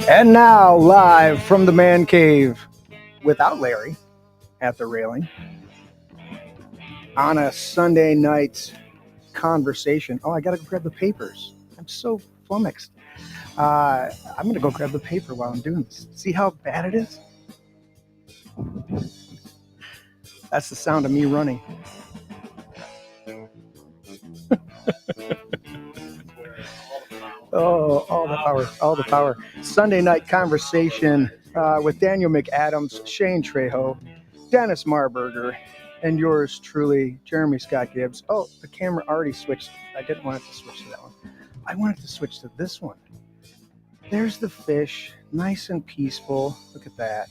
And now, live from the man cave, without Larry at the railing, on a Sunday night conversation. Oh, I got to grab the papers. I'm so flummoxed. I'm going to go grab the paper while I'm doing this. See how bad it is? That's the sound of me running. Oh, all the power. Sunday night conversation with Daniel McAdams, Shane Trejo, Dennis Marburger, and yours truly, Jeremy Scott Gibbs. Oh, the camera already switched. I didn't want it to switch to that one. I wanted to switch to this one. There's the fish, nice and peaceful. Look at that.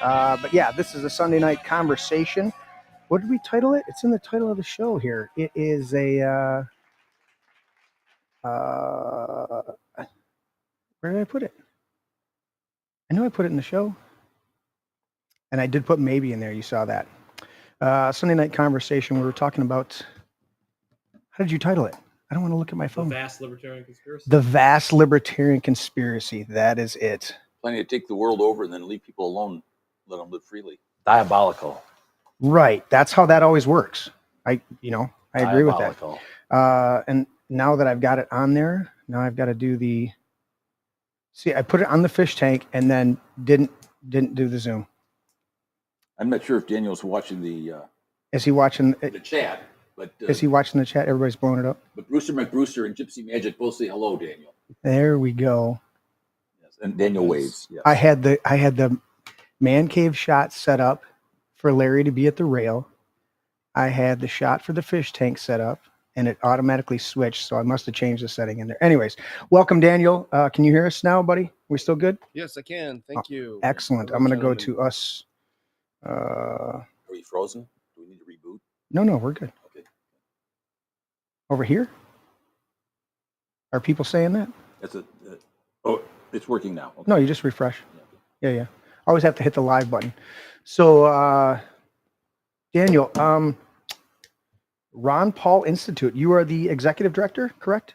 But yeah, this is a Sunday night conversation. What did we title it? It's in the title of the show here. It is a... where did I put it? I know I put it in the show. And I did put maybe in there. You saw that. Sunday night conversation. We were talking about... How did you title it? I don't want to look at my phone. The Vast Libertarian Conspiracy. The Vast Libertarian Conspiracy. That is it. Planning to take the world over and then leave people alone, let them live freely. Diabolical. Right. That's how that always works. I agree with that. And now that I've got it on there, now I've got to do the... See, I put it on the fish tank and then didn't do the zoom. I'm not sure if Daniel's watching the... Is he watching... the chat. But, is he watching the chat? Everybody's blowing it up. But Brewster McBrewster and Gypsy Magic both say hello, Daniel. There we go. Yes, and Daniel waves. Yes. I had the man cave shot set up for Larry to be at the rail. I had the shot for the fish tank set up, and it automatically switched, so I must have changed the setting in there. Anyways, welcome, Daniel. Can you hear us now, buddy? We still good? Yes, I can. Thank you. Excellent. I'm going to go to us. Are we frozen? Do we need to reboot? No, we're good. Okay. Over here? Are people saying that? That's it. Oh, it's working now. Okay. No, you just refresh. Yeah. Always have to hit the live button. So, Daniel, Ron Paul Institute, you are the executive director, correct?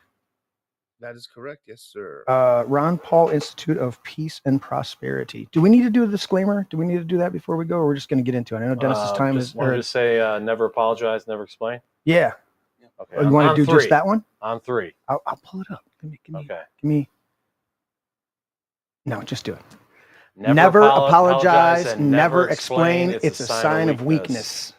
That is correct. Yes, sir. Ron Paul Institute of Peace and Prosperity. Do we need to do a disclaimer? Do we need to do that before we go, or we're just going to get into it? I know Dennis's time is... Want to just say never apologize, never explain? Yeah. Okay. You want to do just that one? On three. I'll pull it up. Give me. No, just do it. Never apologize, never explain. It's a sign of weakness.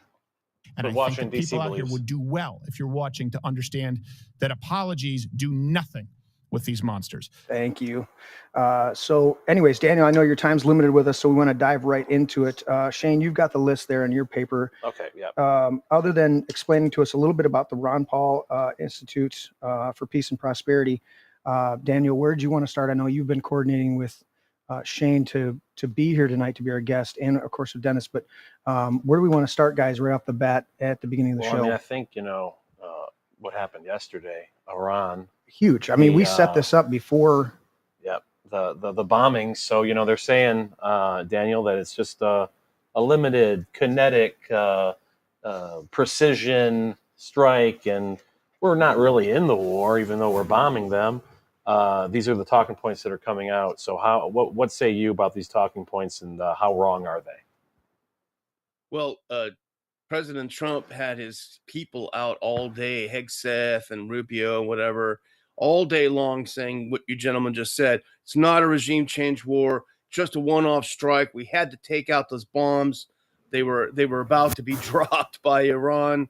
And I think that people out here would do well if you're watching to understand that apologies do nothing with these monsters. Thank you. So anyways, Daniel, I know your time's limited with us, so we want to dive right into it. Shane, you've got the list there in your paper. Okay, yeah. Other than explaining to us a little bit about the Ron Paul Institute for Peace and Prosperity, Daniel, where did you want to start? I know you've been coordinating with Shane to be here tonight to be our guest, and of course with Dennis. But where do we want to start, guys? Right off the bat at the beginning of the show. I mean, I think what happened yesterday, Iran. Huge. I mean, we set this up before. Yep. The bombings. So they're saying, Daniel, that it's just a limited kinetic precision strike, and we're not really in the war, even though we're bombing them. These are the talking points that are coming out. So what say you about these talking points, and how wrong are they? Well, President Trump had his people out all day, Hegseth and Rubio, whatever, all day long saying what you gentlemen just said. It's not a regime change war, just a one-off strike. We had to take out those bombs. They were about to be dropped by Iran.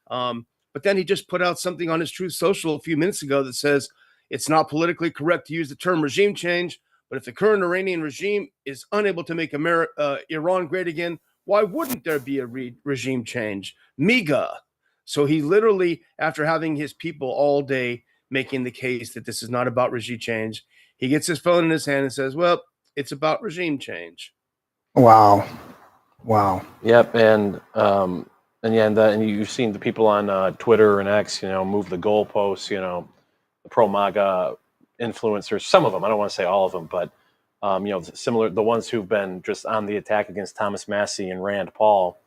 But then he just put out something on his Truth Social a few minutes ago that says, it's not politically correct to use the term regime change, but if the current Iranian regime is unable to make Iran great again, why wouldn't there be a regime change? MAGA. So he literally, after having his people all day making the case that this is not about regime change, he gets his phone in his hand and says, well, it's about regime change. Wow. Yep. And you've seen the people on Twitter and X, move the goalposts, the pro-MAGA influencers, some of them, I don't want to say all of them, but, similar, the ones who've been just on the attack against Thomas Massie and Rand Paul,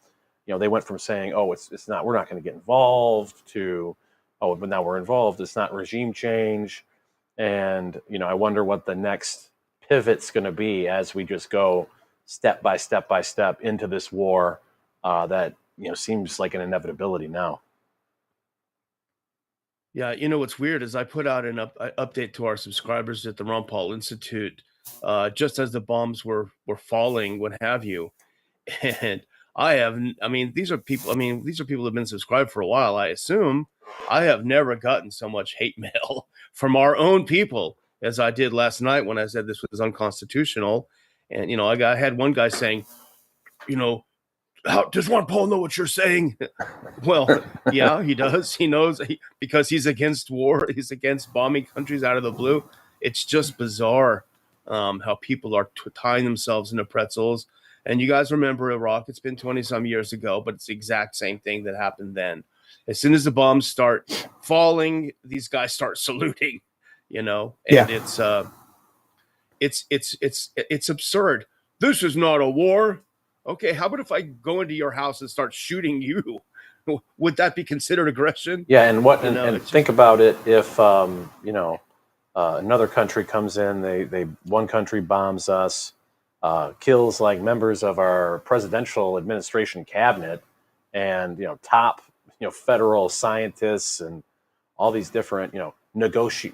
they went from saying, oh, it's not, we're not going to get involved, to, oh, but now we're involved. It's not regime change. And, I wonder what the next pivot's going to be as we just go step by step by step into this war that seems like an inevitability now. Yeah, what's weird is I put out an update to our subscribers at the Ron Paul Institute just as the bombs were falling, what have you. And these are people who have been subscribed for a while, I assume. I have never gotten so much hate mail from our own people as I did last night when I said this was unconstitutional. And, I had one guy saying, how does Ron Paul know what you're saying? Well, yeah, he does. He knows because he's against war. He's against bombing countries out of the blue. It's just bizarre how people are tying themselves into pretzels. And you guys remember Iraq. It's been 20-some years ago, but it's the exact same thing that happened then. As soon as the bombs start falling, these guys start saluting, and it's absurd. This is not a war. Okay, how about if I go into your house and start shooting you? Would that be considered aggression? Yeah, and think about it. If another country comes in, one country bombs us, kills like members of our presidential administration cabinet, and top federal scientists and all these different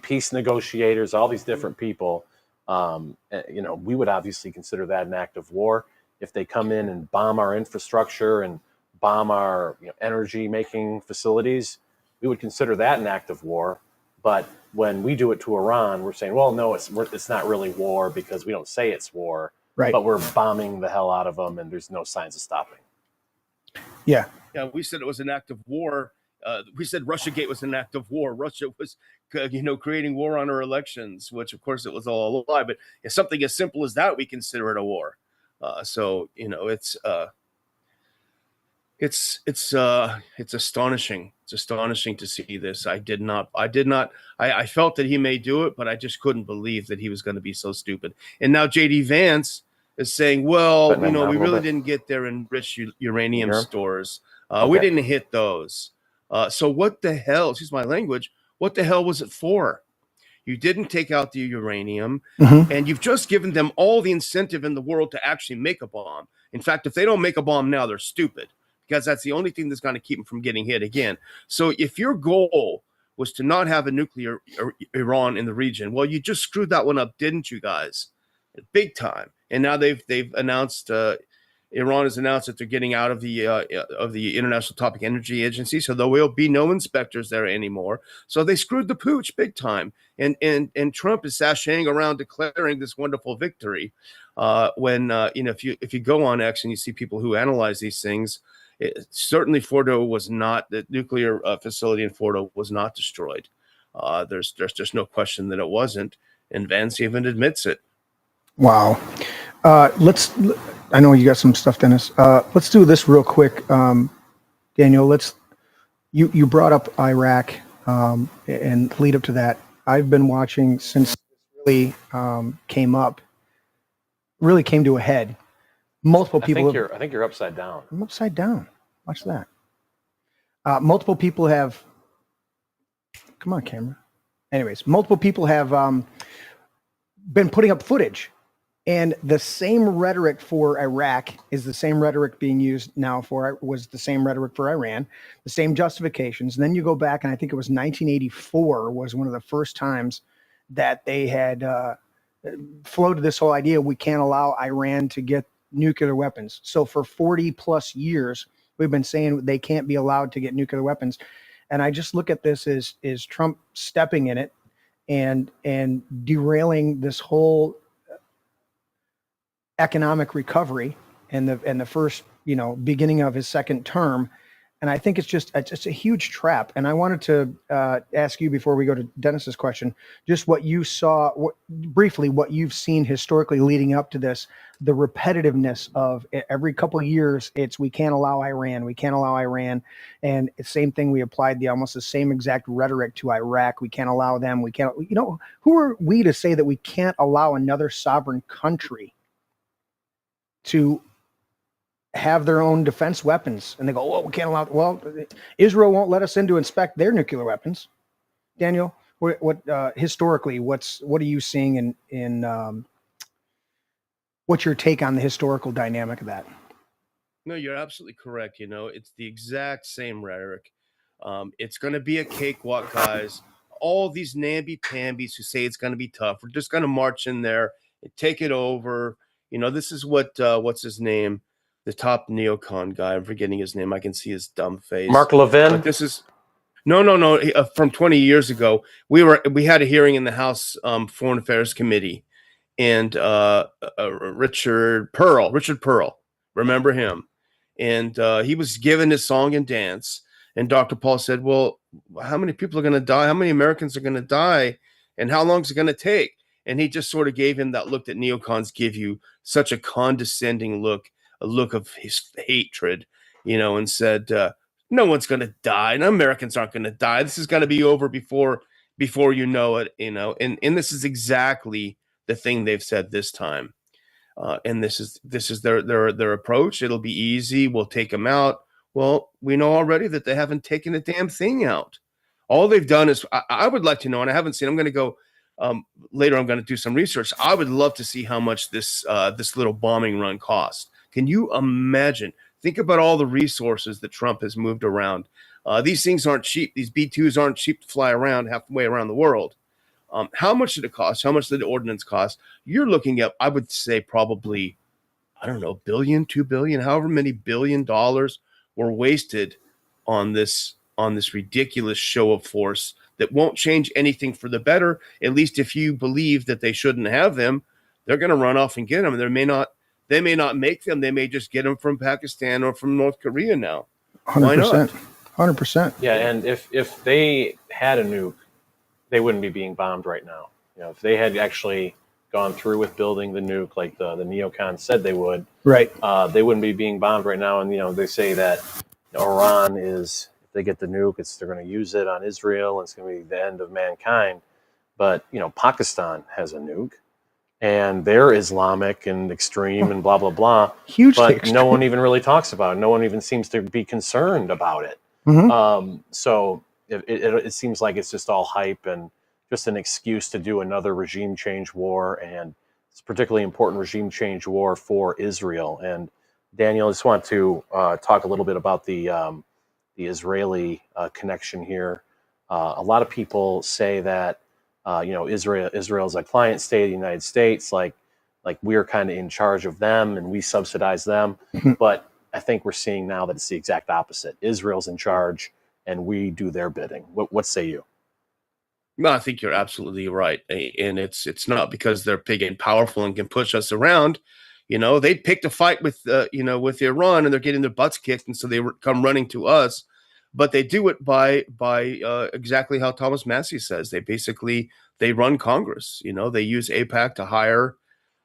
peace negotiators, all these different people. We would obviously consider that an act of war. If they come in and bomb our infrastructure and bomb our energy making facilities, we would consider that an act of war. But when we do it to Iran, we're saying, well, no, it's not really war because we don't say it's war, right? But we're bombing the hell out of them, and there's no signs of stopping. Yeah. We said it was an act of war. We said Russiagate was an act of war. Russia was, creating war on our elections, which of course it was all a lie. But if something as simple as that, we consider it a war. It's astonishing. It's astonishing to see this. I felt that he may do it, but I just couldn't believe that he was going to be so stupid. And now JD Vance is saying, well, we really didn't get their enriched uranium stores. We didn't hit those. So what the hell, excuse my language, what the hell was it for? You didn't take out the uranium, and you've just given them all the incentive in the world to actually make a bomb. In fact, if they don't make a bomb now, they're stupid, because that's the only thing that's going to keep them from getting hit again. So if your goal was to not have a nuclear Iran in the region, well, you just screwed that one up, didn't you guys? Big time. And now they've announced Iran has announced that they're getting out of the International Atomic Energy Agency, so there will be no inspectors there anymore. So they screwed the pooch big time, and Trump is sashaying around declaring this wonderful victory. If you go on X and you see people who analyze these things, certainly the nuclear facility in Fordo was not destroyed. There's just no question that it wasn't, and Vance even admits it. Wow. I know you got some stuff, Dennis. Let's do this real quick. Daniel, you brought up Iraq and lead up to that. I've been watching since it really came to a head. Multiple people. I think you're upside down. I'm upside down. Watch that. Multiple people have. Come on, camera. Anyways, multiple people have been putting up footage. And the same rhetoric for Iraq is the same rhetoric being used now was the same rhetoric for Iran, the same justifications. And then you go back, and I think it was 1984 was one of the first times that they had floated this whole idea, we can't allow Iran to get nuclear weapons. So for 40 plus years, we've been saying they can't be allowed to get nuclear weapons. And I just look at this as Trump stepping in it and derailing this whole economic recovery and the first beginning of his second term. And I think it's just a huge trap. And I wanted to ask you before we go to Dennis's question, just what you saw, briefly, what you've seen historically leading up to this, the repetitiveness of every couple of years, we can't allow Iran, we can't allow Iran. And it's same thing, we applied almost the same exact rhetoric to Iraq. We can't allow them. We can't, who are we to say that we can't allow another sovereign country to have their own defense weapons? And they go, well, we can't allow. Well, Israel won't let us in to inspect their nuclear weapons. Daniel, what historically, what are you seeing in what's your take on the historical dynamic of that? No, you're absolutely correct. It's the exact same rhetoric. It's going to be a cakewalk, guys. All these namby-pambies who say it's going to be tough, we're just going to march in there and take it over. This is what's his name? The top neocon guy. I'm forgetting his name. I can see his dumb face. Mark Levin. But this is no. From 20 years ago, we had a hearing in the House Foreign Affairs Committee, and Richard Pearl, remember him? And he was given his song and dance. And Dr. Paul said, well, how many people are going to die? How many Americans are going to die? And how long is it going to take? And he just sort of gave him that look that neocons give you, such a condescending look, a look of his hatred, and said, no one's going to die. No, Americans aren't going to die. This is going to be over before you know it, and this is exactly the thing they've said this time. And this is their approach. It'll be easy. We'll take them out. Well, we know already that they haven't taken a damn thing out. All they've done is, I would like to know, and I haven't seen. I'm going to go later. I'm going to do some research. I would love to see how much this little bombing run cost. Can you imagine? Think about all the resources that Trump has moved around. These things aren't cheap. These B-2s aren't cheap to fly around halfway around the world. How much did it cost? How much did the ordinance cost? You're looking at, I would say, probably, I don't know, $1 billion, $2 billion, however many $1 billion were wasted on this ridiculous show of force that won't change anything for the better. At least if you believe that they shouldn't have them, they're going to run off and get them. They may not make them. They may just get them from Pakistan or from North Korea now. 100%. Why not? 100%. Yeah, and if they had a nuke, they wouldn't be being bombed right now. If they had actually gone through with building the nuke like the neocons said they would, right? They wouldn't be being bombed right now. And they say that Iran is, if they get the nuke, they're going to use it on Israel, and it's going to be the end of mankind. But Pakistan has a nuke, and they're Islamic and extreme and blah blah blah. Huge, but no one even really talks about it. No one even seems to be concerned about it. Mm-hmm. So it seems like it's just all hype and just an excuse to do another regime change war, and it's a particularly important regime change war for Israel. And Daniel, I just want to talk a little bit about the Israeli connection here. A lot of people say that Israel's a client state of the United States, like we're kind of in charge of them and we subsidize them. But I think we're seeing now that it's the exact opposite. Israel's in charge and we do their bidding. What say you? No, I think you're absolutely right, and it's not because they're big and powerful and can push us around. They picked a fight with with Iran, and they're getting their butts kicked, and so they come running to us. But they do it by exactly how Thomas Massey says. They run Congress. They use AIPAC to hire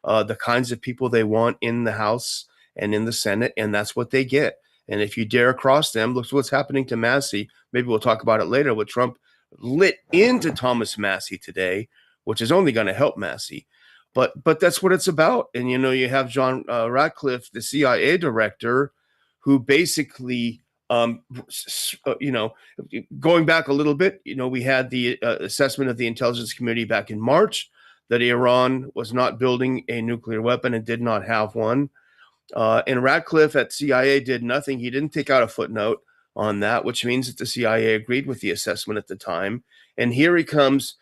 the kinds of people they want in the House and in the Senate, and that's what they get. And if you dare cross them, look what's happening to Massey. Maybe we'll talk about it later with Trump lit into Thomas Massey today, which is only going to help Massey. But that's what it's about. And, you have John Ratcliffe, the CIA director, who basically, going back a little bit, we had the assessment of the intelligence community back in March that Iran was not building a nuclear weapon and did not have one. And Ratcliffe at CIA did nothing. He didn't take out a footnote on that, which means that the CIA agreed with the assessment at the time. And here he comes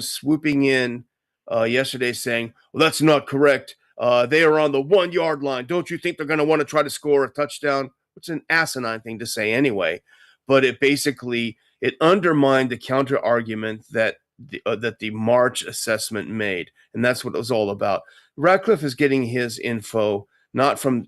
swooping in yesterday saying, well, that's not correct. They are on the 1 yard line. Don't you think they're going to want to try to score a touchdown? It's an asinine thing to say anyway. But it undermined the counter argument that the March assessment made. And that's what it was all about. Ratcliffe is getting his info not from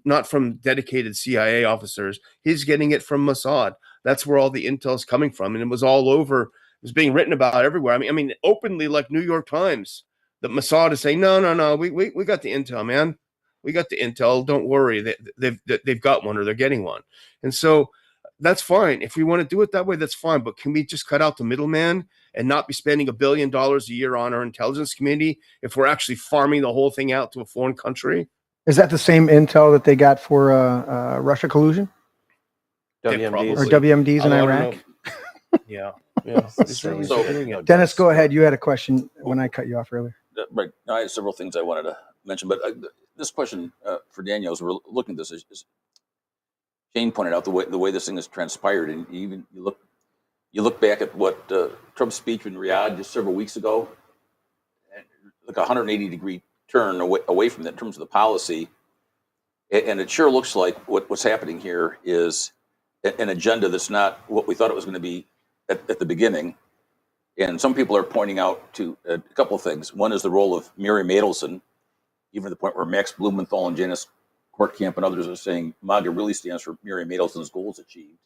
dedicated CIA officers. He's getting it from Mossad. That's where all the intel is coming from. And it was all over. It was being written about everywhere. I mean, openly, like New York Times, that Mossad is saying, no, we got the intel, man. We got the intel. Don't worry. They've got one, or they're getting one. And so that's fine. If we want to do it that way, that's fine. But can we just cut out the middleman and not be spending $1 billion a year on our intelligence community if we're actually farming the whole thing out to a foreign country? Is that the same intel that they got for Russia collusion? WMDs. Or WMDs in Iraq? Yeah. So, Dennis, go ahead. You had a question when I cut you off earlier. Right. I had several things I wanted to mention, but this question for Daniel, as we're looking at this, is Shane pointed out the way this thing has transpired, and you look back at what Trump's speech in Riyadh just several weeks ago, and like a 180-degree turn away from that in terms of the policy, and it sure looks like what's happening here is an agenda that's not what we thought it was going to be at the beginning. And some people are pointing out to a couple of things. One is the role of Miriam Adelson, even to the point where Max Blumenthal and Janice Kortkamp and others are saying MAGA really stands for Miriam Adelson's goals achieved,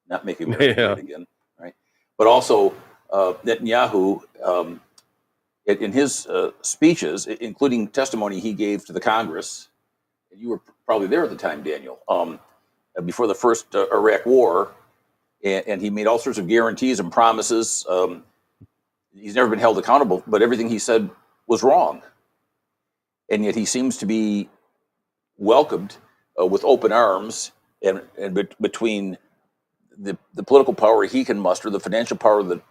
not making America great again, right? But also Netanyahu, in his speeches, including testimony he gave to the Congress, and you were probably there at the time, Daniel, before the first Iraq War, and he made all sorts of guarantees and promises. He's never been held accountable, but everything he said was wrong. And yet he seems to be welcomed with open arms, and between the political power he can muster, the financial power that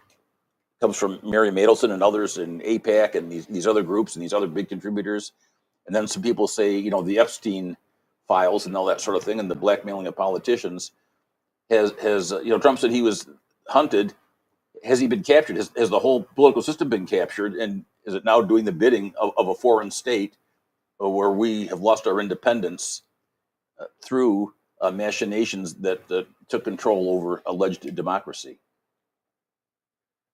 comes from Miriam Adelson and others in AIPAC and these other groups and these other big contributors. And then some people say, the Epstein files and all that sort of thing, and the blackmailing of politicians has Trump said he was hunted. Has he been captured? Has the whole political system been captured? And is it now doing the bidding of a foreign state where we have lost our independence through machinations that took control over alleged democracy?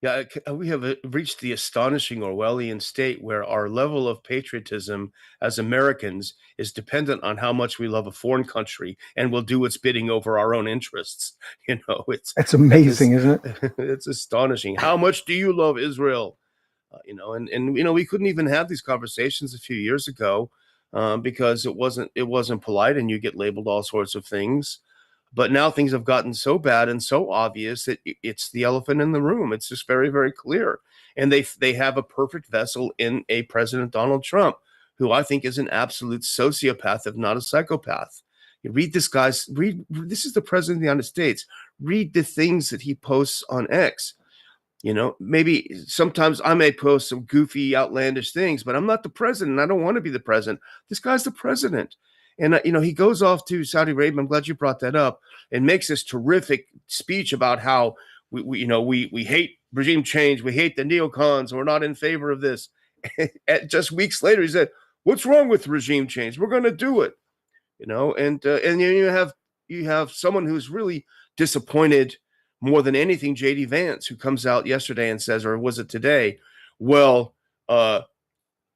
Yeah, we have reached the astonishing Orwellian state where our level of patriotism as Americans is dependent on how much we love a foreign country and will do its bidding over our own interests. It's amazing, isn't it? It's astonishing. How much do you love Israel? And we couldn't even have these conversations a few years ago because it wasn't polite, and you get labeled all sorts of things. But now things have gotten so bad and so obvious that it's the elephant in the room. It's just very, very clear. And they have a perfect vessel in a President Donald Trump, who I think is an absolute sociopath, if not a psychopath. You read this this is the President of the United States. Read the things that he posts on X. Maybe sometimes I may post some goofy, outlandish things, but I'm not the president. I don't want to be the president. This guy's the president. And, he goes off to Saudi Arabia. I'm glad you brought that up, and makes this terrific speech about how we hate regime change. We hate the neocons. We're not in favor of this. And just weeks later, he said, "What's wrong with regime change? We're going to do it." And you have someone who's really disappointed more than anything, J.D. Vance, who comes out yesterday and says, or was it today? Well,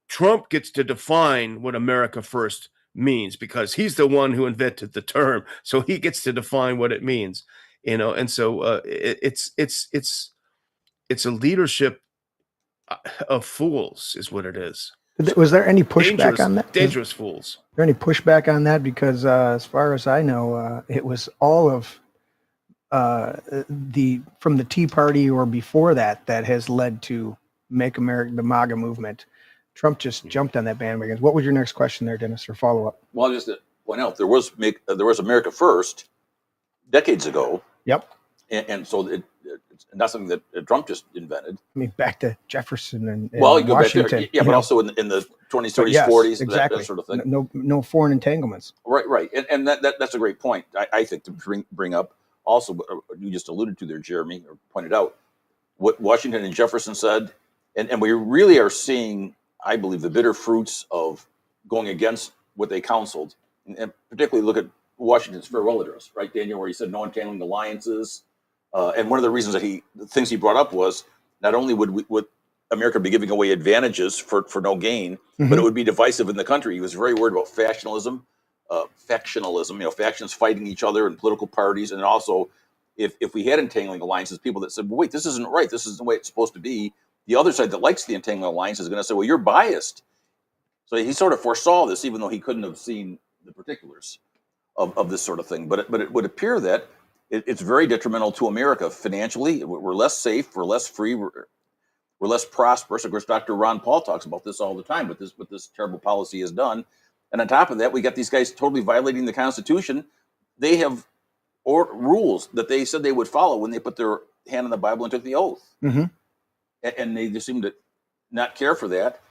Trump gets to define what America first means because he's the one who invented the term, so he gets to define what it means, and so it's a leadership of fools is what it is. Was there any pushback on that? Dangerous fools. Was there any pushback on that? Because as far as I know, it was all of from the Tea Party or before that has led to Make America, the MAGA movement. Trump just jumped on that bandwagon. What was your next question there, Dennis, or follow up? Well, just to point out, there was America First decades ago. Yep. And so it's not something that Trump just invented. I mean, back to Jefferson and you Washington. go back there. Yeah, but also in the 20s, 30s, yes, 40s, exactly. that sort of thing. No foreign entanglements. Right. And that's a great point, I think, to bring up. Also, what you just alluded to there, Jeremy, or pointed out, what Washington and Jefferson said, and we really are seeing, I believe, the bitter fruits of going against what they counseled, and particularly look at Washington's farewell address, right, Daniel, where he said no entangling alliances. And one of the reasons the things he brought up was not only would America be giving away advantages for no gain, but it would be divisive in the country. He was very worried about factionalism, factions fighting each other in political parties. And also, if we had entangling alliances, people that said, well, wait, this isn't right, this isn't the way it's supposed to be, the other side that likes the entangling alliance is going to say, well, you're biased. So he sort of foresaw this, even though he couldn't have seen the particulars of this sort of thing. But it would appear that it's very detrimental to America financially. We're less safe, we're less free, we're less prosperous. Of course, Dr. Ron Paul talks about this all the time, what this terrible policy has done. And on top of that, we got these guys totally violating the Constitution. They have rules that they said they would follow when they put their hand on the Bible and took the oath. And they just seem to not care for that.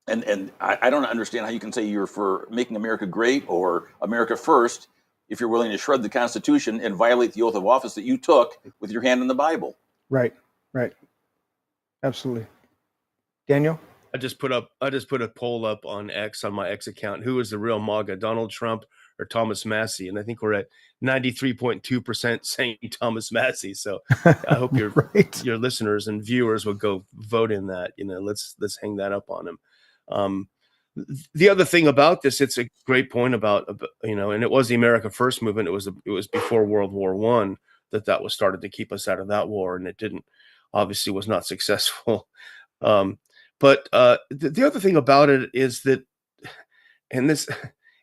And I don't understand how you can say you're for making America great or America first if you're willing to shred the Constitution and violate the oath of office that you took with your hand in the Bible. Right. Absolutely. Daniel? I just put a poll up on X, on my X account. Who is the real MAGA, Donald Trump or Thomas Massey? And I think we're at 93.2% saying Thomas Massey. So I hope your right. your listeners and viewers will go vote in that. Let's hang that up on him. The other thing about this, it's a great point about and it was the America First movement. It was before World War I that was started to keep us out of that war, and it didn't, obviously was not successful. But the other thing about it is that, and this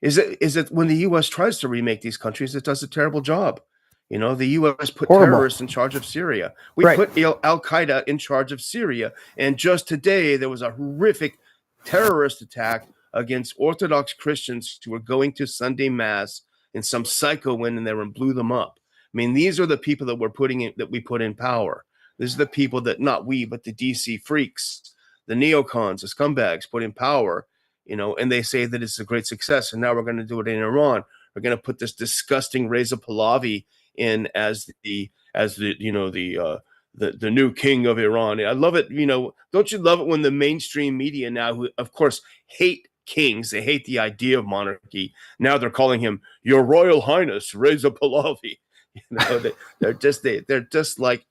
is that when the U.S. tries to remake these countries, it does a terrible job. The U.S. put terrorists in charge of Syria. We put Al Qaeda in charge of Syria, and just today there was a horrific terrorist attack against Orthodox Christians who were going to Sunday Mass, and some psycho went in there and blew them up. I mean, these are the people that we put in power. These are the people that, not we, but the DC freaks, the neocons, the scumbags put in power, and they say that it's a great success. And now we're going to do it in Iran. We're going to put this disgusting Reza Pahlavi in as the new king of Iran. I love it. Don't you love it when the mainstream media now, who of course hate kings, they hate the idea of monarchy, now they're calling him Your Royal Highness Reza Pahlavi. They're just like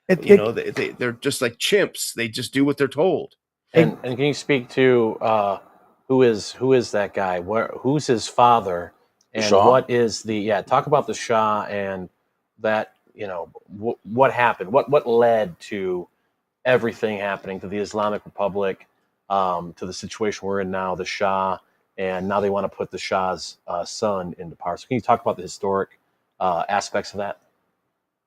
they're just like chimps. They just do what they're told. And can you speak to who is that guy? Who's his father? And Shah? What is talk about the Shah and that, what happened? What led to everything happening, to the Islamic Republic, to the situation we're in now, the Shah, and now they want to put the Shah's son into power. So can you talk about the historic aspects of that?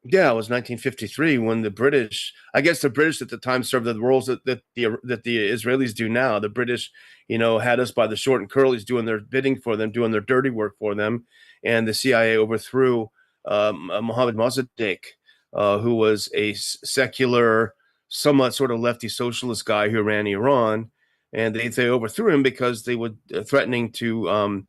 Yeah, it was 1953 when the British at the time served the roles that the Israelis do now. The British, had us by the short and curlies, doing their bidding for them, doing their dirty work for them. And the CIA overthrew Mohammad Mossadegh, who was a secular, somewhat sort of lefty socialist guy who ran Iran. And they overthrew him because they were threatening to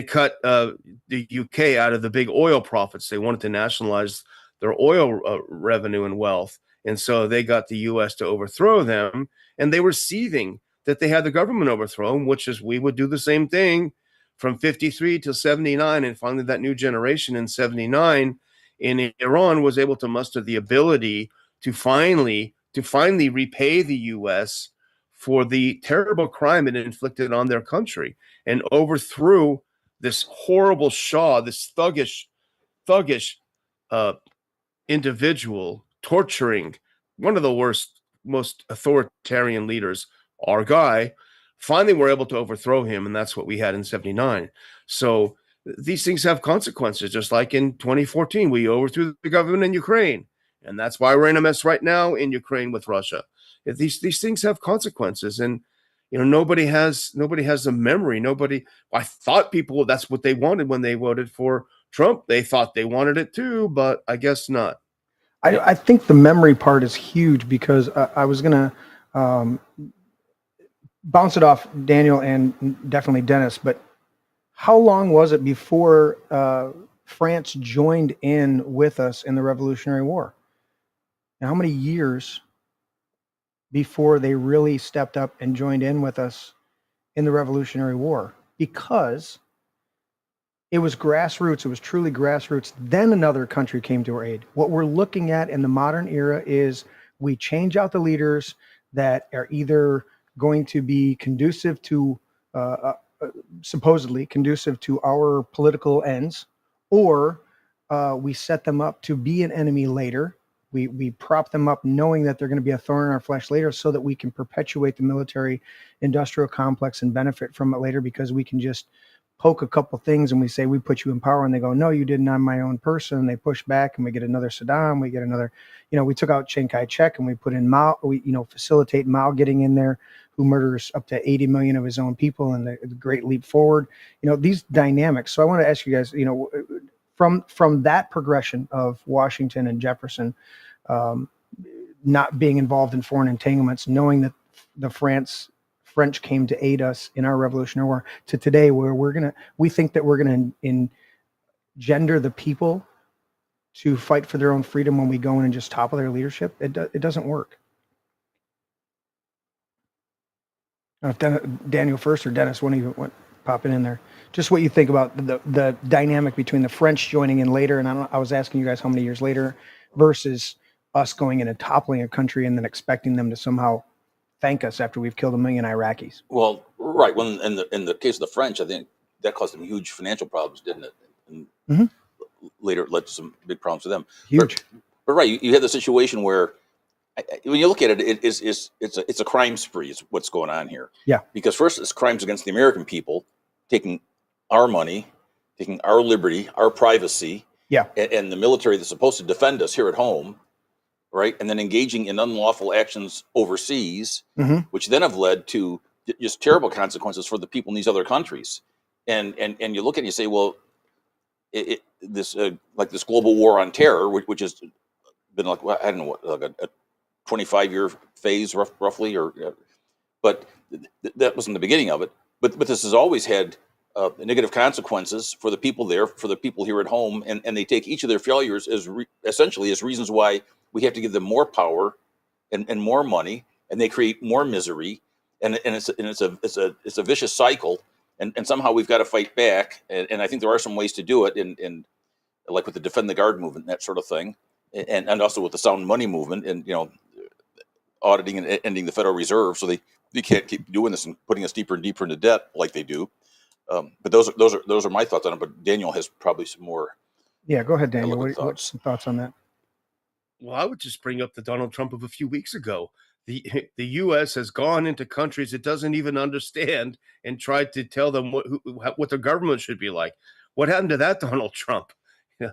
cut the UK out of the big oil profits. They wanted to nationalize their oil revenue and wealth. And so they got the U.S. to overthrow them. And they were seething that they had the government overthrown, which is, we would do the same thing from 53 to 79. And finally, that new generation in 79 in Iran was able to muster the ability to finally repay the U.S. for the terrible crime it inflicted on their country, and overthrew this horrible Shah, this thuggish individual, torturing one of the worst, most authoritarian leaders, our guy. Finally, we're able to overthrow him, and that's what we had in 79. So these things have consequences, just like in 2014, we overthrew the government in Ukraine, and that's why we're in a mess right now in Ukraine with Russia. These things have consequences, and nobody has the memory. I thought people, that's what they wanted when they voted for Trump. They thought they wanted it too, but I guess not. I think the memory part is huge, because I was going to bounce it off Daniel and definitely Dennis, but how long was it before France joined in with us in the Revolutionary War? Now, how many years before they really stepped up and joined in with us in the Revolutionary War? Because it was grassroots. It was truly grassroots. Then another country came to our aid. What we're looking at in the modern era is we change out the leaders that are either going to be conducive to, supposedly conducive to our political ends, or we set them up to be an enemy later. We prop them up knowing that they're going to be a thorn in our flesh later, so that we can perpetuate the military industrial complex and benefit from it later, because we can just poke a couple things and we say, we put you in power, and they go, no, you didn't. I'm my own person. And they push back, and we get another Saddam. We get another, we took out Chiang Kai-shek, and we put in Mao. We, facilitate Mao getting in there, who murders up to 80 million of his own people, and the great leap forward. These dynamics. So I want to ask you guys, from that progression of Washington and Jefferson not being involved in foreign entanglements, knowing that the France French came to aid us in our Revolutionary War to today, where we think that we're gonna engender the people to fight for their own freedom when we go in and just topple their leadership. It doesn't work. I don't know if Daniel first or Dennis, one of you popping in there. Just what you think about the dynamic between the French joining in later, and I was asking you guys how many years later, versus us going in and toppling a country and then expecting them to somehow thank us after we've killed 1 million Iraqis. Well, right. Well, in the case of the French, I think that caused them huge financial problems, didn't it? And later it led to some big problems for them. Huge. But right, you had the situation where, when you look at it, it's a crime spree is what's going on here. Yeah. Because first, it's crimes against the American people, taking our money, taking our liberty, our privacy. Yeah. And the military that's supposed to defend us here at home, right? And then engaging in unlawful actions overseas, which then have led to just terrible consequences for the people in these other countries. And you look at it and you say, well, this global war on terror, which has been like, well, I don't know, like a 25-year phase roughly, but that wasn't the beginning of it. But this has always had negative consequences for the people there, for the people here at home, and they take each of their failures as essentially as reasons why we have to give them more power and more money, and they create more misery, and it's a vicious cycle, and somehow we've got to fight back, and I think there are some ways to do it, in like with the Defend the Guard movement, that sort of thing, and also with the Sound Money movement, and auditing and ending the Federal Reserve, so they can't keep doing this and putting us deeper and deeper into debt like they do. But those are my thoughts on it. But Daniel has probably some more. Yeah, go ahead, Daniel. What's some thoughts on that? Well, I would just bring up the Donald Trump of a few weeks ago. The U.S. has gone into countries it doesn't even understand and tried to tell them what their government should be like. What happened to that Donald Trump?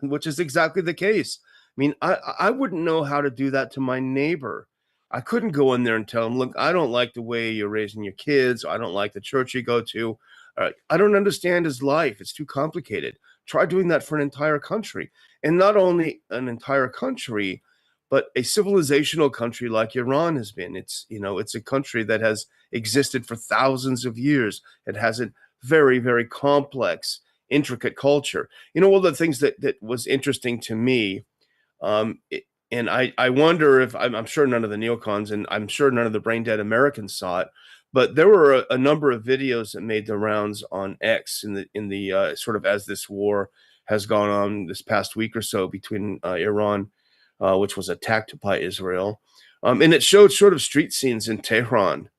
Which is exactly the case. I mean, I wouldn't know how to do that to my neighbor. I couldn't go in there and tell him, look, I don't like the way you're raising your kids. I don't like the church you go to. I don't understand his life. It's too complicated. Try doing that for an entire country. And not only an entire country, but a civilizational country like Iran has been. It's a country that has existed for thousands of years. It has a very, very complex, intricate culture. One of the things that was interesting to me, and I wonder if I'm sure none of the neocons and I'm sure none of the brain dead Americans saw it, but there were a number of videos that made the rounds on X in the sort of as this war has gone on this past week or so between Iran, which was attacked by Israel, and it showed sort of street scenes in Tehran,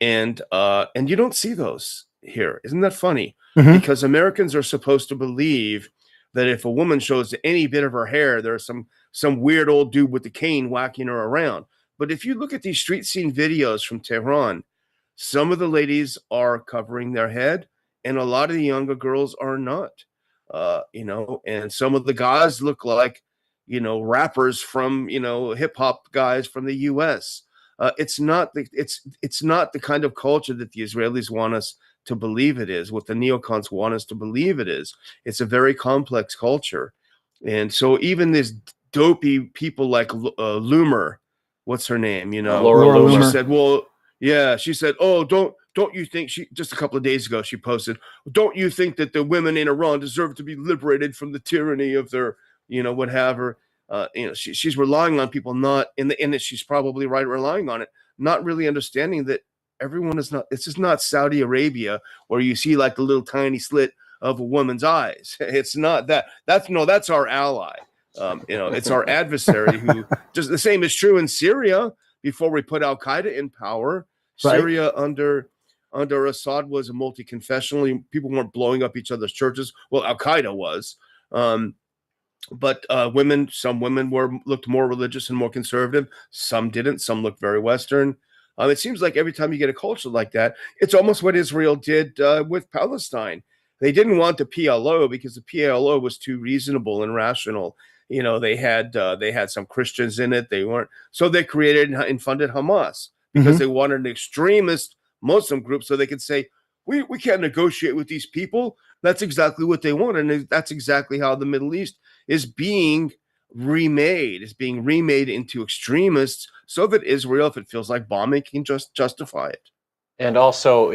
and you don't see those here. Isn't that funny? Because Americans are supposed to believe that if a woman shows any bit of her hair, there's some weird old dude with a cane whacking her around. But if you look at these street scene videos from Tehran, some of the ladies are covering their head, and a lot of the younger girls are not. And some of the guys look like, rappers from, hip hop guys from the U.S. It's not the kind of culture that the Israelis want us to believe it is, what the neocons want us to believe it is. It's a very complex culture. And so even this dopey people like Loomer, what's her name? Laura Loomer. She said, well, yeah, she said, oh, don't you think just a couple of days ago, she posted, don't you think that the women in Iran deserve to be liberated from the tyranny of their, whatever. She's relying on people not in the end. She's probably right, relying on it, not really understanding that everyone is not. It's just not Saudi Arabia where you see like the little tiny slit of a woman's eyes. It's not that. That's our ally. It's our adversary who just the same is true in Syria before we put Al Qaeda in power. Right. Syria under Assad was a multi-confessional. People weren't blowing up each other's churches. Well, Al Qaeda was. But some women looked more religious and more conservative. Some didn't. Some looked very Western. It seems like every time you get a culture like that, it's almost what Israel did with Palestine. They didn't want the PLO because the PLO was too reasonable and rational. They had some Christians in it. They weren't. So they created and funded Hamas because they wanted an extremist Muslim group so they could say, we can't negotiate with these people. That's exactly what they want. And that's exactly how the Middle East is being remade into extremists so that Israel, if it feels like bombing, can just justify it. And also,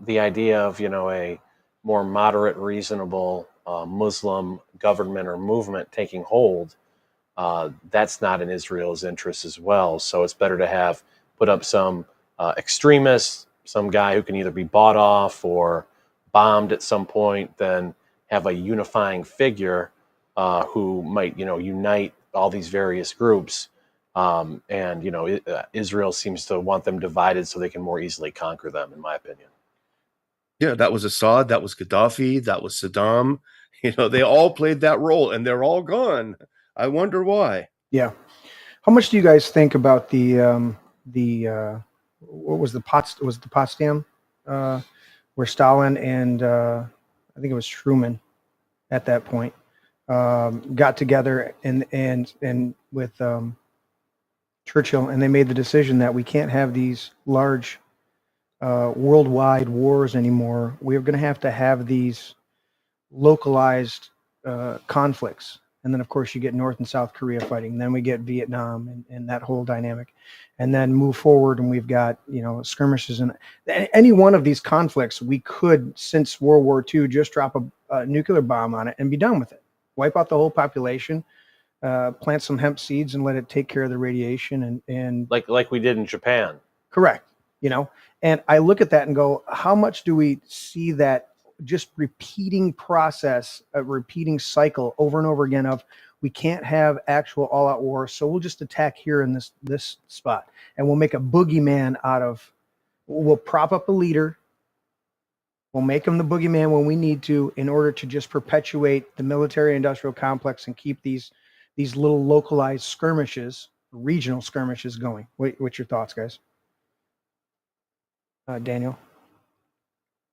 the idea of a more moderate, reasonable Muslim government or movement taking hold, that's not in Israel's interest as well. So it's better to put up some extremists, some guy who can either be bought off or bombed at some point, than have a unifying figure who might unite all these various groups. And Israel seems to want them divided so they can more easily conquer them, in my opinion. Yeah, that was Assad, that was Gaddafi, that was Saddam. They all played that role, and they're all gone. I wonder why. Yeah. How much do you guys think about the what was the Potsdam, where Stalin and I think it was Truman at that point got together and with Churchill, and they made the decision that we can't have these large worldwide wars anymore. We're going to have these localized conflicts. And then, of course, you get North and South Korea fighting. Then we get Vietnam and that whole dynamic. And then move forward, and we've got, skirmishes. And any one of these conflicts, we could, since World War II, just drop a nuclear bomb on it and be done with it. Wipe out the whole population, plant some hemp seeds and let it take care of the radiation. And like we did in Japan. Correct. And I look at that and go, how much do we see that just repeating process, a repeating cycle over and over again of we can't have actual all-out war, so we'll just attack here in this spot, and we'll make a boogeyman we'll prop up a leader, we'll make him the boogeyman when we need to, in order to just perpetuate the military-industrial complex and keep these little localized skirmishes, regional skirmishes going. What's your thoughts, guys? Daniel?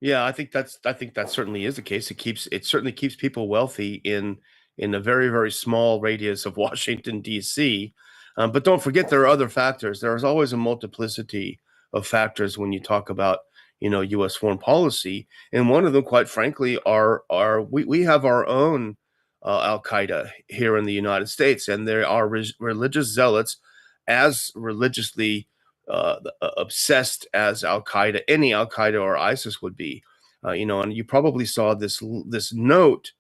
Yeah, I think that certainly is the case. It certainly keeps people wealthy in a very, very small radius of Washington, D.C. But don't forget, there are other factors. There is always a multiplicity of factors when you talk about U.S. foreign policy, and one of them, quite frankly, we have our own Al Qaeda here in the United States, and there are religious zealots as religiously obsessed as Al Qaeda, any Al Qaeda or ISIS would be, and you probably saw this note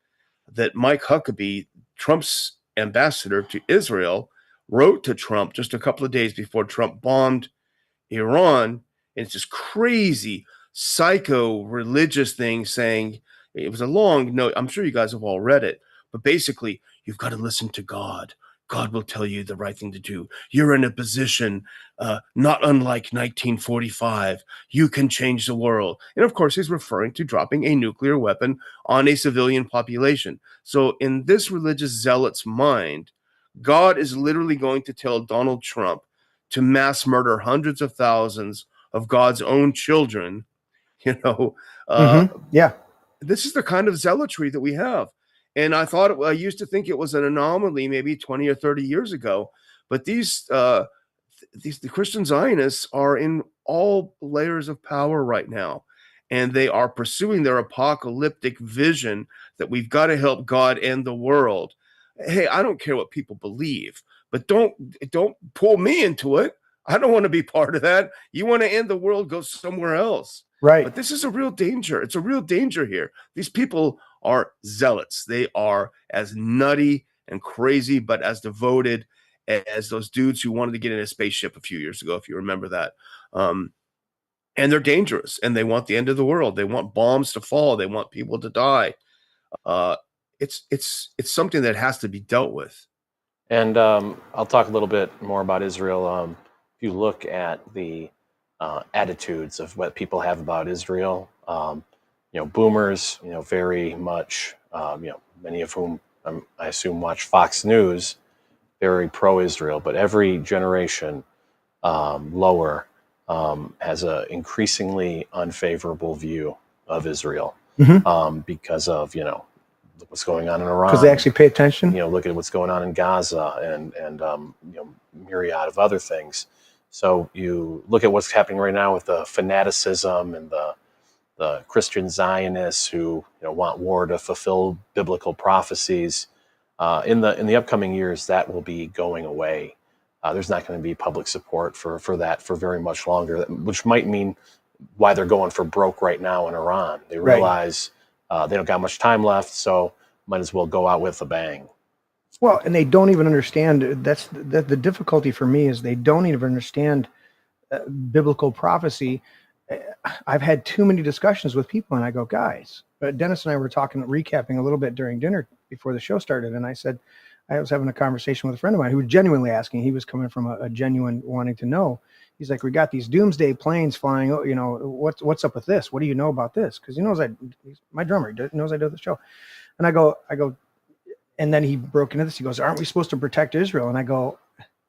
that Mike Huckabee, Trump's ambassador to Israel, wrote to Trump just a couple of days before Trump bombed Iran. And it's this crazy psycho religious thing saying, it was a long note. I'm sure you guys have all read it, but basically, you've got to listen to God. God will tell you the right thing to do. You're in a position not unlike 1945. You can change the world. And of course, he's referring to dropping a nuclear weapon on a civilian population. So in this religious zealot's mind, God is literally going to tell Donald Trump to mass murder hundreds of thousands of God's own children. Yeah. This is the kind of zealotry that we have. And I used to think it was an anomaly maybe 20 or 30 years ago, but the Christian Zionists are in all layers of power right now, and they are pursuing their apocalyptic vision that we've got to help God end the world. Hey, I don't care what people believe, but don't pull me into it. I don't want to be part of that. You want to end the world, go somewhere else. Right. But this is a real danger. It's a real danger here. These people are zealots. They are as nutty and crazy, but as devoted as those dudes who wanted to get in a spaceship a few years ago, if you remember that. And they're dangerous, and they want the end of the world. They want bombs to fall. They want people to die. It's something that has to be dealt with. And I'll talk a little bit more about Israel. If you look at the attitudes of what people have about Israel, boomers, very much, many of whom I assume watch Fox News, very pro-Israel, but every generation lower has an increasingly unfavorable view of Israel because of, what's going on in Iran. Because they actually pay attention. Look at what's going on in Gaza and myriad of other things. So you look at what's happening right now with the fanaticism and the Christian Zionists who want war to fulfill biblical prophecies. In the upcoming years, that will be going away. There's not going to be public support for that for very much longer, which might mean why they're going for broke right now in Iran. They realize they don't got much time left, so might as well go out with a bang. Well, and they don't even understand. That's the difficulty for me is they don't even understand biblical prophecy. I've had too many discussions with people, and I go, guys. Dennis and I were recapping a little bit during dinner before the show started, and I said I was having a conversation with a friend of mine who was genuinely asking. He was coming from a genuine wanting to know. He's like, we got these doomsday planes flying. Oh, what's up with this? What do you know about this? Because he knows he's my drummer. He knows I do the show, and I go. And then he broke into this. He goes, aren't we supposed to protect Israel? And I go,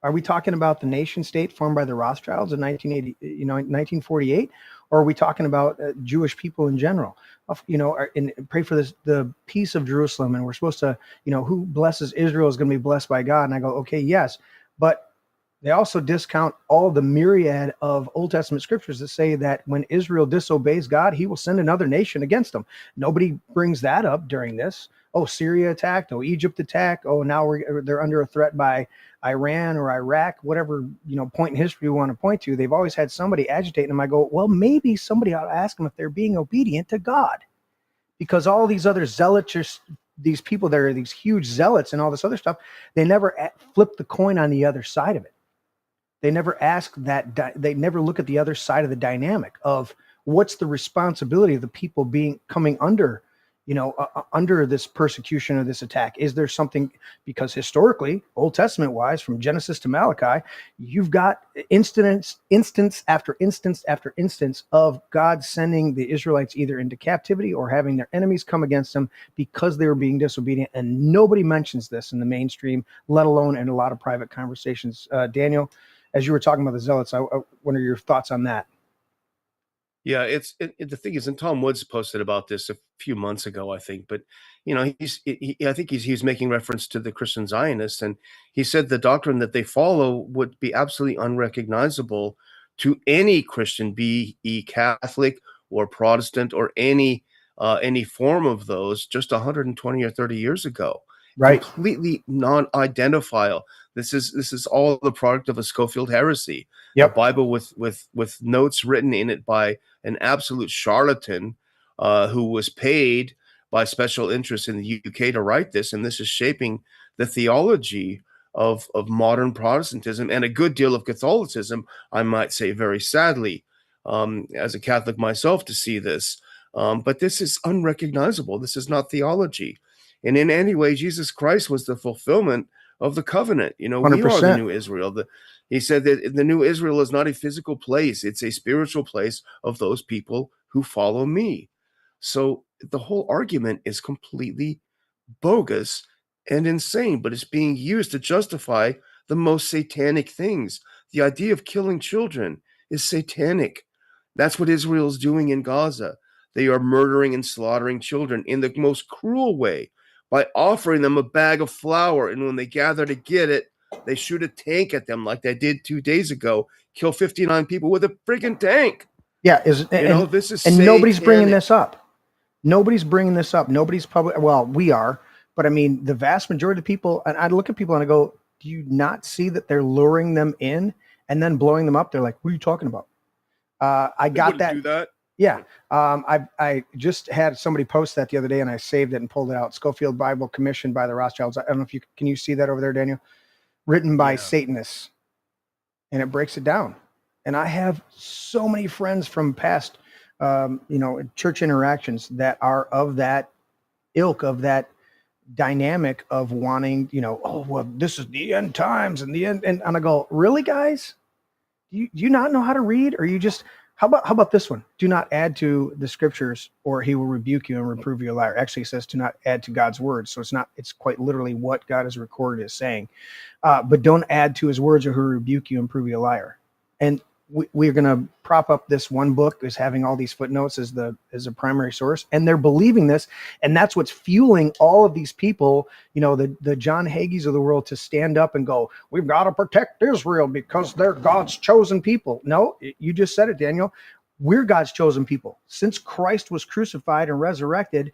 are we talking about the nation state formed by the Rothschilds in 1948? Or are we talking about Jewish people in general? And pray for the peace of Jerusalem. And we're supposed to, who blesses Israel is going to be blessed by God. And I go, okay, yes. But they also discount all the myriad of Old Testament scriptures that say that when Israel disobeys God, he will send another nation against them. Nobody brings that up during this. Oh, Syria attacked. Oh, Egypt attacked. Oh, now they're under a threat by Iran or Iraq, whatever, point in history you want to point to. They've always had somebody agitating them. I go, well, maybe somebody ought to ask them if they're being obedient to God, because all these other zealots, these people that are these huge zealots and all this other stuff, they never flip the coin on the other side of it. They never ask that. They never look at the other side of the dynamic of what's the responsibility of the people coming under, under this persecution or this attack. Is there something, because historically, Old Testament wise, from Genesis to Malachi, you've got instance after instance after instance of God sending the Israelites either into captivity or having their enemies come against them because they were being disobedient. And nobody mentions this in the mainstream, let alone in a lot of private conversations. Daniel, as you were talking about the zealots, what are your thoughts on that? Yeah, the thing is, and Tom Woods posted about this a few months ago, I think. But I think he's making reference to the Christian Zionists, and he said the doctrine that they follow would be absolutely unrecognizable to any Christian, be he Catholic or Protestant or any form of those, just 120 or 30 years ago. Right, completely non-identifiable. This is all the product of a Schofield heresy. Yep. A Bible with notes written in it by an absolute charlatan who was paid by special interests in the UK to write this, and this is shaping the theology of modern Protestantism and a good deal of Catholicism, I might say, very sadly, as a Catholic myself, to see this. But this is unrecognizable. This is not theology. And in any way, Jesus Christ was the fulfillment of the covenant. 100%. We are the new Israel. He said that the new Israel is not a physical place. It's a spiritual place of those people who follow me. So the whole argument is completely bogus and insane, but it's being used to justify the most satanic things. The idea of killing children is satanic. That's what Israel is doing in Gaza. They are murdering and slaughtering children in the most cruel way by offering them a bag of flour. And when they gather to get it, they shoot a tank at them like they did 2 days ago, kill 59 people with a friggin' tank. Yeah. This is and satanic. Nobody's bringing this up. Nobody's bringing this up. Nobody's public. Well, we are, but I mean, the vast majority of people, and I look at people and I go, do you not see that they're luring them in and then blowing them up? They're like, what are you talking about? I got that. Do that. Yeah. I just had somebody post that the other day and I saved it and pulled it out. Schofield Bible commissioned by the Rothschilds. I don't know if can you see that over there, Daniel? Written by Satanists. And it breaks it down. And I have so many friends from past, church interactions that are of that ilk, of that dynamic of wanting, oh, well, this is the end times and the end. And I go, really, guys? Do you not know how to read? Or you just, how about this one? Do not add to the scriptures or he will rebuke you and reprove you a liar. Actually, it says do not add to God's words. So it's quite literally what God has recorded as saying. But don't add to his words or he'll rebuke you and prove you a liar. And we're going to prop up this one book as having all these footnotes as a primary source. And they're believing this. And that's what's fueling all of these people, the John Hagees of the world, to stand up and go, we've got to protect Israel because they're God's chosen people. No, you just said it, Daniel. We're God's chosen people. Since Christ was crucified and resurrected,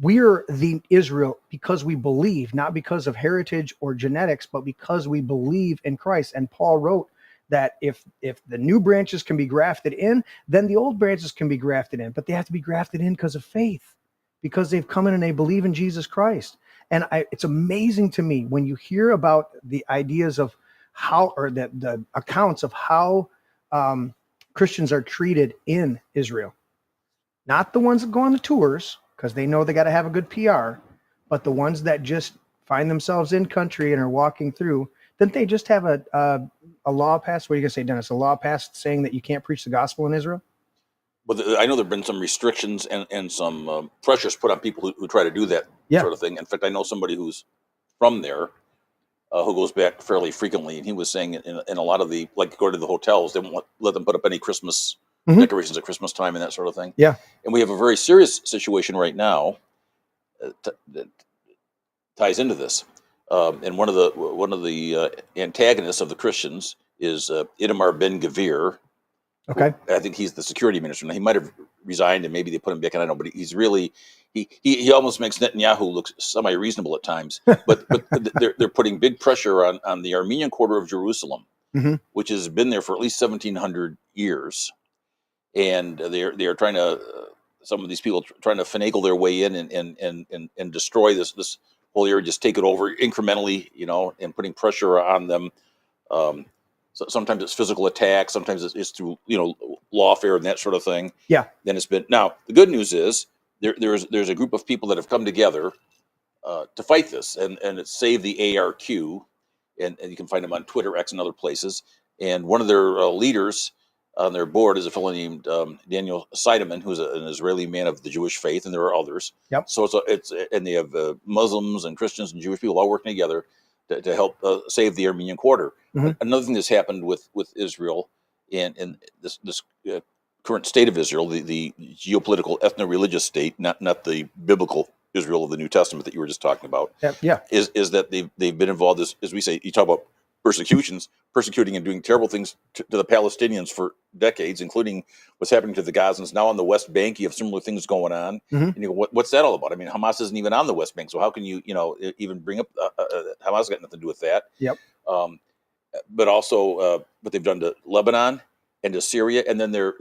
we're the Israel because we believe, not because of heritage or genetics, but because we believe in Christ. And Paul wrote that if the new branches can be grafted in, then the old branches can be grafted in, but they have to be grafted in because of faith, because they've come in and they believe in Jesus Christ. And it's amazing to me when you hear about the ideas of how, or the accounts of how Christians are treated in Israel. Not the ones that go on the tours, because they know they got to have a good PR, but the ones that just find themselves in country and are walking through. Didn't they just have a law passed? What are you going to say, Dennis? A law passed saying that you can't preach the gospel in Israel? Well, I know there have been some restrictions and some pressures put on people who try to do that sort of thing. In fact, I know somebody who's from there who goes back fairly frequently, and he was saying in a lot of the, like, go to the hotels, they won't let them put up any Christmas decorations at Christmas time and that sort of thing. Yeah. And we have a very serious situation right now that ties into this. And one of the antagonists of the Christians is Itamar Ben-Gvir. Okay. I think he's the security minister. Now, he might have resigned and maybe they put him back in. I don't know, but he's really, he almost makes Netanyahu look semi-reasonable at times. But they're putting big pressure on the Armenian quarter of Jerusalem, which has been there for at least 1,700 years. And they are trying to, some of these people trying to finagle their way in and destroy this whole area, just take it over incrementally, and putting pressure on them. So sometimes it's physical attack, sometimes it's through lawfare and that sort of thing. Yeah. Then it's been, now the good news is there's a group of people that have come together to fight this, and it's Save the ARQ, and you can find them on Twitter, X, and other places. And one of their leaders on their board is a fellow named Daniel Seideman, who's an Israeli man of the Jewish faith, and there are others. Yep. So and they have Muslims and Christians and Jewish people all working together to help save the Armenian quarter. Another thing that's happened with Israel and this current state of Israel, the geopolitical ethno-religious state, not the biblical Israel of the New Testament that you were just talking about, is that they've been involved, as we say, you talk about persecuting and doing terrible things to the Palestinians for decades, including what's happening to the Gazans. Now on the West Bank, you have similar things going on. And you go, what's that all about? I mean, Hamas isn't even on the West Bank, so how can you, even bring up Hamas got nothing to do with that. Yep. But also what they've done to Lebanon and to Syria, and then their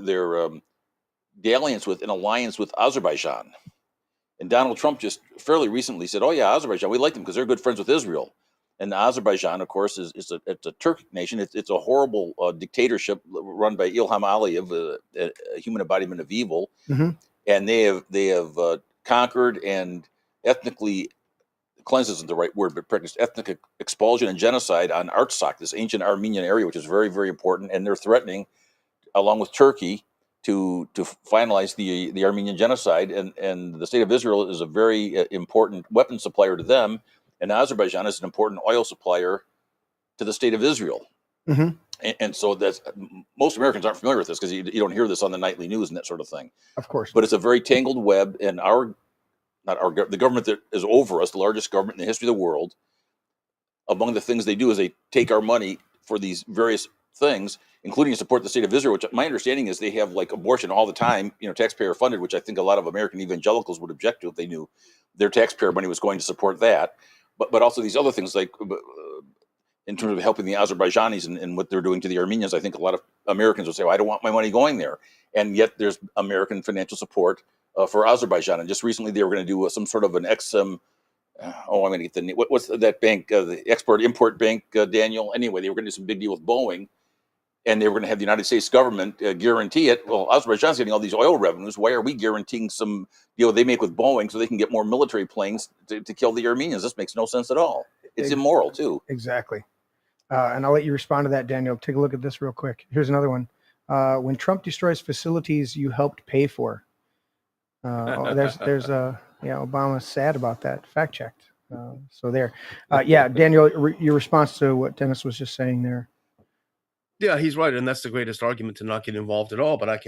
alliance with Azerbaijan. And Donald Trump just fairly recently said, "Oh yeah, Azerbaijan, we like them because they're good friends with Israel." And Azerbaijan, of course, it's a Turkic nation. It's a horrible dictatorship run by Ilham Aliyev, a human embodiment of evil. And they have conquered and ethnically cleansed isn't the right word, but practiced ethnic expulsion and genocide on Artsakh, this ancient Armenian area, which is very, very important. And they're threatening, along with Turkey, to finalize the Armenian genocide. And the state of Israel is a very important weapon supplier to them. And Azerbaijan is an important oil supplier to the state of Israel. And so that's, most Americans aren't familiar with this because you don't hear this on the nightly news and that sort of thing. Of course. But it's a very tangled web, and the government that is over us, the largest government in the history of the world, among the things they do is they take our money for these various things, including to support the state of Israel, which my understanding is they have like abortion all the time, taxpayer funded, which I think a lot of American evangelicals would object to if they knew their taxpayer money was going to support that. But also these other things, like in terms of helping the Azerbaijanis and what they're doing to the Armenians, I think a lot of Americans would say, well, I don't want my money going there. And yet there's American financial support for Azerbaijan. And just recently they were going to do some sort of an I'm going to get the name. What's that bank, the Export-Import Bank, Daniel? Anyway, they were going to do some big deal with Boeing. And they were going to have the United States government guarantee it. Well, Azerbaijan's getting all these oil revenues. Why are we guaranteeing some deal they make with Boeing so they can get more military planes to kill the Armenians? This makes no sense at all. It's immoral, too. Exactly. And I'll let you respond to that, Daniel. Take a look at this real quick. Here's another one. When Trump destroys facilities you helped pay for. Obama's sad about that. Fact checked. So there. Daniel, your response to what Dennis was just saying there. Yeah, he's right, and that's the greatest argument to not get involved at all. But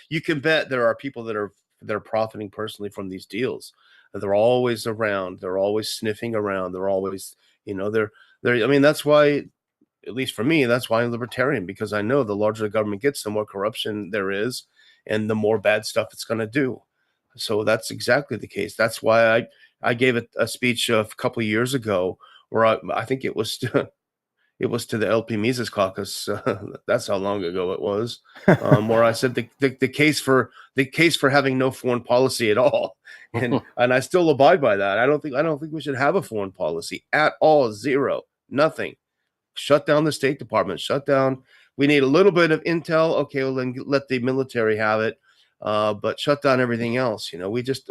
you can bet there are people that are profiting personally from these deals. They're always around. They're always sniffing around. They're always, they're. I mean, that's why, at least for me, that's why I'm libertarian, because I know the larger the government gets, the more corruption there is, and the more bad stuff it's going to do. So that's exactly the case. That's why I gave a speech a couple of years ago where I think it was. It was to the LP Mises caucus. That's how long ago it was. Where I said the case for having no foreign policy at all, and I still abide by that. I don't think we should have a foreign policy at all. Zero, nothing. Shut down the State Department. Shut down. We need a little bit of intel. Okay, well then let the military have it, but shut down everything else.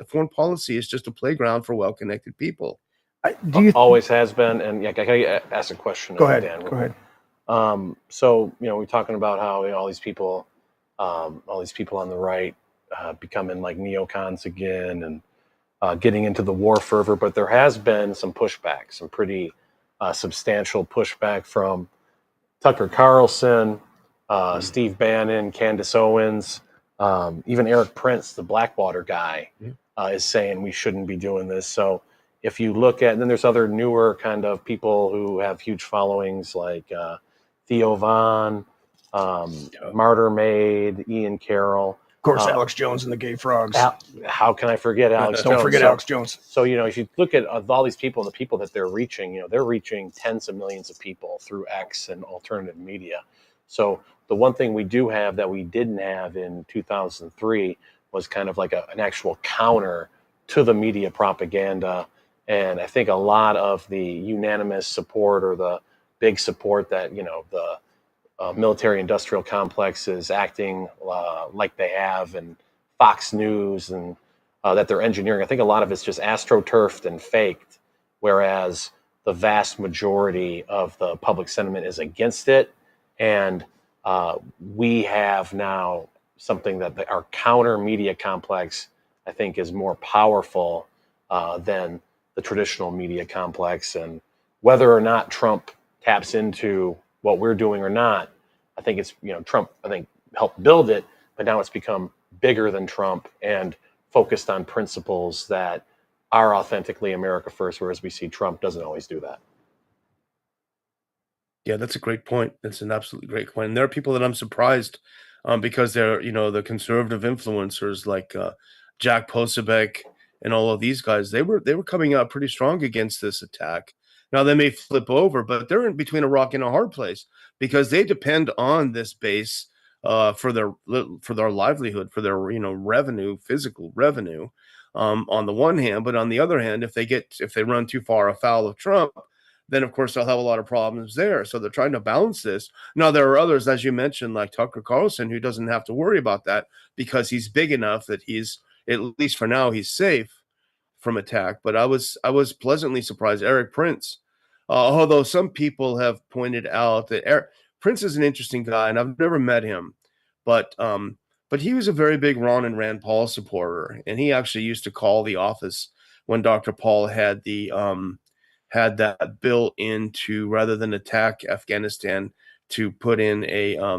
Foreign policy is just a playground for well-connected people. Always has been, and yeah, I gotta ask a question. Go ahead. Dan. Go ahead. So we're talking about how all these people on the right becoming like neocons again, and getting into the war fervor. But there has been some pushback, some pretty substantial pushback from Tucker Carlson, Steve Bannon, Candace Owens, even Eric Prince, the Blackwater guy, is saying we shouldn't be doing this. So if you look at, and then there's other newer kind of people who have huge followings like Theo Von, Martyr Maid, Ian Carroll. Of course, Alex Jones and the Gay Frogs. How can I forget Alex Jones? Don't forget Alex Jones. So, if you look at all these people, the people that they're reaching, they're reaching tens of millions of people through X and alternative media. So the one thing we do have that we didn't have in 2003 was kind of like an actual counter to the media propaganda. And I think a lot of the unanimous support or the big support that, the military-industrial complex is acting like they have, and Fox News, and that they're engineering. I think a lot of it's just astroturfed and faked, whereas the vast majority of the public sentiment is against it. And we have now something that our counter media complex, I think, is more powerful than the traditional media complex. And whether or not Trump taps into what we're doing or not, I think it's, Trump, I think, helped build it, but now it's become bigger than Trump and focused on principles that are authentically America first, whereas we see Trump doesn't always do that. Yeah, that's a great point. That's an absolutely great point. And there are people that I'm surprised because they're, the conservative influencers like Jack Posobiec and all of these guys. They were coming out pretty strong against this attack. Now they may flip over, but they're in between a rock and a hard place because they depend on this base for their livelihood, for their revenue, physical revenue, on the one hand. But on the other hand, if they run too far afoul of Trump, then of course they'll have a lot of problems there. So they're trying to balance this. Now there are others, as you mentioned, like Tucker Carlson, who doesn't have to worry about that because he's big enough that he's, at least for now, he's safe from attack. But I was pleasantly surprised. Eric Prince, although some people have pointed out that Prince is an interesting guy, and I've never met him, but he was a very big Ron and Rand Paul supporter, and he actually used to call the office when Dr. Paul had that bill in to, rather than attack Afghanistan, to put in why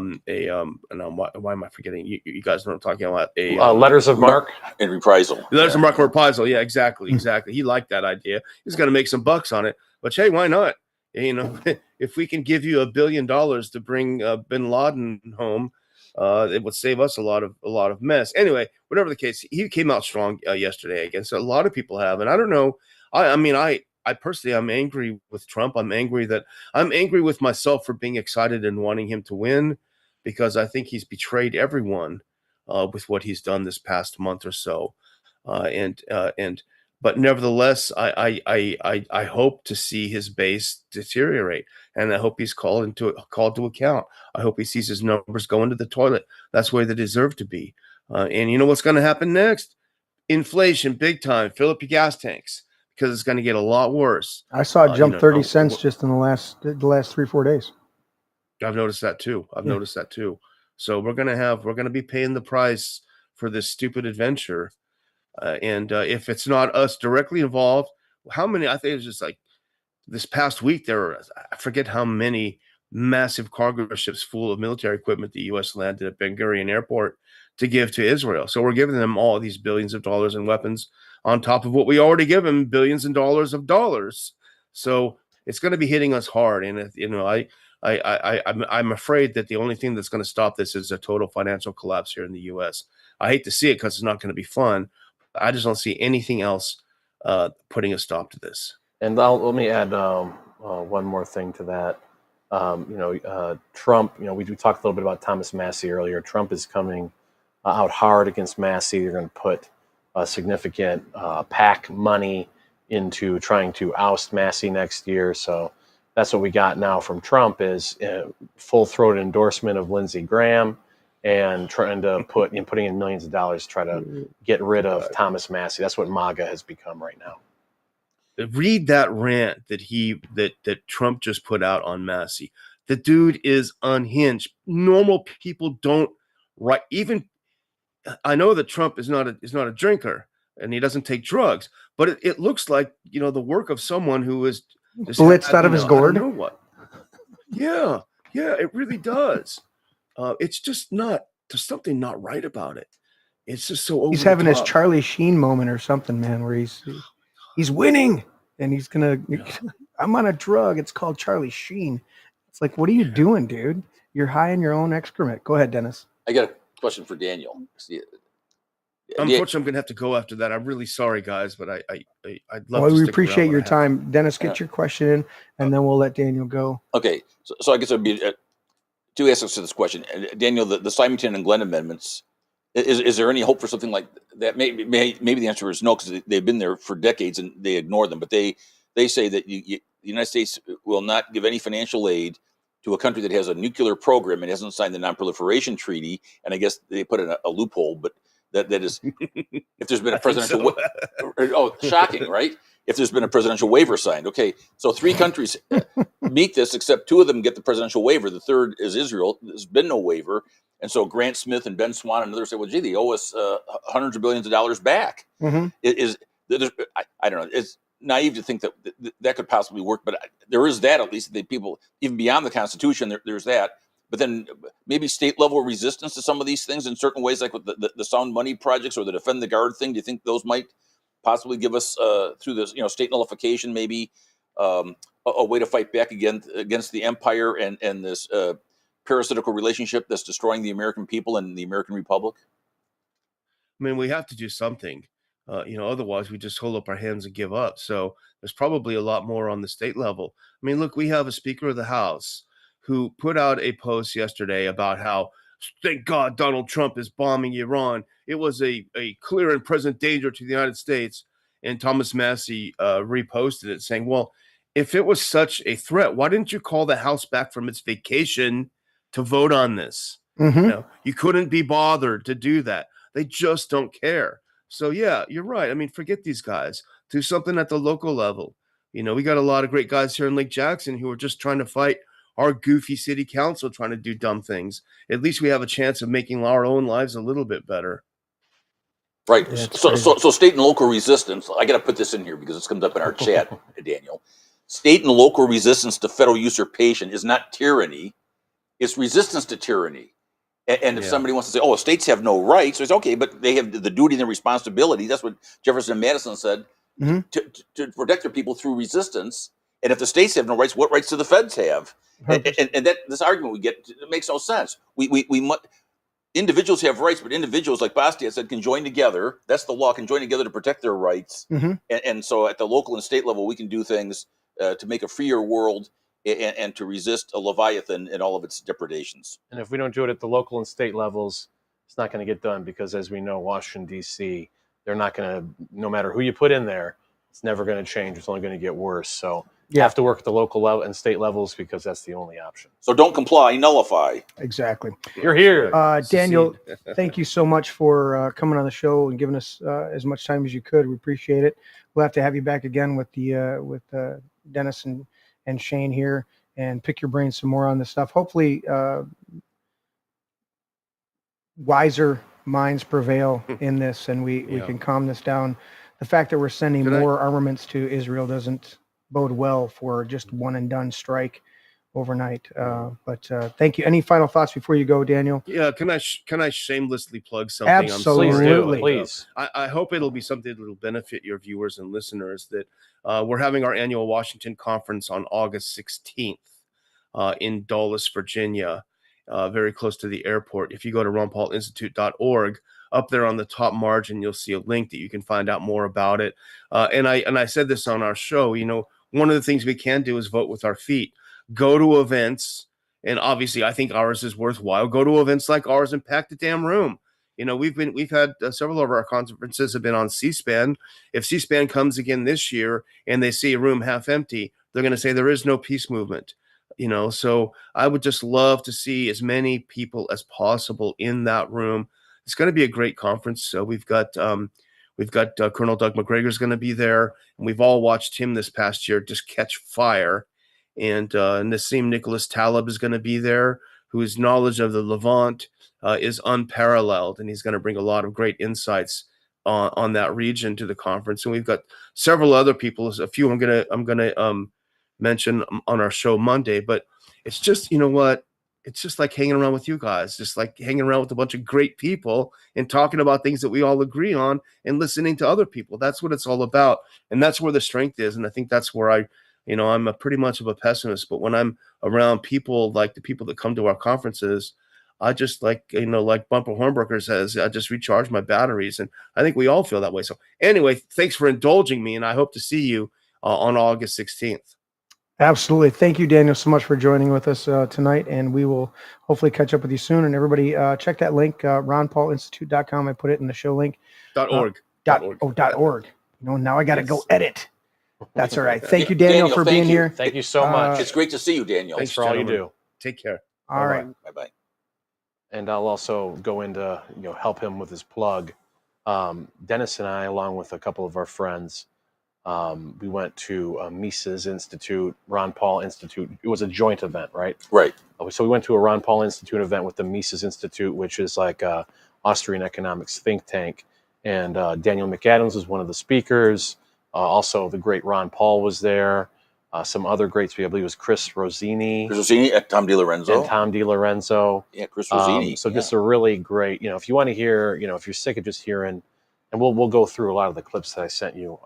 am I forgetting? You guys know what I'm talking about. Letters of marque and reprisal. Letters of marque and reprisal. Yeah, exactly. He liked that idea. He's going to make some bucks on it. But hey, why not? If we can give you $1 billion to bring Bin Laden home, it would save us a lot of mess. Anyway, whatever the case, he came out strong yesterday against a lot of people have, and I don't know. I personally, I'm angry with Trump. I'm angry with myself for being excited and wanting him to win, because I think he's betrayed everyone with what he's done this past month or so. But nevertheless, I hope to see his base deteriorate, and I hope he's called to account. I hope he sees his numbers go into the toilet. That's where they deserve to be. And you know what's going to happen next? Inflation, big time. Fill up your gas tanks, because it's going to get a lot worse. I saw it jump 30 cents just in the last 3-4 days. I've noticed that too. So we're going to be paying the price for this stupid adventure. And if it's not us directly involved, I think it's just like this past week, I forget how many massive cargo ships full of military equipment the U.S. landed at Ben Gurion Airport to give to Israel. So we're giving them all these billions of dollars in weapons on top of what we already give them, billions of dollars. So it's going to be hitting us hard. And I'm afraid that the only thing that's going to stop this is a total financial collapse here in the U.S. I hate to see it because it's not going to be fun. I just don't see anything else putting a stop to this. And let me add one more thing to that. Trump, we talked a little bit about Thomas Massey earlier. Trump is coming out hard against Massey. They're going to put significant PAC money into trying to oust Massey next year. So that's what we got now from Trump is full-throated endorsement of Lindsey Graham and trying to putting in millions of dollars to try to get rid of Thomas Massey. That's what MAGA has become right now. Read that rant that Trump just put out on Massey. The dude is unhinged. Normal people don't write. Even I know that Trump is not a drinker and he doesn't take drugs, but it looks like the work of someone who is blitzed out of his gourd. I don't know what. Yeah, it really does. It's just not. There's something not right about it. It's just so over. He's having his Charlie Sheen moment or something, man, where he's winning and he's gonna. I'm on a drug. It's called Charlie Sheen. It's like, what are you doing, dude? You're high in your own excrement. Go ahead, Dennis. I got a question for Daniel. Unfortunately, I'm going to have to go after that. I'm really sorry, guys, but I'd love to. We appreciate your time. Dennis, get your question in, and then we'll let Daniel go. Okay. So I guess it would be two aspects to this question. Daniel, the Symington and Glenn amendments, is there any hope for something like that? Maybe the answer is no, because they've been there for decades and they ignore them. But they say that the United States will not give any financial aid to a country that has a nuclear program and hasn't signed the Non-Proliferation Treaty. And I guess they put in a loophole, but that is, if there's been a presidential, shocking, right? If there's been a presidential waiver signed. Okay, so 3 countries meet this, except 2 of them get the presidential waiver. The third is Israel. There's been no waiver. And so Grant Smith and Ben Swan and others say, well, gee, they owe us hundreds of billions of dollars back. Mm-hmm. I don't know. It's naive to think that could possibly work, but there is that, at least, that people, even beyond the Constitution, there's that. But then maybe state level resistance to some of these things in certain ways, like with the Sound Money projects or the Defend the Guard thing. Do you think those might possibly give us through this, state nullification, maybe a way to fight back against the empire and this parasitical relationship that's destroying the American people and the American Republic? I mean, we have to do something. Otherwise we just hold up our hands and give up. So there's probably a lot more on the state level. I mean, look, we have a Speaker of the House who put out a post yesterday about how, thank God Donald Trump is bombing Iran. It was a clear and present danger to the United States. And Thomas Massey reposted it saying, well, if it was such a threat, why didn't you call the House back from its vacation to vote on this? Mm-hmm. You couldn't be bothered to do that. They just don't care. So, yeah, you're right. I mean, forget these guys. Do something at the local level. We got a lot of great guys here in Lake Jackson who are just trying to fight our goofy city council trying to do dumb things. At least we have a chance of making our own lives a little bit better. Right. Yeah, so state and local resistance, I got to put this in here because this comes up in our chat, Daniel. State and local resistance to federal usurpation is not tyranny. It's resistance to tyranny. And if somebody wants to say, states have no rights, so it's okay, but they have the duty and the responsibility. That's what Jefferson and Madison said, to protect their people through resistance. And if the states have no rights, what rights do the feds have? And that this argument we get, it makes no sense. We individuals have rights, but individuals, like Bastiat said, can join together. That's the law, can join together to protect their rights. Mm-hmm. And so at the local and state level, we can do things to make a freer world and to resist a Leviathan and all of its depredations. And if we don't do it at the local and state levels, it's not going to get done because, as we know, Washington, D.C., they're not going to, no matter who you put in there, it's never going to change. It's only going to get worse. So you have to work at the local level and state levels because that's the only option. So don't comply, nullify. Exactly. You're here. Daniel, thank you so much for coming on the show and giving us as much time as you could. We appreciate it. We'll have to have you back again with Dennis and Shane here and pick your brain some more on this stuff. Hopefully wiser minds prevail in this and we can calm this down. The fact that we're sending more armaments to Israel doesn't bode well for just one and done strike overnight. But thank you. Any final thoughts before you go, Daniel? Yeah. Can I shamelessly plug something? Absolutely. Please. I hope it'll be something that will benefit your viewers and listeners, that we're having our annual Washington conference on August 16th in Dulles, Virginia, very close to the airport. If you go to ronpaulinstitute.org, up there on the top margin, you'll see a link that you can find out more about it. And I said this on our show, one of the things we can do is vote with our feet. go to events. And obviously, I think ours is worthwhile. Go to events like ours and pack the damn room. You know, we've had several of our conferences have been on C-SPAN. If C-SPAN comes again this year and they see a room half empty, they're going to say there is no peace movement. You know, so I would just love to see as many people as possible in that room. It's going to be a great conference. So we've got Colonel Doug McGregor's going to be there, and we've all watched him this past year just catch fire. And Nassim Nicholas Taleb is going to be there, whose knowledge of the Levant is unparalleled, and he's going to bring a lot of great insights on that region to the conference. And we've got several other people. A few I'm gonna mention on our show Monday. But it's just, you know what? It's just like hanging around with you guys, just like hanging around with a bunch of great people and talking about things that we all agree on and listening to other people. That's what it's all about, and that's where the strength is. And I think that's where I'm pretty much of a pessimist, but when I'm around people like the people that come to our conferences, I just like Bumper Hornberger says, I just recharge my batteries. And I think we all feel that way. So anyway, thanks for indulging me. And I hope to see you on August 16th. Absolutely. Thank you, Daniel, so much for joining with us tonight. And we will hopefully catch up with you soon. And everybody check that link, ronpaulinstitute.com. I put it in the show link. .org. .org. You know, now I got to go edit. That's all right. Thank you, Daniel, for being here. Thank you so much. It's great to see you, Daniel. Thanks for all you do. Take care. All right. Bye-bye. And I'll also go into, help him with his plug. Dennis and I, along with a couple of our friends, we went to Mises Institute, Ron Paul Institute. It was a joint event, right? Right. So we went to a Ron Paul Institute event with the Mises Institute, which is like a Austrian economics think tank. And Daniel McAdams was one of the speakers. Also, the great Ron Paul was there. Some other greats, I believe, was Chris Rossini. And Tom DiLorenzo. Yeah, Chris Rossini. So just a really great, if you want to hear, if you're sick of just hearing, and we'll go through a lot of the clips that I sent you.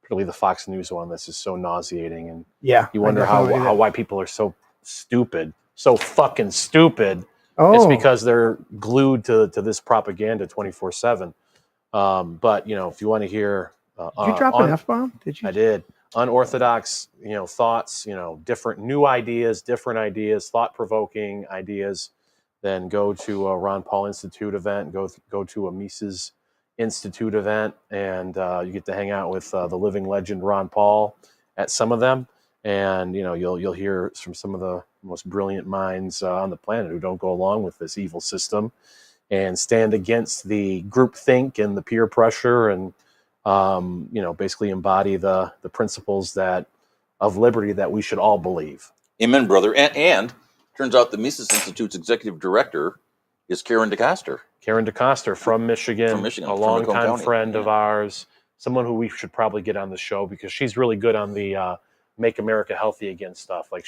Particularly the Fox News one. This is so nauseating, and you wonder why people are so stupid, so fucking stupid. It's because they're glued to this propaganda 24/7. But if you want to hear. Did you drop an F-bomb? Did you? I did. Unorthodox, thoughts, different new ideas, different ideas, thought-provoking ideas. Then go to a Ron Paul Institute event, go to a Mises Institute event, and you get to hang out with the living legend Ron Paul at some of them. And you'll hear from some of the most brilliant minds on the planet who don't go along with this evil system and stand against the groupthink and the peer pressure and basically embody the principles of liberty that we should all believe. Amen, brother. And turns out the Mises Institute's executive director is Karen DeCoster. Karen DeCoster from Michigan, a longtime friend of ours, someone who we should probably get on the show because she's really good on the Make America Healthy Again stuff. Like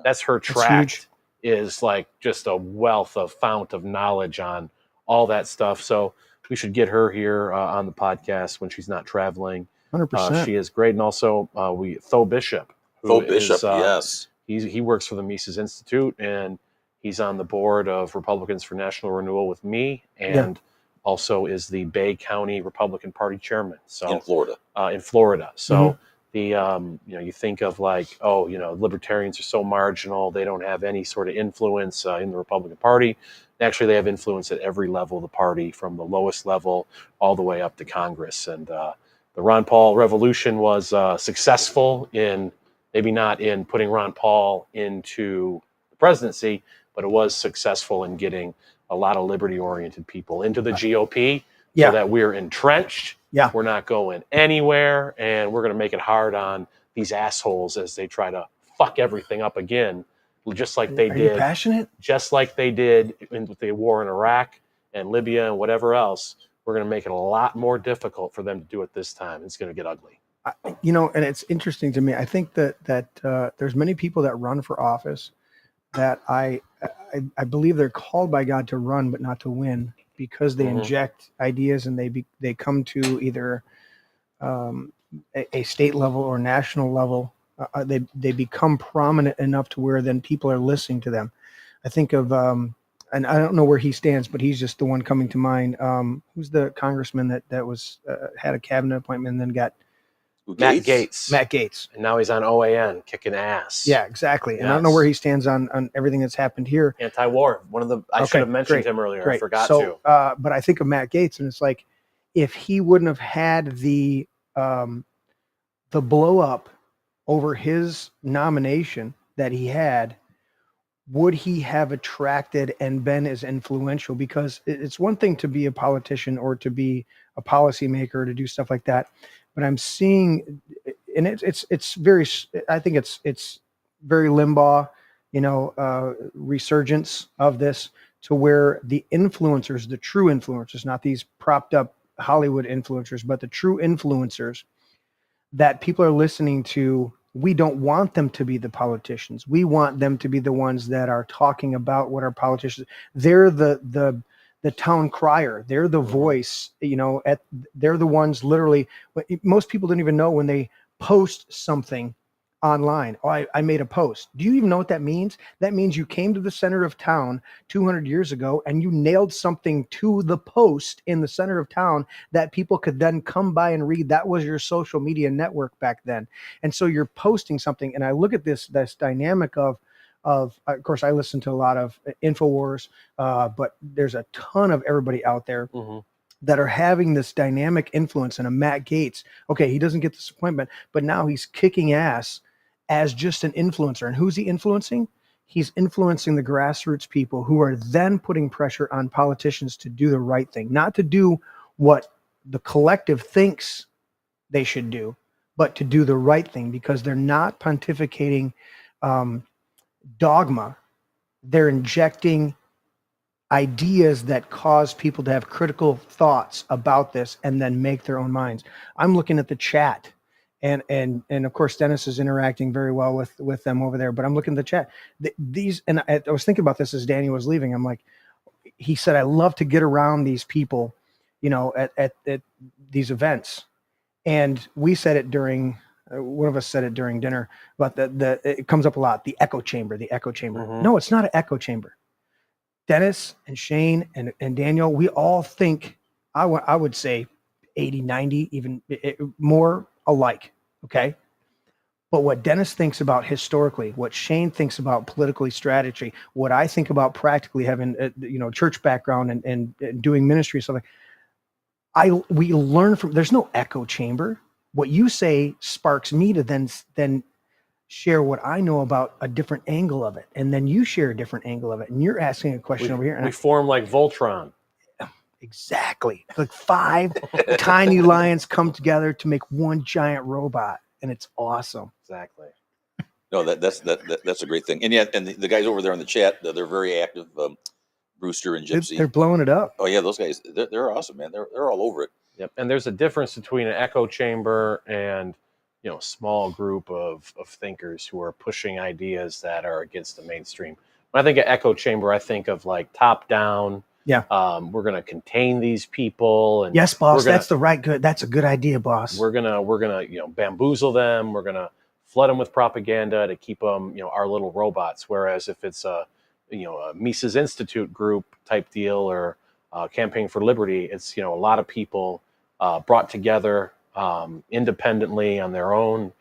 that's her tract is like just a fount of knowledge on all that stuff. So we should get her here on the podcast when she's not traveling. 100%. She is great. And also Tho Bishop. Yes. He works for the Mises Institute, and he's on the board of Republicans for National Renewal with me, and also is the Bay County Republican Party chairman. So in Florida. So you think of libertarians are so marginal. They don't have any sort of influence in the Republican Party. Actually, they have influence at every level of the party, from the lowest level all the way up to Congress. And the Ron Paul revolution was successful maybe not in putting Ron Paul into the presidency, but it was successful in getting a lot of liberty-oriented people into the GOP so that we're entrenched. Yeah. We're not going anywhere, and we're going to make it hard on these assholes as they try to fuck everything up again. Just like they did. You passionate? Just like they did with the war in Iraq and Libya and whatever else, we're going to make it a lot more difficult for them to do it this time. It's going to get ugly. And it's interesting to me. I think that there's many people that run for office that I believe they're called by God to run, but not to win, because they inject ideas and they come to either a state level or national level. They become prominent enough to where then people are listening to them. I think of, and I don't know where he stands, but he's just the one coming to mind. Who's the congressman that was had a cabinet appointment and then got Matt Gaetz. Matt Gaetz. And now he's on OAN kicking ass. Yeah, exactly. And I don't know where he stands on everything that's happened here. Anti-war. I should have mentioned him earlier. I forgot to. But I think of Matt Gaetz, and it's like, if he wouldn't have had the blow up over his nomination that he had, would he have attracted and been as influential? Because it's one thing to be a politician or to be a policymaker or to do stuff like that, but I'm seeing, and it's very, I think it's very Limbaugh, resurgence of this, to where the influencers, the true influencers, not these propped up Hollywood influencers, but the true influencers that people are listening to, we don't want them to be the politicians. We want them to be the ones that are talking about what our politicians. They're the town crier. They're the voice. They're the ones literally. Most people don't even know when they post something online. Oh, I made a post. Do you even know what that means? That means you came to the center of town 200 years ago and you nailed something to the post in the center of town that people could then come by and read. That was your social media network back then. And so you're posting something. And I look at this dynamic of course, I listen to a lot of InfoWars, but there's a ton of everybody out there that are having this dynamic influence. And a Matt Gaetz, okay, he doesn't get this appointment, but now he's kicking ass as just an influencer. And who's he influencing? He's influencing the grassroots people who are then putting pressure on politicians to do the right thing, not to do what the collective thinks they should do, but to do the right thing, because they're not pontificating dogma. They're injecting ideas that cause people to have critical thoughts about this and then make their own minds. I'm looking at the chat. And of course, Dennis is interacting very well with them over there. But I'm looking at the chat. I was thinking about this as Daniel was leaving. I'm like, he said, I love to get around these people, at these events. And we said it during, one of us said it during dinner, but it comes up a lot. The echo chamber. No, it's not an echo chamber. Dennis and Shane and Daniel, we all think, I would say 80, 90, even more alike. Okay. But what Dennis thinks about historically, what Shane thinks about politically strategy, what I think about practically having church background and doing ministry, so we learn from, there's no echo chamber. What you say sparks me to then share what I know about a different angle of it. And then you share a different angle of it. And you're asking a question over here. And we form like Voltron. Exactly. Like 5 tiny lions come together to make one giant robot, and it's awesome. Exactly. No, that's a great thing. And the guys over there in the chat, they're very active. Brewster and Gypsy, they're blowing it up. Oh yeah, those guys, they're awesome, man. They're all over it. Yep. And there's a difference between an echo chamber and a small group of thinkers who are pushing ideas that are against the mainstream. When I think of echo chamber, I think of like top down. Yeah. We're going to contain these people. And yes, boss. That's a good idea, boss. We're gonna bamboozle them. We're gonna flood them with propaganda to keep them our little robots. Whereas if it's a Mises Institute group type deal or Campaign for Liberty, it's a lot of people brought together independently on their own,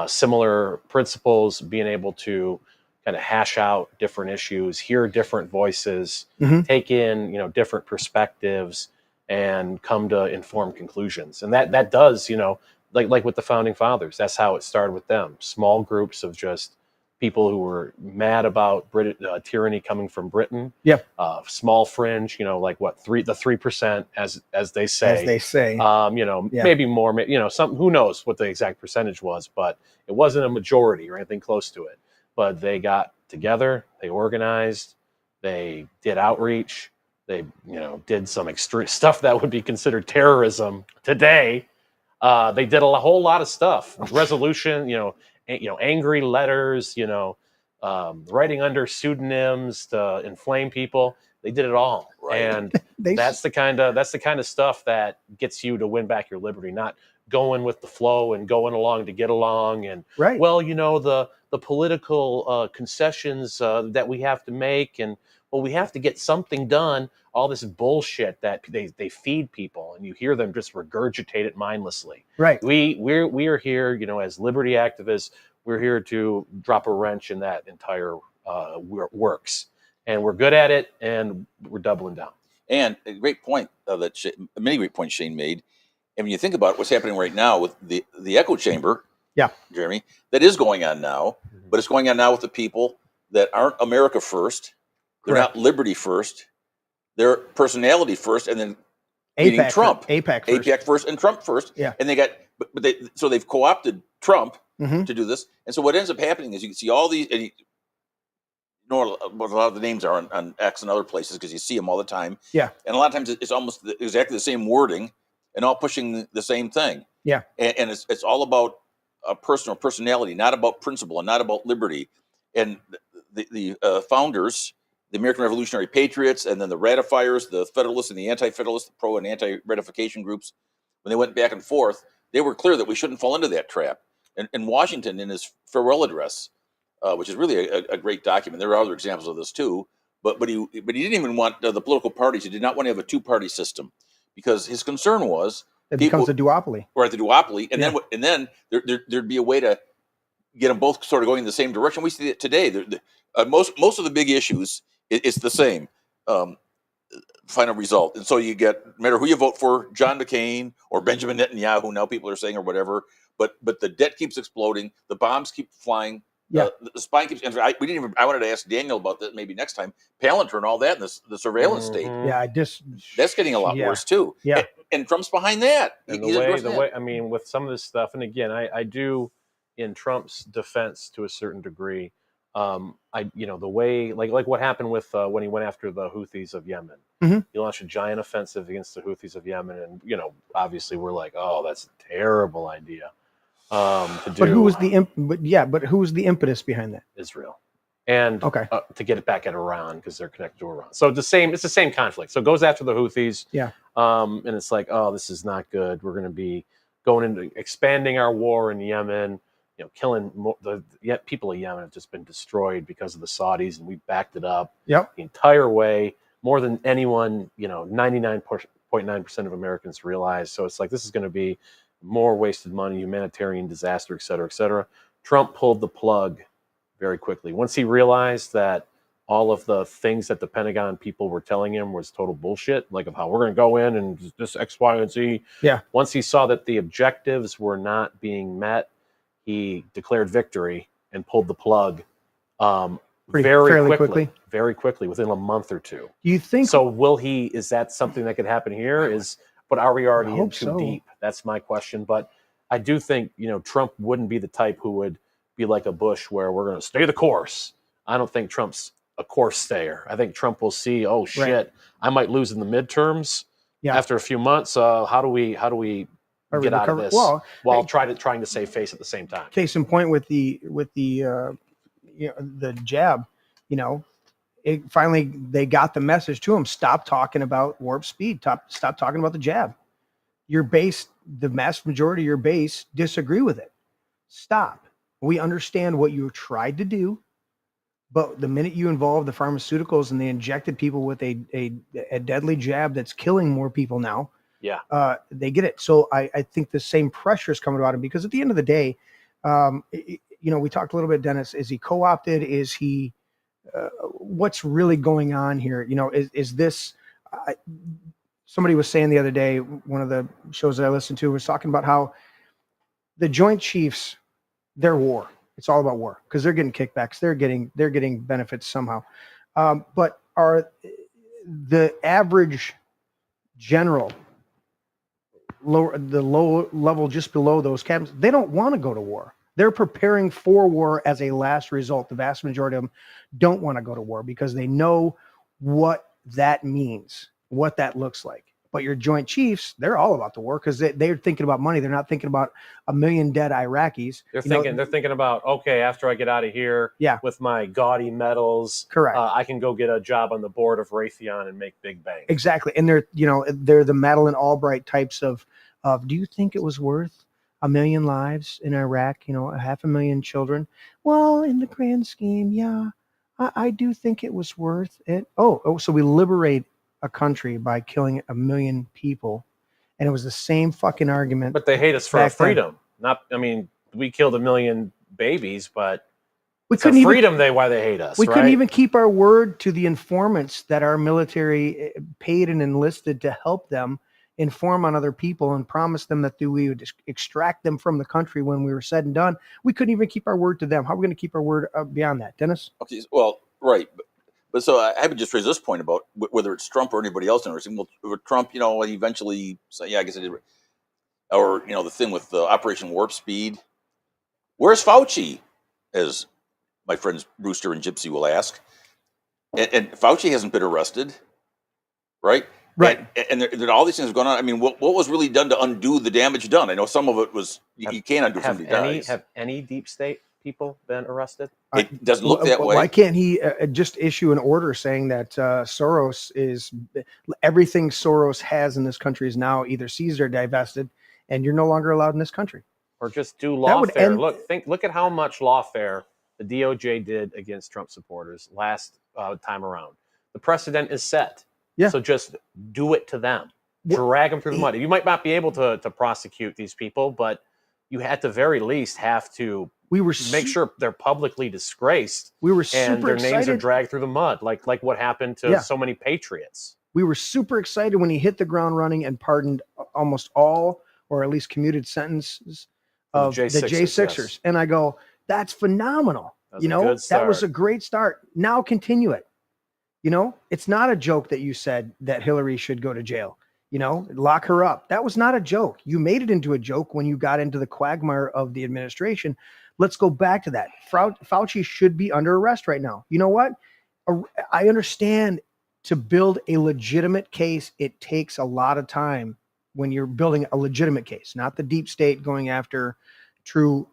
similar principles, being able to kind of hash out different issues, hear different voices, take in, different perspectives, and come to informed conclusions. And that does, like with the founding fathers, that's how it started with them. Small groups of just people who were mad about tyranny coming from Britain. Yep. Small fringe, like the 3%, as they say. Maybe more. Some, who knows what the exact percentage was, but it wasn't a majority or anything close to it. But they got together, they organized, they did outreach, they did some extreme stuff that would be considered terrorism today. They did a whole lot of stuff. Resolution, angry letters, writing under pseudonyms to inflame people. They did it all, right. And that's the kind of stuff that gets you to win back your liberty. Not going with the flow and going along to get along, and right. Well, the political concessions that we have to make, and Well, we have to get something done. All this bullshit that they feed people, and you hear them just regurgitate it mindlessly. Right. We are here, as liberty activists. We're here to drop a wrench in that entire works, and we're good at it, and we're doubling down. And a great point many great points Shane made. And when you think about what's happening right now with the echo chamber, Jeremy, that is going on now, but it's going on now with the people that aren't America first. They're not liberty first. They're personality first, and then beating Trump. AIPAC first and Trump first. Yeah. And they got, so they've co-opted Trump to do this. And so what ends up happening is you can see all these, and what a lot of the names are on X and other places because you see them all the time. Yeah. And a lot of times it's almost exactly the same wording and all pushing the same thing. Yeah. And it's all about a personal personality, not about principle and not about liberty. And the founders, the American Revolutionary Patriots, and then the ratifiers, the Federalists and the Anti-Federalists, the pro and anti-ratification groups, when they went back and forth, they were clear that we shouldn't fall into that trap. And Washington, in his farewell address, which is really a great document, there are other examples of this too, but he didn't even want the political parties. He did not want to have a two-party system because his concern was it becomes a duopoly. Right, the duopoly, and then there'd be a way to get them both sort of going in the same direction. We see it today. Most of the big issues, it's the same final result. And so you get, no matter who you vote for, John McCain or Benjamin Netanyahu, now people are saying, or whatever, but the debt keeps exploding, the bombs keep flying, the spying keeps. I wanted to ask Daniel about that maybe next time. Palantir and all that, and the surveillance state. Yeah, that's getting a lot worse too. Yeah, and Trump's behind that. And the way, I mean, with some of this stuff, and again, I do, in Trump's defense to a certain degree, the way, like what happened with when he went after the Houthis of Yemen. He launched a giant offensive against the Houthis of Yemen, and obviously we're like, oh, that's a terrible idea to do. But who was who was the impetus behind that? Israel, and to get it back at Iran because they're connected to Iran. So it's the same conflict. So it goes after the Houthis. And it's like, oh, this is not good. We're going to be going into expanding our war in Yemen. Killing the people of Yemen have just been destroyed because of the Saudis, and we backed it up the entire way, more than anyone, 99.9% of Americans realize. So it's like, this is going to be more wasted money, humanitarian disaster, et cetera, et cetera. Trump pulled the plug very quickly. Once he realized that all of the things that the Pentagon people were telling him was total bullshit, like of how we're going to go in and this X, Y, and Z. Yeah. Once he saw that the objectives were not being met, he declared victory and pulled the plug very quickly, within a month or two. You think so? Is that something that could happen here? But are we already in too deep? That's my question. But I do think, Trump wouldn't be the type who would be like a Bush where we're going to stay the course. I don't think Trump's a course stayer. I think Trump will see, oh shit, I might lose in the midterms after a few months. How do we get out of this while trying to save face at the same time? Case in point with the jab, finally they got the message to him. Stop talking about warp speed. Stop talking about the jab. Your base, the vast majority of your base disagree with it. Stop. We understand what you tried to do, but the minute you involve the pharmaceuticals and they injected people with a deadly jab that's killing more people now, they get it. So I think the same pressure is coming about him because at the end of the day, we talked a little bit, Dennis. Is he co-opted? Is he? What's really going on here? Is this? Somebody was saying the other day, one of the shows that I listened to was talking about how the Joint Chiefs, their war. It's all about war because they're getting kickbacks. They're getting benefits somehow. But are the average general, the low level just below those captains, they don't want to go to war. They're preparing for war as a last result. The vast majority of them don't want to go to war because they know what that means, what that looks like. But your Joint Chiefs, they're all about the war because they're thinking about money. They're not thinking about 1 million dead Iraqis. They're thinking about, okay, after I get out of here with my gaudy medals, correct, I can go get a job on the board of Raytheon and make big bank. Exactly. And they're the Madeleine Albright types of do you think it was worth 1 million lives in Iraq, 500,000 children? Well, in the grand scheme, yeah. I do think it was worth it. So we liberate a country by killing 1 million people, and it was the same fucking argument. But they hate us for our back then. freedom. We killed 1 million babies, but We it's our couldn't freedom why they hate us. We right? couldn't even keep our word to the informants that our military paid and enlisted to help them inform on other people and promise them that we would extract them from the country when we were said and done. We couldn't even keep our word to them. How are we going to keep our word beyond that, Dennis? Okay, well, right. But so I would just raise this point about whether it's Trump or anybody else interesting. Well, Trump, he eventually say, yeah, I guess I did. Or, the thing with Operation Warp Speed. Where's Fauci? As my friends Brewster and Gypsy will ask. And Fauci hasn't been arrested, right? Right. And there all these things going on. I mean, what was really done to undo the damage done? I know some of it was, you can't undo somebody dies. Have any deep state people been arrested? It doesn't look that way. Why can't he just issue an order saying that Soros is everything Soros has in this country is now either seized or divested, and you're no longer allowed in this country? Or just do lawfare. Look at how much lawfare the DOJ did against Trump supporters last time around. The precedent is set. Yeah. So just do it to them. Drag them through the mud. You might not be able to prosecute these people, but you at the very least have to make sure they're publicly disgraced. We were and their excited. Names are dragged through the mud, like what happened to so many patriots. We were super excited when he hit the ground running and pardoned almost all, or at least commuted sentences of the J6ers. Yes. And I go, that's phenomenal. That was a great start. Now continue it. It's not a joke that you said that Hillary should go to jail. Lock her up. That was not a joke. You made it into a joke when you got into the quagmire of the administration. Let's go back to that. Fauci should be under arrest right now. You know what? I understand to build a legitimate case, it takes a lot of time when you're building a legitimate case, not the deep state going after true,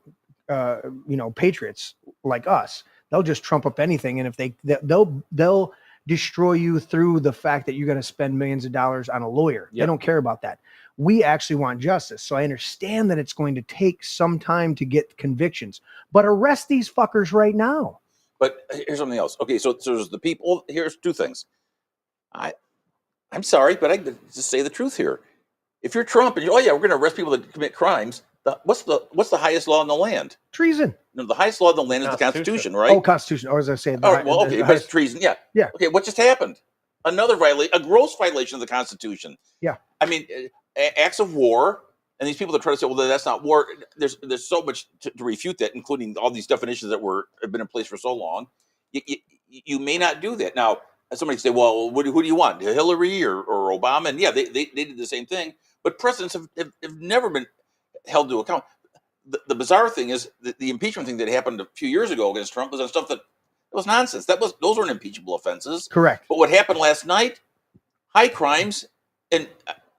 patriots like us. They'll just trump up anything. And if they'll destroy you through the fact that you're going to spend millions of dollars on a lawyer. Yep. They don't care about that. We actually want justice. So I understand that it's going to take some time to get convictions, but arrest these fuckers right now. But here's something else. Okay. So there's the people, here's two things. I'm sorry, but I just say the truth here. If you're Trump and we're going to arrest people that commit crimes. What's the highest law in the land? Treason. No, the highest law in the land is the Constitution, right? Oh, Constitution. Or as I say, but it's treason. Yeah. Yeah. Okay, what just happened? Another violation, a gross violation of the Constitution. Yeah. I mean, acts of war, and these people that try to say, well, that's not war. There's so much to refute that, including all these definitions that have been in place for so long. You may not do that. Now, somebody can say, well, who do you want, Hillary or Obama? And yeah, they did the same thing. But presidents have never been held to account. The bizarre thing is the impeachment thing that happened a few years ago against Trump was on stuff that was nonsense. Those weren't impeachable offenses. Correct. But what happened last night, high crimes and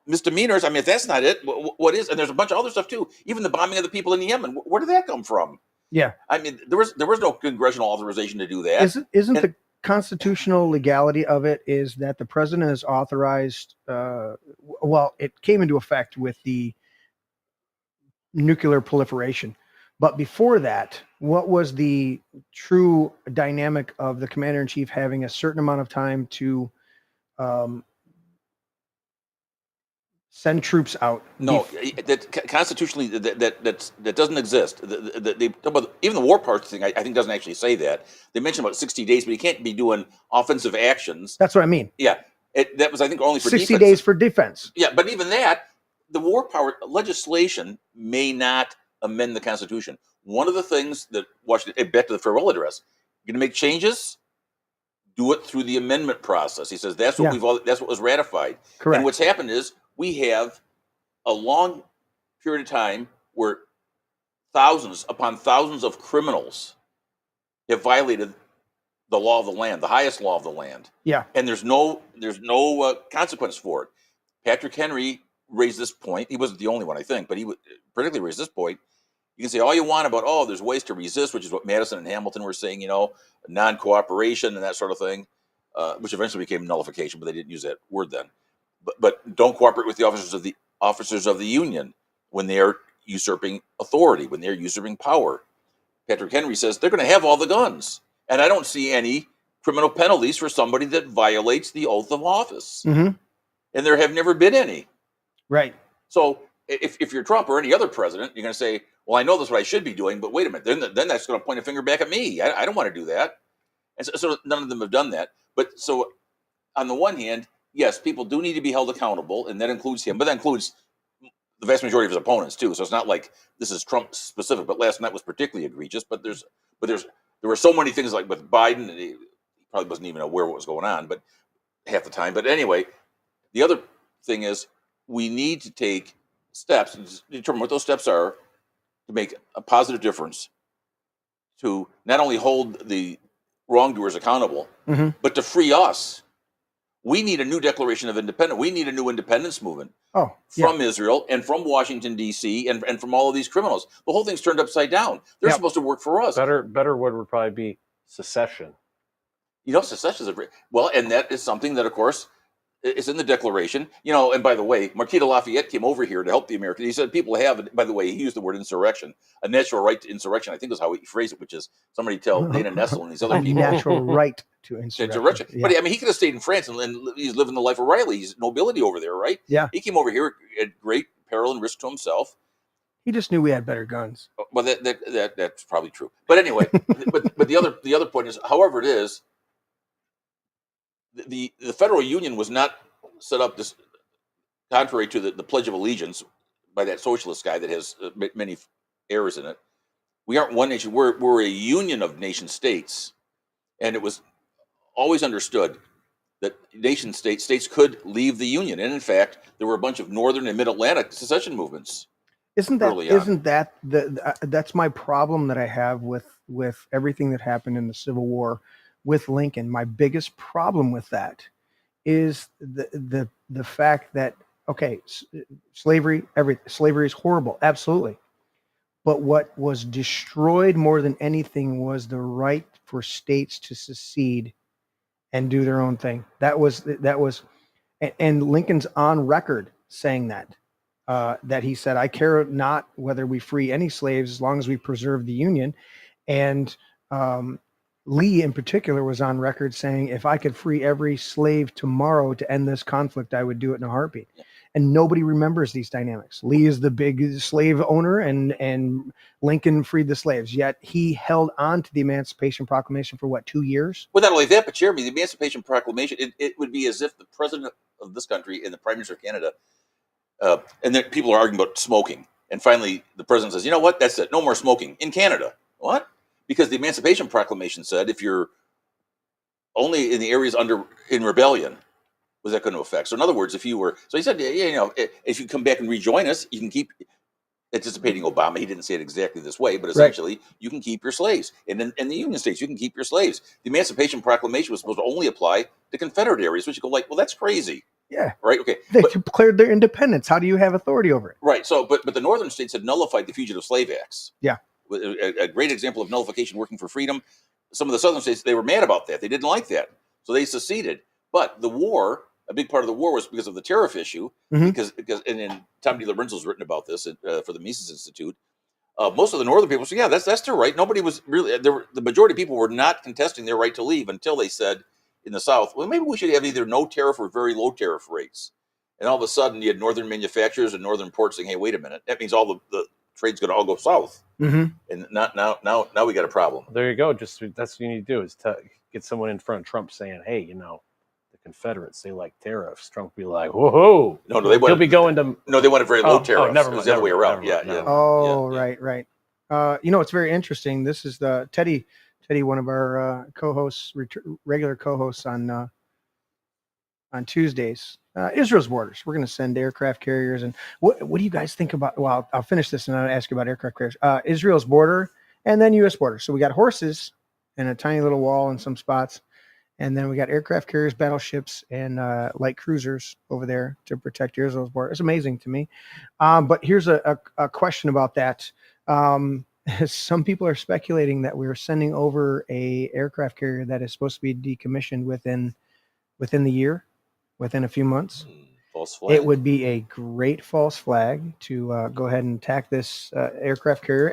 misdemeanors. I mean, if that's not it, what is? And there's a bunch of other stuff too. Even the bombing of the people in Yemen. Where did that come from? Yeah. I mean, there was no congressional authorization to do that. Isn't the constitutional legality of it is that the president is authorized? It came into effect with the nuclear proliferation. But before that, what was the true dynamic of the commander-in-chief having a certain amount of time to send troops out? No, that constitutionally that doesn't exist. Even the war parts thing, I think, doesn't actually say that. They mention about 60 days, but you can't be doing offensive actions. That's what I mean. Yeah, that was, I think, only for 60 defense. days for defense. Yeah, but even that, the war power legislation may not amend the Constitution. One of the things that Washington, back to the farewell address, you're going to make changes, do it through the amendment process. He says that's what that's what was ratified. Correct. And what's happened is we have a long period of time where thousands upon thousands of criminals have violated the law of the land, the highest law of the land. Yeah. And there's no consequence for it. Patrick Henry raised this point. He wasn't the only one, I think, but he particularly raised this point. You can say all you want about, there's ways to resist, which is what Madison and Hamilton were saying, non-cooperation and that sort of thing, which eventually became nullification, but they didn't use that word then. But don't cooperate with the officers of the Union when they are usurping authority, when they're usurping power. Patrick Henry says they're going to have all the guns, and I don't see any criminal penalties for somebody that violates the oath of office. Mm-hmm. And there have never been any. Right. So if you're Trump or any other president, you're going to say, well, I know that's what I should be doing, but wait a minute, then that's going to point a finger back at me. I don't want to do that. And so none of them have done that. But so on the one hand, yes, people do need to be held accountable, and that includes him, but that includes the vast majority of his opponents too. So it's not like this is Trump specific, but last night was particularly egregious. But there were so many things like with Biden, and he probably wasn't even aware what was going on, but half the time. But anyway, the other thing is we need to take steps and determine what those steps are to make a positive difference to not only hold the wrongdoers accountable, but to free us. We need a new Declaration of Independence. We need a new independence movement from Israel and from Washington, D.C. and from all of these criminals. The whole thing's turned upside down. They're supposed to work for us. Better word would probably be secession. Secession is and that is something that, of course, is in the Declaration. And by the way, Marquis de Lafayette came over here to help the Americans. He said people have, by the way, he used the word insurrection, a natural right to insurrection, I think is how he phrased it, which is somebody tell Dana Nessel and these other people. A natural right to insurrection. Yeah. But he could have stayed in France and he's living the life of Riley. He's nobility over there, right? Yeah. He came over here at great peril and risk to himself. He just knew we had better guns. Well, that's probably true. But anyway, but the other point is, however it is, the federal union was not set up this contrary to the Pledge of Allegiance by that socialist guy that has many errors in it. We aren't one nation. We're a union of nation states, and it was always understood that nation states could leave the union. And in fact, there were a bunch of northern and mid-Atlantic secession movements. That's my problem that I have with everything that happened in the Civil War with Lincoln. My biggest problem with that is the fact that slavery is horrible, absolutely, but what was destroyed more than anything was the right for states to secede and do their own thing. That was and Lincoln's on record saying that he said, I care not whether we free any slaves as long as we preserve the Union. And Lee in particular was on record saying, if I could free every slave tomorrow to end this conflict, I would do it in a heartbeat. And nobody remembers these dynamics. Lee is the big slave owner, and Lincoln freed the slaves. Yet he held on to the Emancipation Proclamation for 2 years? Well, not only that, but Jeremy, the Emancipation Proclamation, it would be as if the president of this country and the Prime Minister of Canada, and then people are arguing about smoking. And finally, the president says, you know what? That's it. No more smoking in Canada. What? Because the Emancipation Proclamation said if you're only in the areas in rebellion, was that going to affect? So in other words, if you were, so he said, if you come back and rejoin us, you can keep, anticipating Obama, he didn't say it exactly this way, but essentially you can keep your slaves. And in the Union States, you can keep your slaves. The Emancipation Proclamation was supposed to only apply to Confederate areas, which you go like, well, that's crazy. Yeah. Right. Okay. They declared their independence. How do you have authority over it? Right. So, but the northern states had nullified the Fugitive Slave Acts. Yeah. A great example of nullification working for freedom. Some of the southern states, they were mad about that. They didn't like that. So they seceded. But the war, a big part of the war was because of the tariff issue, because and Tom DiLorenzo's written about this for the Mises Institute. Most of the northern people said, yeah, that's their right. Nobody was really, the majority of people were not contesting their right to leave until they said in the South, well, maybe we should have either no tariff or very low tariff rates. And all of a sudden you had northern manufacturers and northern ports saying, hey, wait a minute, that means all the trade's going to all go south. And now we got a problem. There you go. That's what you need to do is get someone in front of Trump saying, hey, the Confederates, they like tariffs. Trump be like, whoa. No, they he'll be going to. No, they wanted very low tariffs. Never mind. It was the other way around. Right. It's very interesting. This is the Teddy, one of our co-hosts, regular co-hosts on Tuesdays. Israel's borders. We're going to send aircraft carriers. And what do you guys think about? Well, I'll finish this and I'll ask you about aircraft carriers. Israel's border and then U.S. border. So we got horses and a tiny little wall in some spots. And then we got aircraft carriers, battleships, and light cruisers over there to protect Israel's border. It's amazing to me. But here's a question about that. Some people are speculating that we're sending over a aircraft carrier that is supposed to be decommissioned within the year, within a few months. False flag. It would be a great false flag to go ahead and attack this aircraft carrier.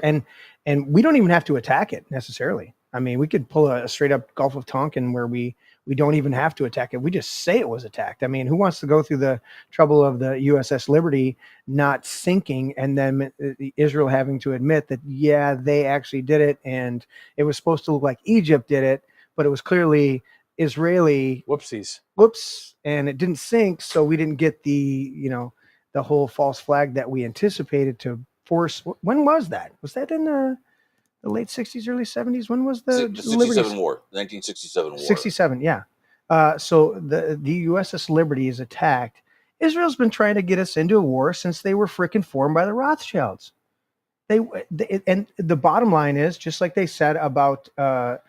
And we don't even have to attack it necessarily. I mean, we could pull a straight up Gulf of Tonkin where we don't even have to attack it. We just say it was attacked. I mean, who wants to go through the trouble of the USS Liberty not sinking and then Israel having to admit that, yeah, they actually did it. And it was supposed to look like Egypt did it, but it was clearly Israeli. Whoopsies. Whoops. And it didn't sink. So we didn't get the whole false flag that we anticipated to force. When was that? Was that in the late 60s, early 70s? When was the 67 war? 1967 war. 67, yeah. So the USS Liberty is attacked. Israel's been trying to get us into a war since they were frickin' formed by the Rothschilds. And the bottom line is, just like they said about the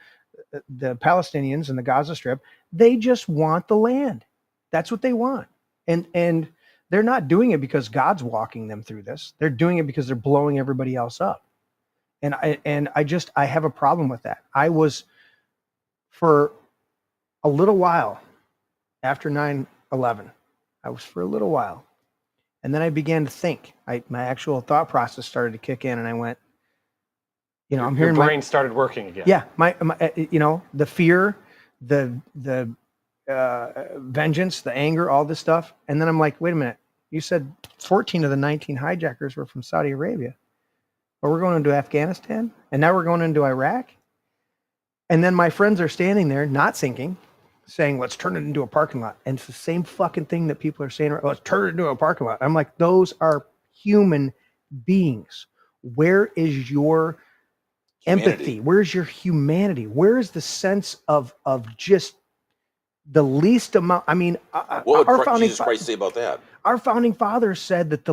Palestinians and the Gaza Strip, they just want the land. That's what they want. And they're not doing it because God's walking them through this. They're doing it because they're blowing everybody else up. And I have a problem with that. I was, for a little while after 9/11, I was for a little while. And then I began to think. My actual thought process started to kick in, and I went, I'm hearing your brain started working again. Yeah, my the fear, the vengeance, the anger, all this stuff. And then I'm like, wait a minute. You said 14 of the 19 hijackers were from Saudi Arabia. But we're going into Afghanistan, and now we're going into Iraq. And then my friends are standing there, not sinking, saying, let's turn it into a parking lot. And it's the same fucking thing that people are saying, let's turn it into a parking lot. I'm like, those are human beings. Where is your empathy? Where's your humanity? Where is the sense of just the least amount? I mean, what would Jesus Christ say about that? Our founding fathers said that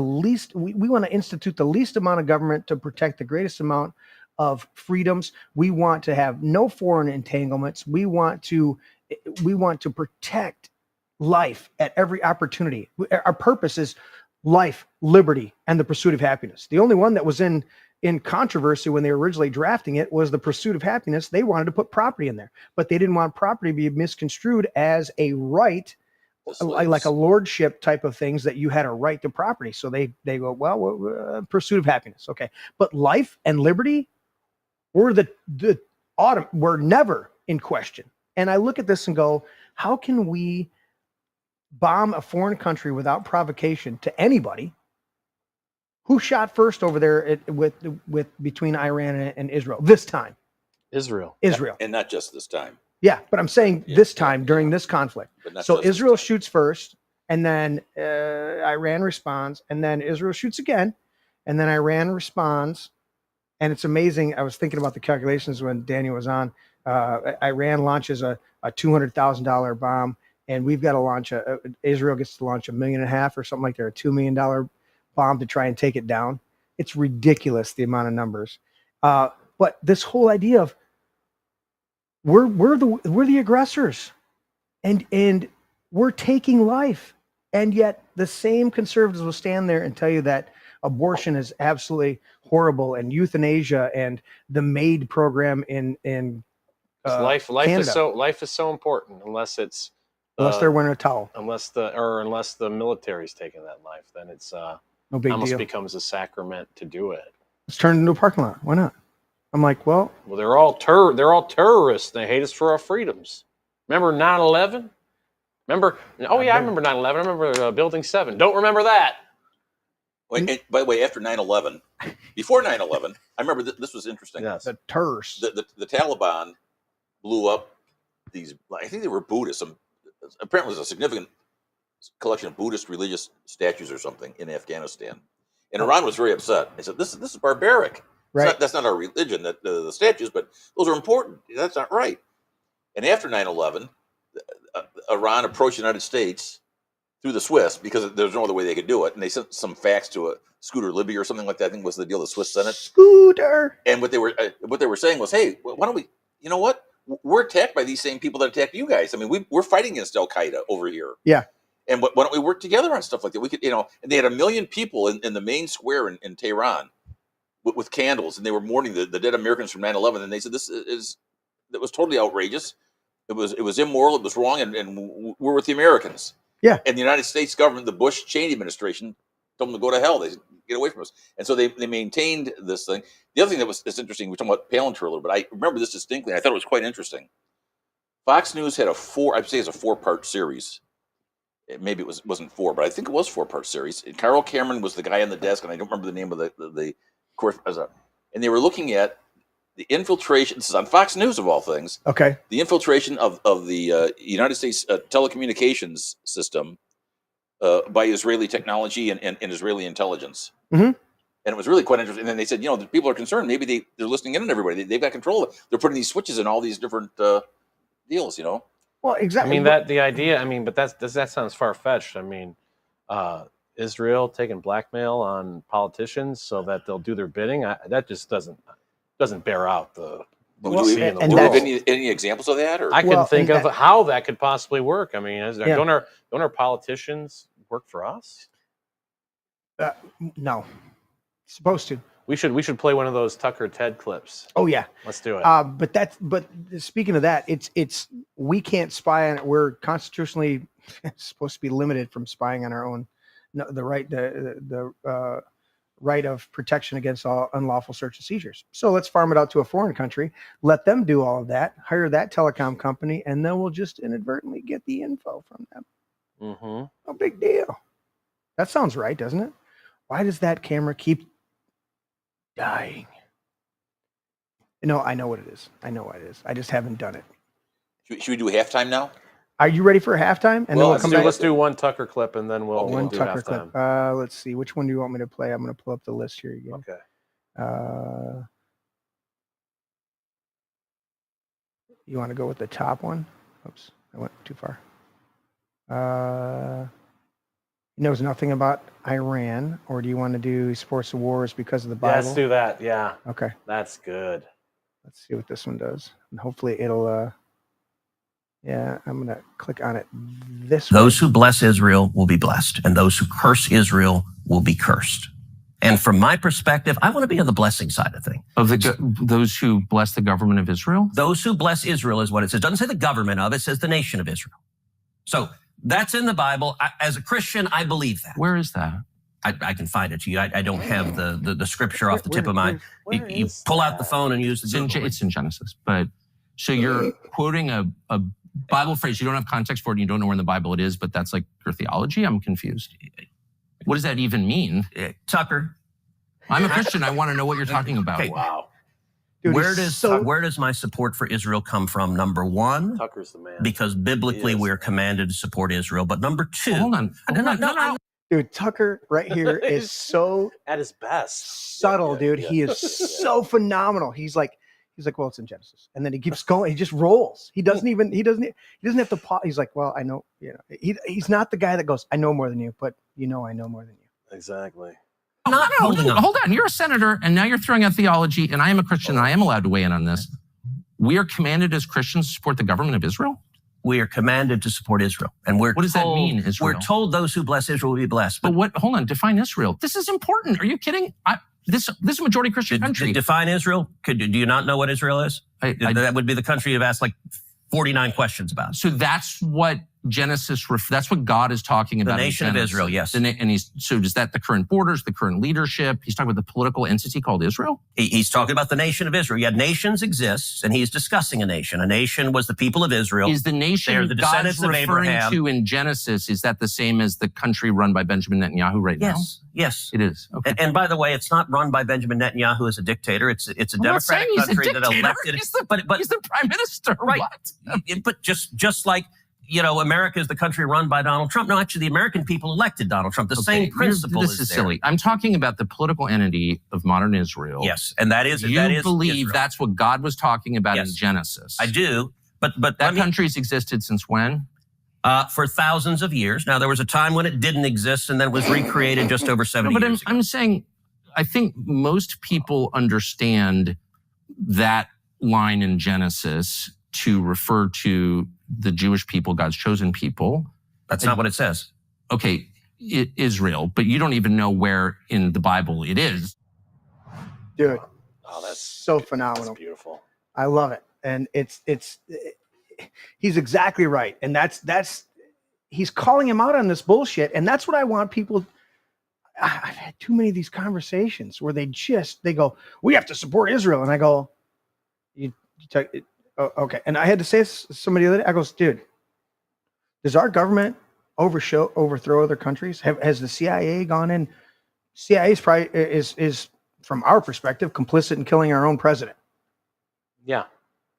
we want to institute the least amount of government to protect the greatest amount of freedoms. We want to have no foreign entanglements. We want to protect life at every opportunity. Our purpose is life, liberty, and the pursuit of happiness. The only one that was in controversy when they were originally drafting it was the pursuit of happiness. They wanted to put property in there, but they didn't want property to be misconstrued as a right, like a lordship type of things, that you had a right to property. So they go, well, pursuit of happiness. Okay. But life and liberty were were never in question. And I look at this and go, how can we bomb a foreign country without provocation to anybody? Who shot first over there between Iran and Israel this time? Israel. And not just this time. Yeah, but I'm saying this time during this conflict. So Israel shoots first, and then Iran responds, and then Israel shoots again, and then Iran responds. And it's amazing. I was thinking about the calculations when Daniel was on. Iran launches a $200,000 bomb, and we've got to launch Israel gets to launch $1.5 million or something like that, or $2 million bomb to try and take it down. It's ridiculous, the amount of numbers. But this whole idea of we're the aggressors, and we're taking life, and yet the same conservatives will stand there and tell you that abortion is absolutely horrible, and euthanasia and the MAID program in life Canada. is so important unless they're wearing a towel, unless the military's taking that life, then it's no big almost deal. Becomes a sacrament to do it. Let's turn it into a parking lot. Why not? I'm like, well, they're all terrorists. They hate us for our freedoms. Remember 9/11? Remember? Oh yeah, I remember 9/11. I remember Building 7. Don't remember that. Wait, by the way, after 9/11, before 9/11, I remember this was interesting. Yes. The terrorists. The Taliban blew up these. I think they were Buddhists. Apparently, there's a significant collection of Buddhist religious statues or something in Afghanistan, and Iran was very upset. They said, "This is barbaric. Right. That's not our religion. That the statues, but those are important. That's not right." And after 9/11, Iran approached the United States through the Swiss, because there's no other way they could do it, and they sent some fax to a Scooter Libby or something like that. I think was the deal the Swiss Senate. Scooter. And what they were saying was, hey, why don't we? You know what? We're attacked by these same people that attacked you guys. I mean, we're fighting against Al Qaeda over here. Yeah. And why don't we work together on stuff like that? We could, and they had 1 million people in the main square in Tehran with candles, and they were mourning the dead Americans from 9/11. And they said that was totally outrageous. It was immoral. It was wrong, and we're with the Americans. Yeah. And the United States government, the Bush Cheney administration, told them to go to hell. They said, get away from us. And so they maintained this thing. The other thing that's interesting, we're talking about Palantir a little bit. I remember this distinctly. I thought it was quite interesting. Fox News had I'd say it's a 4-part series. Maybe it wasn't 4, but I think it was 4-part series. And Carl Cameron was the guy on the desk, and I don't remember the name of the course. And they were looking at the infiltration. This is on Fox News of all things. Okay. The infiltration of the United States telecommunications system by Israeli technology and Israeli intelligence. Mm-hmm. And it was really quite interesting. And then they said, the people are concerned. Maybe they're listening in on everybody. They've got control of it. They're putting these switches in all these different deals, Well, exactly. I mean, the idea, but that sounds far-fetched. I mean, Israel taking blackmail on politicians so that they'll do their bidding, that just doesn't bear out the do we have any examples of that? Or? I can think of how that could possibly work. I mean, don't our politicians work for us? No. Supposed to. We should play one of those Tucker Ted clips. Oh yeah, let's do it. But speaking of that, it's we can't spy on it. We're constitutionally supposed to be limited from spying on our own. No, the right of protection against all unlawful search and seizures. So let's farm it out to a foreign country, let them do all of that, hire that telecom company, and then we'll just inadvertently get the info from them. Mm-hmm. No big deal. That sounds right, doesn't it? Why does that camera keep dying? No, I know what it is. I just haven't done it. Should we do halftime now? Are you ready for halftime? And then we'll come back. Let's do one Tucker clip and then we'll do Tucker halftime. clip. Let's see. Which one do you want me to play? I'm going to pull up the list here again. Okay. You want to go with the top one? Oops, I went too far. He knows nothing about Iran, or do you want to do he supports the wars because of the Bible? Yeah, let's do that. Yeah. Okay. That's good. Let's see what this one does, and hopefully it'll. Yeah, I'm gonna click on it. Those who bless Israel will be blessed, and those who curse Israel will be cursed. And from my perspective, I want to be on the blessing side of things. Of those who bless the government of Israel? Those who bless Israel is what it says. It doesn't say the government of it, says the nation of Israel. So that's in the Bible. As a Christian, I believe that. Where is that? I can find it to you. I don't have the scripture off the tip of my. You pull out the phone and use the Google. It's in Genesis. But so you're quoting a Bible phrase. You don't have context for it and you don't know where in the Bible it is, but that's like your theology? I'm confused. What does that even mean? Tucker. I'm a Christian. I want to know what you're talking about. Okay. Wow. Dude, where does my support for Israel come from? Number one, Tucker's the man. Because biblically we're commanded to support Israel. But number two, hold on. No. Dude, Tucker right here is so at his best. Subtle, dude. He is so phenomenal. He's like, well, it's in Genesis, and then he keeps going. He just rolls. He doesn't have to pause. He's like, well, I know, he's not the guy that goes, I know more than you, but I know more than you. Exactly. Hold on. You're a senator, and now you're throwing out theology, and I am a Christian, and I am allowed to weigh in on this. We are commanded as Christians to support the government of Israel? We are commanded to support Israel. And what does that mean, Israel? We're told those who bless Israel will be blessed. But hold on, define Israel. This is important. Are you kidding? This is a majority Christian country. Define Israel? Do you not know what Israel is? That would be the country you've asked like 49 questions about. So that's what Genesis, that's what God is talking about. The nation of Israel, yes. So is that the current borders, the current leadership? He's talking about the political entity called Israel? He's talking about the nation of Israel. Yeah, nations exist, and he's discussing a nation. A nation was the people of Israel. Is the nation God's referring to in Genesis, is that the same as the country run by Benjamin Netanyahu right now? Yes. It is. Okay. And by the way, it's not run by Benjamin Netanyahu as a dictator. It's a democratic country that elected. He's the prime minister. Right. What? But just like, America is the country run by Donald Trump. No, actually, the American people elected Donald Trump. The same principle is there. Silly. I'm talking about the political entity of modern Israel. Yes, and that is believe Israel. That's what God was talking about in Genesis. I do, but that country's existed since when? For thousands of years. Now, there was a time when it didn't exist, and then it was recreated just over 70 years ago. I'm saying, I think most people understand that line in Genesis to refer to the Jewish people, God's chosen people. That's not what it says. Okay, Israel, but you don't even know where in the Bible it is. Dude, that's so phenomenal. That's beautiful. I love it. And he's exactly right. And that's he's calling him out on this bullshit. And that's what I want people. I've had too many of these conversations where they go, we have to support Israel. And I go, you take it. Oh, okay. And I had to say to somebody the other day, I goes, dude, does our government overthrow other countries? Has the CIA gone in? CIA is from our perspective, complicit in killing our own president. Yeah.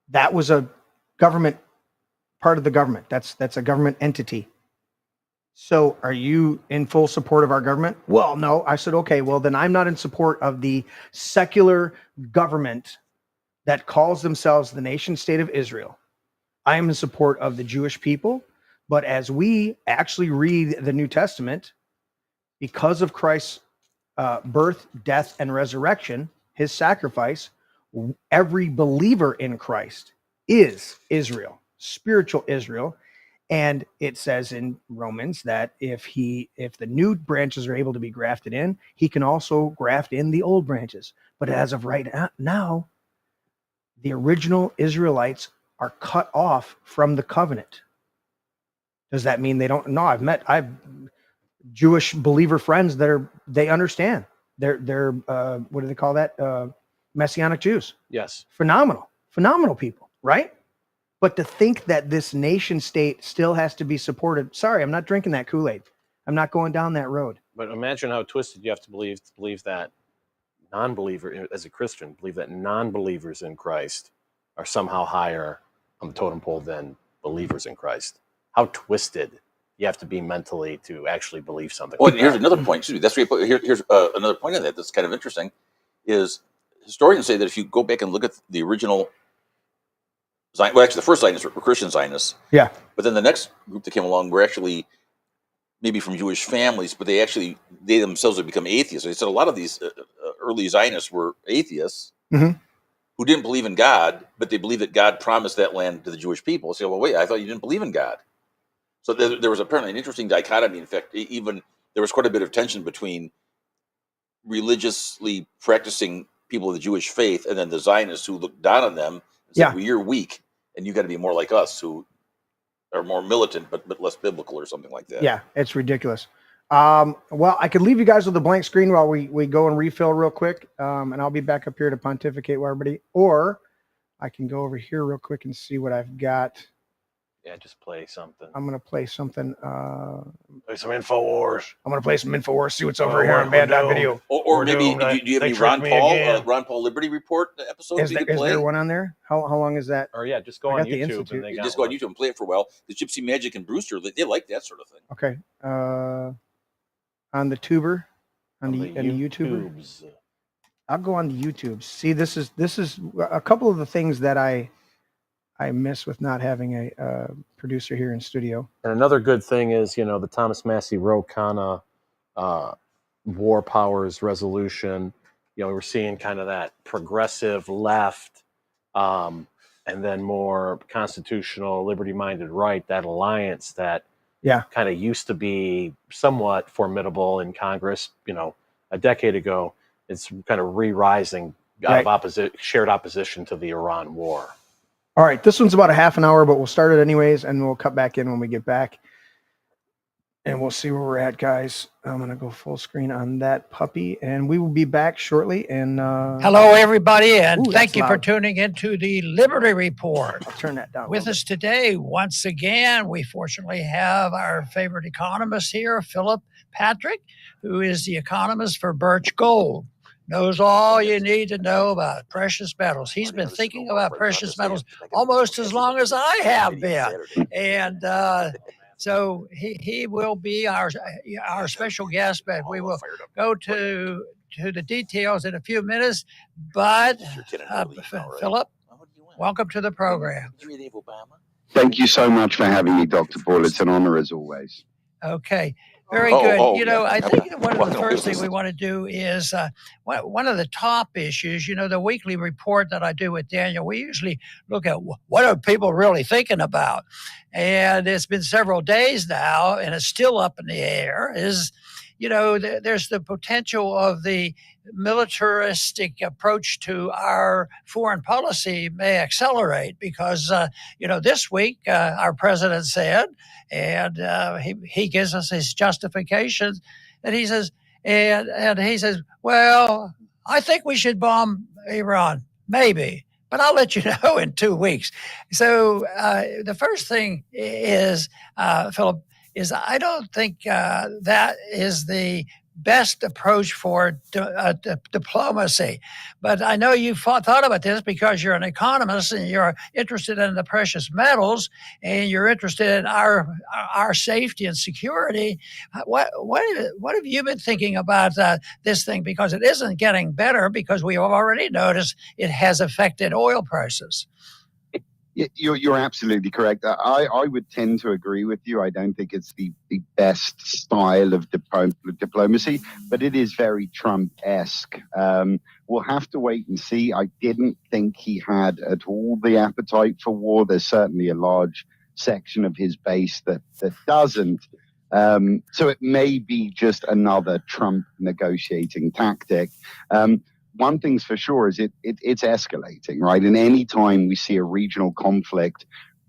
That was a government, part of the government. That's a government entity. So are you in full support of our government? Well, no. I said, okay, well, then I'm not in support of the secular government that calls themselves the nation state of Israel. I am in support of the Jewish people. But as we actually read the New Testament, because of Christ's birth, death, and resurrection, his sacrifice, every believer in Christ is Israel, spiritual Israel. And it says in Romans that if the new branches are able to be grafted in, he can also graft in the old branches. But as of right now, the original Israelites are cut off from the covenant. Does that mean they don't? No, I've Jewish believer friends they understand. They're what do they call that? Messianic Jews. Yes. Phenomenal people, right? But to think that this nation state still has to be supported. Sorry, I'm not drinking that Kool-Aid. I'm not going down that road. But imagine how twisted you have to believe that non-believer, as a Christian, believe that non-believers in Christ are somehow higher on the totem pole than believers in Christ. How twisted you have to be mentally to actually believe something. Well, here's another point. Excuse me. That's here's another point on that that's kind of interesting. Is historians say that if you go back and look at the original, well, actually, the first Zionists were Christian Zionists. Yeah. But then the next group that came along were actually maybe from Jewish families, but they themselves had become atheists. So they said a lot of these early Zionists were atheists who didn't believe in God, but they believed that God promised that land to the Jewish people. So, well, wait, I thought you didn't believe in God. So there was apparently an interesting dichotomy. In fact, even there was quite a bit of tension between religiously practicing people of the Jewish faith and then the Zionists who looked down on them and said, well, you're weak and you got to be more like us, who are more militant but less biblical or something like that. Yeah, it's ridiculous. Well, I could leave you guys with a blank screen while we go and refill real quick, and I'll be back up here to pontificate with everybody. Or I can go over here real quick and see what I've got. Yeah, just play something. I'm going to play something. Play some InfoWars. I'm going to play some InfoWars, see what's over here on Bad Dog Video. Or maybe, do you have any Ron Paul Liberty Report episodes you could play? Is there one on there? How long is that? Or yeah, just go on YouTube. And you just go on YouTube and play it for a while. The Gypsy Magic and Brewster, they like that sort of thing. Okay. On the tuber, on the YouTuber. I'll go on the YouTube. See, this is a couple of the things that I miss with not having a producer here in studio. And another good thing is, the Thomas Massey Ro Khanna War Powers resolution. We're seeing kind of that progressive left, and then more constitutional, liberty-minded right, that alliance that kind of used to be somewhat formidable in Congress, a decade ago. It's kind of re-rising out of shared opposition to the Iran war. All right, this one's about a half an hour, but we'll start it anyways, and we'll cut back in when we get back. And we'll see where we're at, guys. I'm going to go full screen on that puppy, and we will be back shortly. And hello, everybody, and thank you for tuning into the Liberty Report. I'll turn that down. With us today, once again, we fortunately have our favorite economist here, Philip Patrick, who is the economist for Birch Gold. Knows all you need to know about precious metals. He's been thinking about precious metals almost as long as I have been. And so he will be our special guest, but we will go to the details in a few minutes. But Philip, welcome to the program. Thank you so much for having me, Dr. Paul. It's an honor as always. Okay. Very good. I think one of the first things we want to do is one of the top issues, the weekly report that I do with Daniel, we usually look at what are people really thinking about. And it's been several days now, and it's still up in the air, is, there's the potential of the militaristic approach to our foreign policy may accelerate because, this week our president said, and he gives us his justifications, that he says And he says, well, I think we should bomb Iran, maybe, but I'll let you know in 2 weeks. So the first thing is, Philip, is I don't think that is the best approach for diplomacy. But I know you've thought about this because you're an economist and you're interested in the precious metals and you're interested in our safety and security. What have you been thinking about this thing? Because it isn't getting better, because we have already noticed it has affected oil prices. You're absolutely correct. I would tend to agree with you. I don't think it's the best style of diplomacy, but it is very Trump-esque. We'll have to wait and see. I didn't think he had at all the appetite for war. There's certainly a large section of his base that doesn't. So it may be just another Trump negotiating tactic. One thing's for sure is it's escalating, right? And any time we see a regional conflict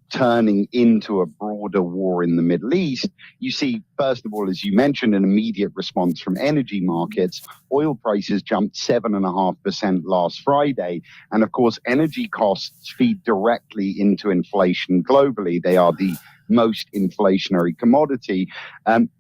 turning into a broader war in the Middle East, you see, first of all, as you mentioned, an immediate response from energy markets. Oil prices jumped 7.5% last Friday. And of course, energy costs feed directly into inflation globally. They are the most inflationary commodity.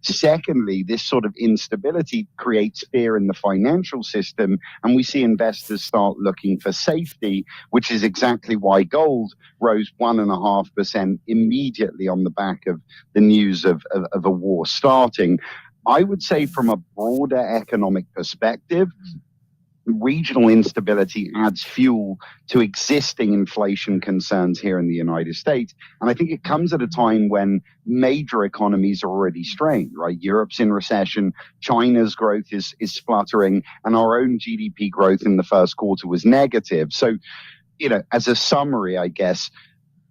Secondly, this sort of instability creates fear in the financial system, and we see investors start looking for safety, which is exactly why gold rose 1.5% immediately on the back of the news of a war starting. I would say from a broader economic perspective, regional instability adds fuel to existing inflation concerns here in the United States. And I think it comes at a time when major economies are already strained, right? Europe's in recession, China's growth is spluttering, and our own GDP growth in the first quarter was negative. So, as a summary, I guess,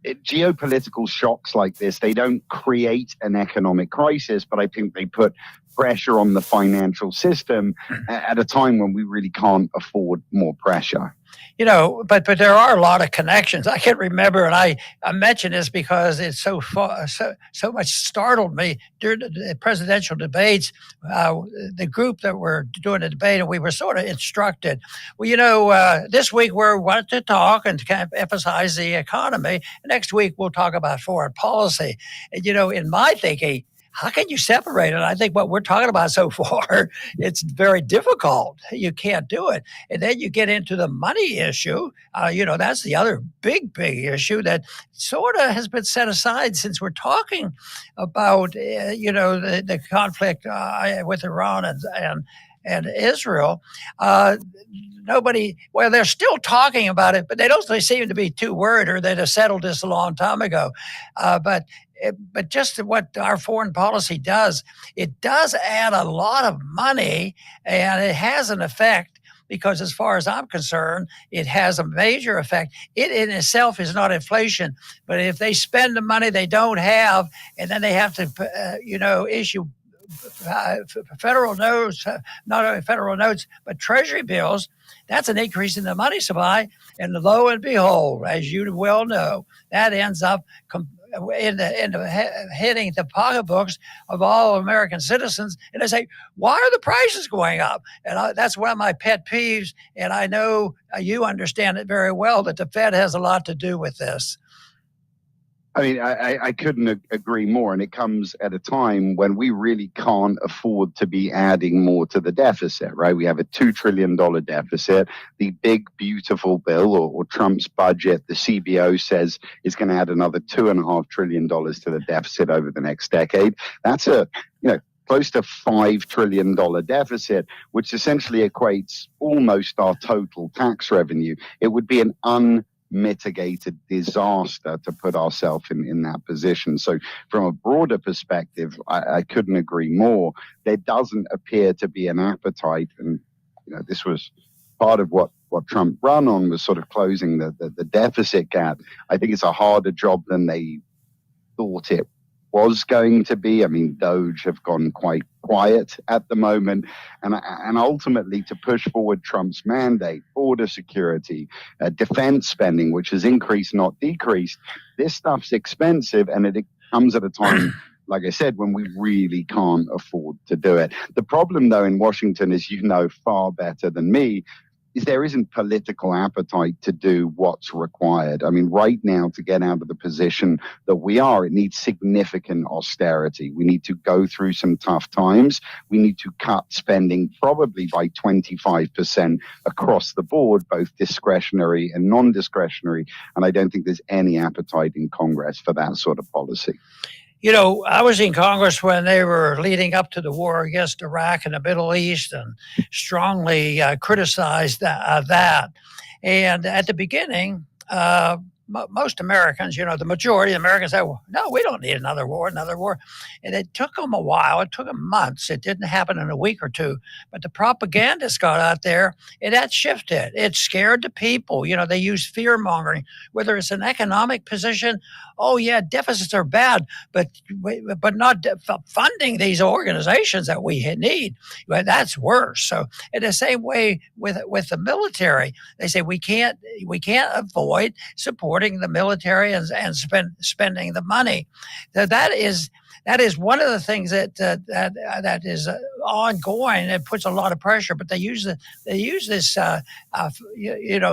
geopolitical shocks like this, they don't create an economic crisis, but I think they put pressure on the financial system at a time when we really can't afford more pressure. But there are a lot of connections. I can remember, and I mention this because it's so much startled me during the presidential debates. The group that were doing the debate, and we were sort of instructed. Well, this week we're going to talk and kind of emphasize the economy. Next week we'll talk about foreign policy. And in my thinking, how can you separate it? I think what we're talking about so far, it's very difficult. You can't do it. And then you get into the money issue. That's the other big issue that sort of has been set aside since we're talking about, the conflict with Iran and Israel. They're still talking about it, but they seem to be too worried, or they'd have settled this a long time ago. But just what our foreign policy does, it does add a lot of money, and it has an effect, because as far as I'm concerned, it has a major effect. It in itself is not inflation, but if they spend the money they don't have, and then they have to, issue federal notes, not only federal notes, but treasury bills, that's an increase in the money supply. And lo and behold, as you well know, that ends up hitting the pocketbooks of all American citizens. And they say, why are the prices going up? And that's one of my pet peeves. And I know you understand it very well, that the Fed has a lot to do with this. I mean, I couldn't agree more. And it comes at a time when we really can't afford to be adding more to the deficit, right? We have a $2 trillion deficit. The big, beautiful bill, or Trump's budget, the CBO says is going to add another $2.5 trillion to the deficit over the next decade. That's close to $5 trillion deficit, which essentially equates almost our total tax revenue. It would be an unmitigated disaster to put ourselves in that position. So from a broader perspective, I couldn't agree more. There doesn't appear to be an appetite, and this was part of what Trump ran on, was sort of closing the deficit gap. I think it's a harder job than they thought it was going to be. I mean, Doge have gone quite quiet at the moment, and ultimately to push forward Trump's mandate, border security, defense spending, which has increased, not decreased. This stuff's expensive, and it comes at a time like I said, when we really can't afford to do it. The problem, though, in Washington, as you know far better than me, is there isn't political appetite to do what's required. I mean, right now, to get out of the position that we are, it needs significant austerity. We need to go through some tough times. We need to cut spending probably by 25% across the board, both discretionary and non-discretionary. And I don't think there's any appetite in Congress for that sort of policy. You know, I was in Congress when they were leading up to the war against Iraq and the Middle East and strongly criticized that. And at the beginning, most Americans, the majority of Americans said, well, no, we don't need another war. And it took them a while. It took them months. It didn't happen in a week or two. But the propagandists got out there, and that shifted. It scared the people. They used fear mongering, whether it's an economic position. Oh, yeah, deficits are bad, but not funding these organizations that we need. Well, that's worse. So in the same way with the military, they say we can't avoid supporting the military and spending the money. That is one of the things that is ongoing. It puts a lot of pressure, but they use this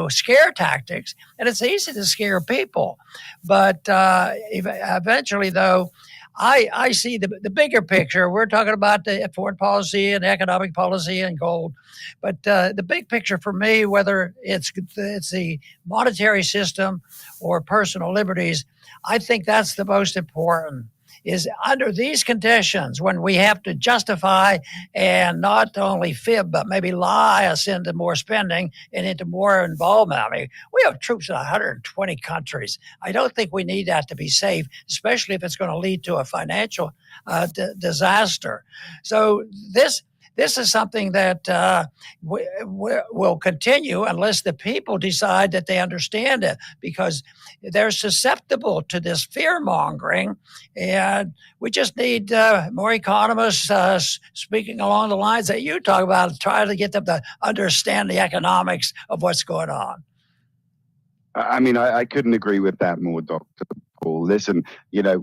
scare tactics, and it's easy to scare people. But eventually, though, I see the bigger picture. We're talking about the foreign policy and economic policy and gold, but the big picture for me, whether it's the monetary system or personal liberties, I think that's the most important. Is under these conditions, when we have to justify and not only fib, but maybe lie us into more spending and into more involvement. I mean, we have troops in 120 countries. I don't think we need that to be safe, especially if it's going to lead to a financial disaster. So this is something that will continue unless the people decide that they understand it, because they're susceptible to this fear-mongering, and we just need more economists speaking along the lines that you talk about, trying to get them to understand the economics of what's going on. I mean, I couldn't agree with that more, Dr. Paul. Listen,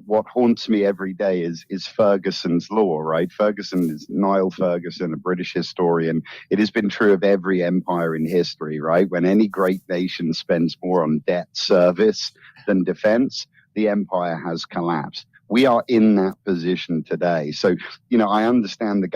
what haunts me every day is Ferguson's law, right? Ferguson is Niall Ferguson, a British historian. It has been true of every empire in history, right? When any great nation spends more on debt service than defense, the empire has collapsed. We are in that position today. So, I understand the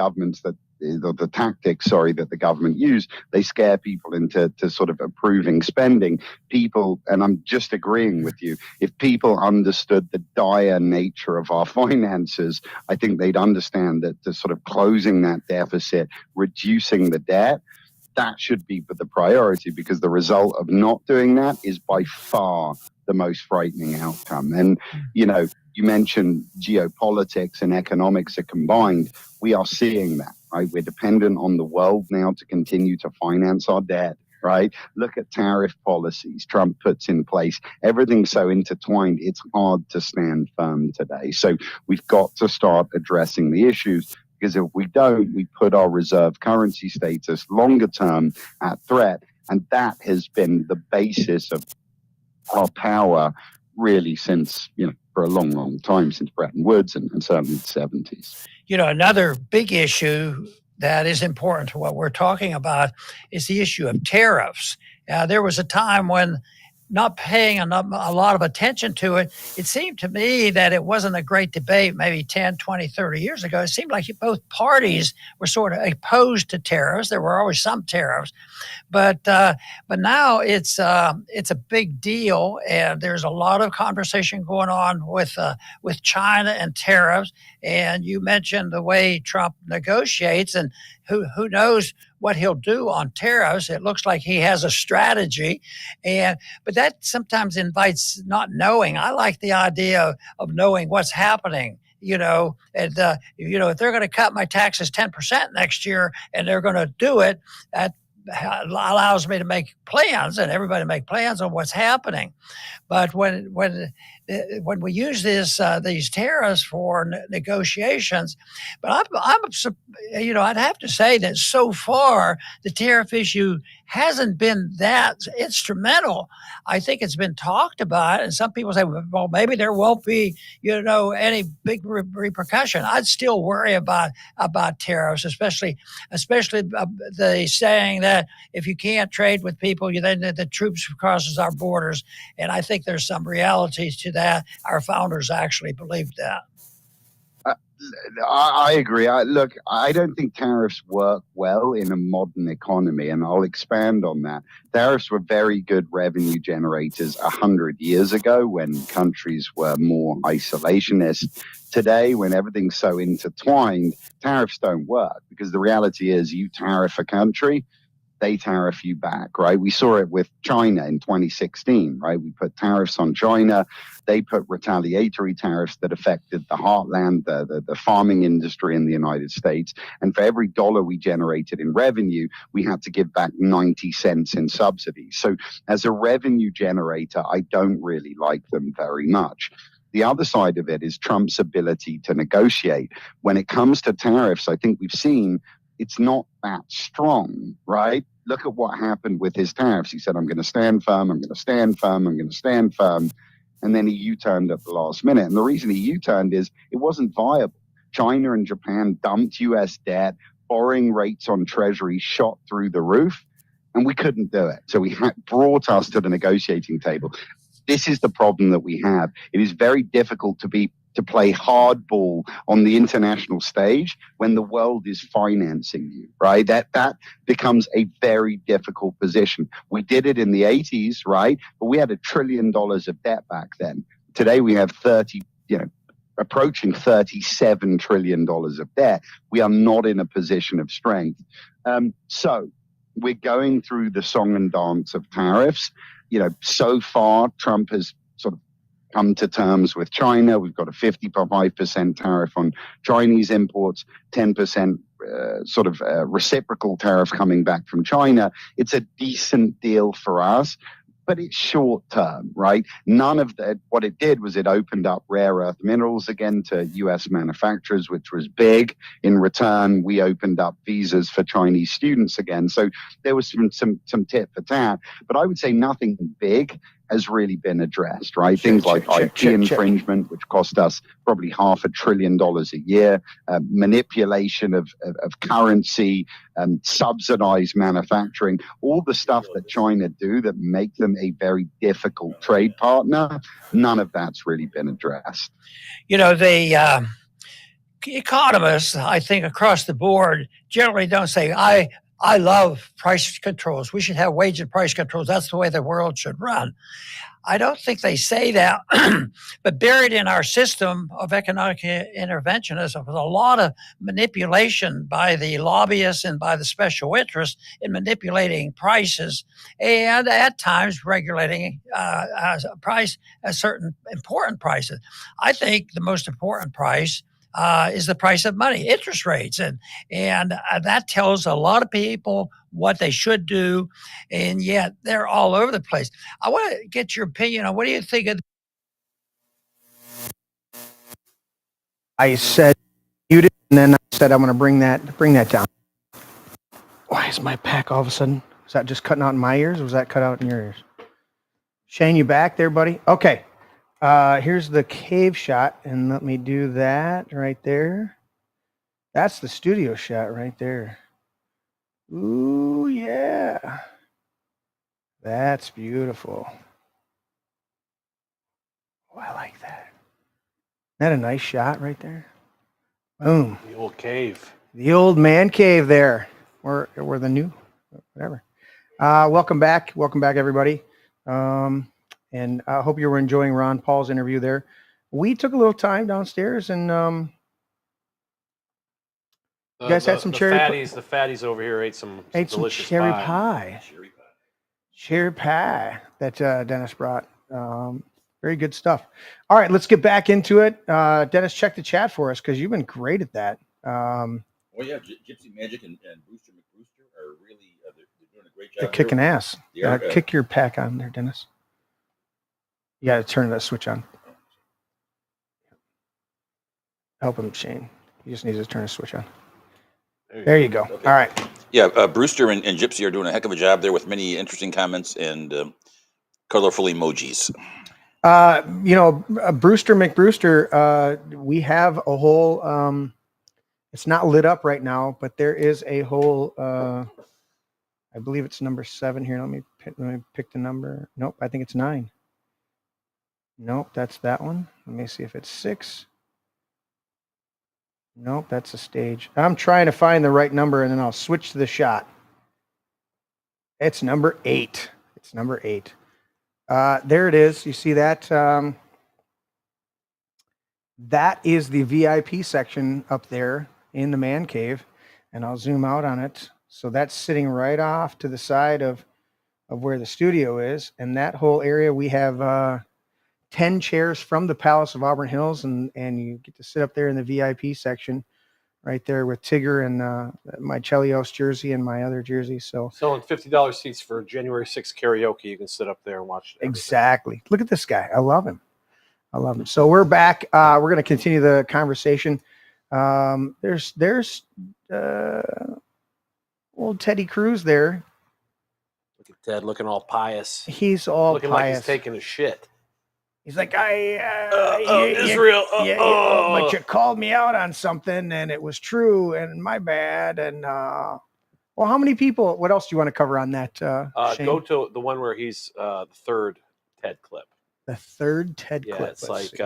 tactics that the government use. They scare people into sort of approving spending. People, and I'm just agreeing with you, if people understood the dire nature of our finances, I think they'd understand that the sort of closing that deficit, reducing the debt, that should be the priority, because the result of not doing that is by far the most frightening outcome. And, you mentioned geopolitics and economics are combined. We are seeing that, right? We're dependent on the world now to continue to finance our debt, right? Look at tariff policies Trump puts in place. Everything's so intertwined, it's hard to stand firm today. So we've got to start addressing the issues, because if we don't, we put our reserve currency status longer term at threat. And that has been the basis of our power really since, for a long, long time, since Bretton Woods and certainly the 70s. Another big issue that is important to what we're talking about is the issue of tariffs. There was a time when, not paying a lot of attention to it, it seemed to me that it wasn't a great debate maybe 10, 20, 30 years ago. It seemed like both parties were sort of opposed to tariffs. There were always some tariffs, but now it's a big deal, and there's a lot of conversation going on with China and tariffs. And you mentioned the way Trump negotiates, and who knows what he'll do on tariffs. It looks like he has a strategy, but that sometimes invites not knowing. I like the idea of knowing what's happening. If they're going to cut my taxes 10% next year and they're going to do it, that allows me to make plans, and everybody make plans on what's happening. But when we use these tariffs for negotiations, but I'd have to say that so far the tariff issue hasn't been that instrumental. I think it's been talked about, and some people say, well, maybe there won't be, any big repercussion. I'd still worry about tariffs, especially the saying that if you can't trade with people, then the troops crosses our borders. And I think there's some reality to that. Our founders actually believed that. I agree. Look, I don't think tariffs work well in a modern economy, and I'll expand on that. Tariffs were very good revenue generators 100 years ago when countries were more isolationist. Today, when everything's so intertwined, tariffs don't work because the reality is you tariff a country, they tariff you back, right? We saw it with China in 2016, right? We put tariffs on China. They put retaliatory tariffs that affected the heartland, the farming industry in the United States. And for every dollar we generated in revenue, we had to give back 90 cents in subsidies. So as a revenue generator, I don't really like them very much. The other side of it is Trump's ability to negotiate. When it comes to tariffs, I think we've seen it's not that strong, right? Look at what happened with his tariffs. He said, I'm going to stand firm, I'm going to stand firm, I'm going to stand firm. And then he U-turned at the last minute. And the reason he U-turned is it wasn't viable. China and Japan dumped U.S. debt, borrowing rates on treasuries shot through the roof, and we couldn't do it. So he brought us to the negotiating table. This is the problem that we have. It is very difficult to play hardball on the international stage when the world is financing you, right? That becomes a very difficult position. We did it in the 80s, right? But we had $1 trillion of debt back then. Today we have approaching $37 trillion of debt. We are not in a position of strength. So we're going through the song and dance of tariffs. So far, Trump has sort of come to terms with China. We've got a 55% tariff on Chinese imports, 10% reciprocal tariff coming back from China. It's a decent deal for us, but it's short term, right? None of that. What it did was it opened up rare earth minerals again to U.S. manufacturers, which was big. In return, we opened up visas for Chinese students again. So there was some tit for tat, but I would say nothing big has really been addressed, right? Things like IP infringement, which cost us probably $500 billion a year, manipulation of currency, subsidized manufacturing, all the stuff that China do that make them a very difficult trade partner. None of that's really been addressed. The economists, I think, across the board generally don't say, I love price controls. We should have wage and price controls. That's the way the world should run. I don't think they say that, but buried in our system of economic interventionism is a lot of manipulation by the lobbyists and by the special interests in manipulating prices and at times regulating price at certain important prices. I think the most important price is the price of money, interest rates. And that tells a lot of people what they should do, and yet they're all over the place. I want to get your opinion on what do you think of. I said muted, and then I said I'm going to bring that down. Why is my pack all of a sudden? Is that just cutting out in my ears, or was that cut out in your ears? Shane, you back there, buddy? Okay. Here's the cave shot, and let me do that right there. That's the studio shot right there. Ooh, yeah. That's beautiful. Oh, I like that. Isn't that a nice shot right there? Boom. The old cave. The old man cave there. Or the new, whatever. Welcome back. Welcome back, everybody. And I hope you were enjoying Ron Paul's interview there. We took a little time downstairs and you guys had some cherry pie. The fatties over here ate some delicious cherry pie. Cherry pie that Dennis brought. Very good stuff. All right, let's get back into it. Dennis, check the chat for us because you've been great at that. Yeah, Gypsy Magic and Brewster McBrewster are really they're doing a great job. They're kicking ass. Kick your pack on there, Dennis. You got to turn that switch on. Help him, Shane. He just needs to turn the switch on. There you go. Okay. All right. Yeah, Brewster and Gypsy are doing a heck of a job there with many interesting comments and colorful emojis. Brewster McBrewster, we have a whole, it's not lit up right now, but there is a whole, I believe it's number 7 here. Let me pick the number. Nope, I think it's 9. Nope, that's that one. Let me see if it's 6. Nope, that's a stage. I'm trying to find the right number, and then I'll switch to the shot. It's number 8. It's number 8. There it is. You see that? That is the VIP section up there in the man cave, and I'll zoom out on it. So that's sitting right off to the side of where the studio is, and that whole area we have 10 chairs from the Palace of Auburn Hills, and you get to sit up there in the VIP section right there with Tigger and my Chelios jersey and my other jersey. So selling $50 seats for January 6th karaoke. You can sit up there and watch everything. Exactly. Look at this guy. I love him. So we're back. We're going to continue the conversation. There's old Teddy Cruz there. Look at Ted looking all pious. He's all looking pious. like he's taking a shit. He's like, Israel. But you called me out on something, and it was true, and my bad. And well, how many people? What else do you want to cover on that? Shane? Go to the one where he's the third TED clip. The third TED clip. It's like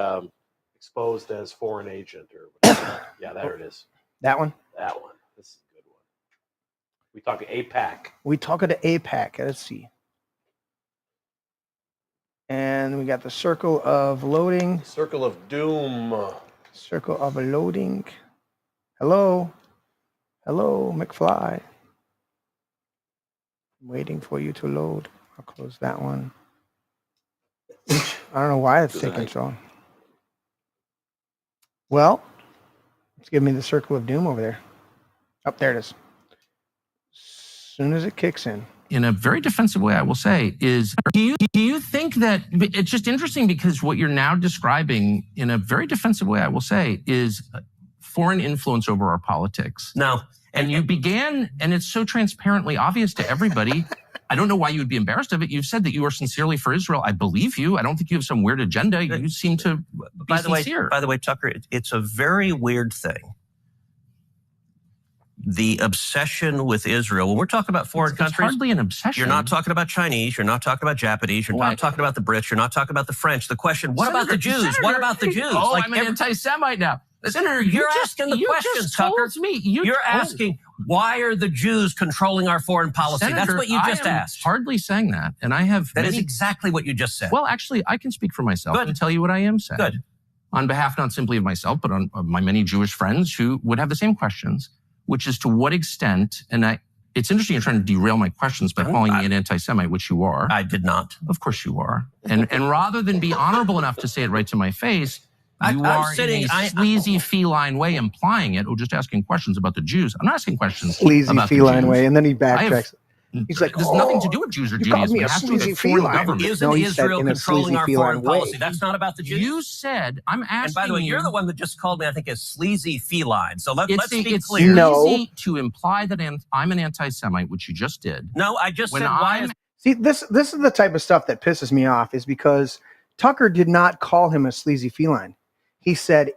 exposed as foreign agent or whatever. Yeah, there it is. That one. That one. This is a good one. We talking APAC. We talking to APAC. Let's see. And we got the circle of loading. Circle of doom. Circle of loading. Hello, McFly. I'm waiting for you to load. I'll close that one. I don't know why it's taking so long. Well, let's give me the circle of doom over there. Up there it is. As soon as it kicks in. In a very defensive way, I will say, is do you think that it's just interesting because what you're now describing in a very defensive way, I will say, is foreign influence over our politics. No. And you began, and it's so transparently obvious to everybody. I don't know why you would be embarrassed of it. You've said that you are sincerely for Israel. I believe you. I don't think you have some weird agenda. You seem to be sincere. By the way, Tucker, it's a very weird thing. The obsession with Israel. When we're talking about foreign countries, it's hardly an obsession. You're not talking about Chinese. You're not talking about Japanese. You're not talking about the Brits. You're not talking about the French. The question, what about the Jews? What about the Jews? Oh, like I'm an anti-Semite now. Senator, you're asking the question, Tucker. You're asking, why are the Jews controlling our foreign policy? Senator, that's what you just asked. Hardly saying that. And I have That is exactly what you just said. Well, actually, I can speak for myself and tell you what I am saying. Good. On behalf not simply of myself, but on my many Jewish friends who would have the same questions, which is to what extent, and it's interesting you're trying to derail my questions by calling me an anti-Semite, which you are. I did not. Of course you are. And rather than be honorable enough to say it right to my face, you are in a sleazy feline way implying it, or just asking questions about the Jews. I'm not asking questions sleazy about feline the Jews. way, and then he backtracks. He's like, there's nothing to do with Jews or you called Judaism. me a It has to do with sleazy foreign feline. government. Isn't Israel controlling our foreign policy? That's not about the Jews. You said, I'm asking And by the way, you're the one that just called me, I think, a sleazy feline. So let's be it's clear. easy to imply that I'm an anti-Semite, which you just did. No, I just When said why. See, this is the type of stuff that pisses me off, is because Tucker did not call him a sleazy feline. He said,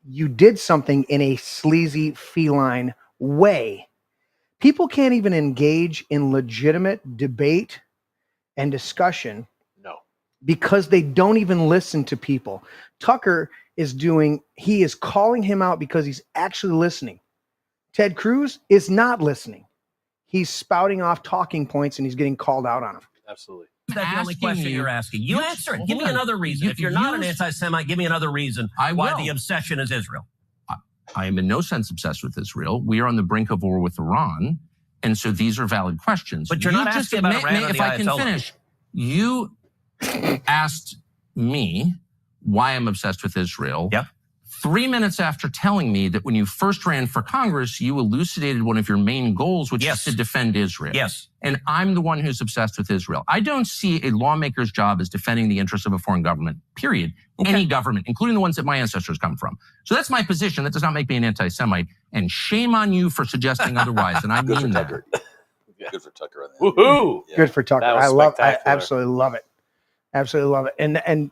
you did something in a sleazy feline way. People can't even engage in legitimate debate and discussion because they don't even listen to people. Tucker he is calling him out because he's actually listening. Ted Cruz is not listening. He's spouting off talking points and he's getting called out on them. Absolutely. That's the only question you're asking. You answer it. Give me another reason. If you're not an anti-Semite, give me another reason why the obsession is Israel. I am in no sense obsessed with Israel. We are on the brink of war with Iran. And so these are valid questions. But you're not asking about Iran or the If I can finish, you asked me why I'm obsessed with Israel. Yep. 3 minutes after telling me that when you first ran for Congress, you elucidated one of your main goals, which is to defend Israel. Yes. And I'm the one who's obsessed with Israel. I don't see a lawmaker's job as defending the interests of a foreign government, period. Okay. Any government, including the ones that my ancestors come from. So that's my position. That does not make me an anti-Semite. And shame on you for suggesting otherwise. And I mean that. Good for Tucker on that. Woohoo! Yeah. Good for Tucker. That was I spectacular. absolutely love it. Absolutely love it. And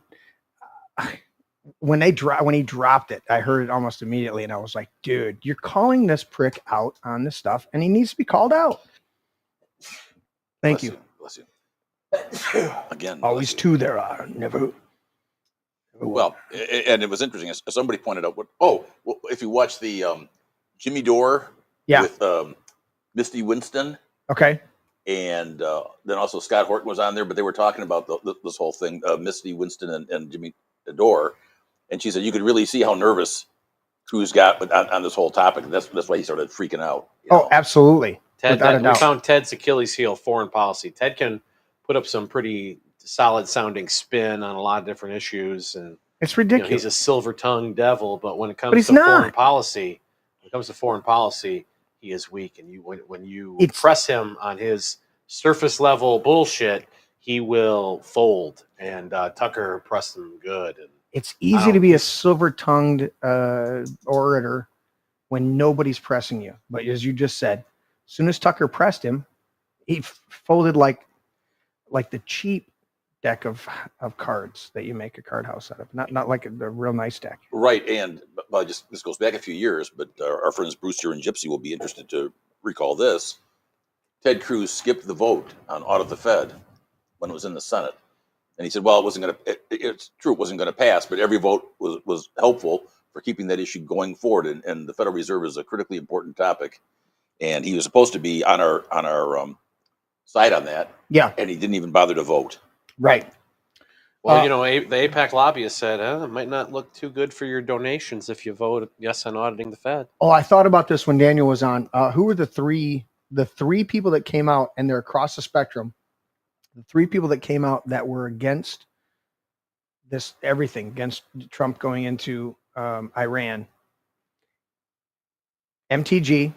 when he dropped it, I heard it almost immediately, and I was like, dude, you're calling this prick out on this stuff, and he needs to be called out. Thank you. Bless you. Again. Always two there are. Never. Well, and it was interesting. As somebody pointed out, if you watch the Jimmy Dore with Misty Winston. Okay. And then also Scott Horton was on there, but they were talking about this whole thing, Misty Winston and Jimmy Dore. And she said you could really see how nervous Cruz got on this whole topic. That's why he started freaking out. Oh, absolutely. Ted, we found Ted's Achilles heel, foreign policy. Ted can put up some pretty solid sounding spin on a lot of different issues, and it's ridiculous. He's a silver-tongued devil, but when it comes to foreign policy, he is weak. And when you press him on his surface level bullshit, he will fold. And Tucker pressed him good. And it's easy to be a silver-tongued orator when nobody's pressing you. But as you just said, as soon as Tucker pressed him, he folded like the cheap deck of cards that you make a card house out of, not like a real nice deck. Right, and this goes back a few years, but our friends Brewster and Gypsy will be interested to recall this. Ted Cruz skipped the vote on audit the Fed when it was in the Senate, and he said, "Well, it wasn't going to. It's true, it wasn't going to pass, but every vote was helpful for keeping that issue going forward, and the Federal Reserve is a critically important topic, and he was supposed to be on our side on that, and he didn't even bother to vote." Right. Well, the APAC lobbyist said it might not look too good for your donations if you vote yes on auditing the Fed. Oh, I thought about this when Daniel was on. Who were the three people that came out, and they're across the spectrum? The three people that came out that were against this everything, against Trump going into Iran. MTG.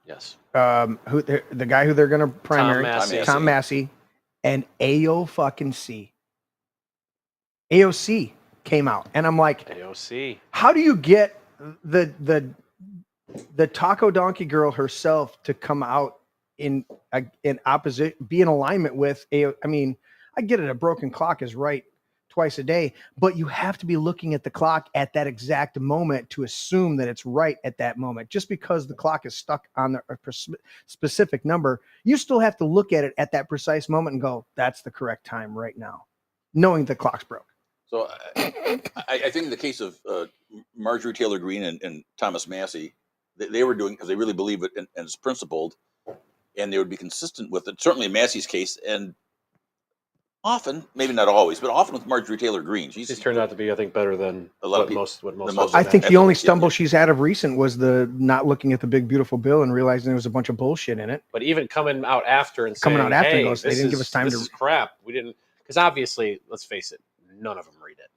Yes. The guy who they're going to primary, Tom Massey. And AOC came out, and I'm like, AOC. How do you get the taco donkey girl herself to come out in opposition, be in alignment with I mean, I get it. A broken clock is right twice a day, but you have to be looking at the clock at that exact moment to assume that it's right at that moment. Just because the clock is stuck on a specific number, you still have to look at it at that precise moment and go, that's the correct time right now, knowing the clock's broke. So I think in the case of Marjorie Taylor Greene and Thomas Massey, they were doing because they really believe it and it's principled, and they would be consistent with it. Certainly in Massey's case, and often, maybe not always, but often with Marjorie Taylor Greene. She's turned out to be, I think, better than a lot of I think the only stumble she's had of recent was the not looking at the big, beautiful bill and realizing there was a bunch of bullshit in it. But even coming out after and saying, hey, they didn't give us time this is crap. We didn't, because obviously, let's face it, none of them read it.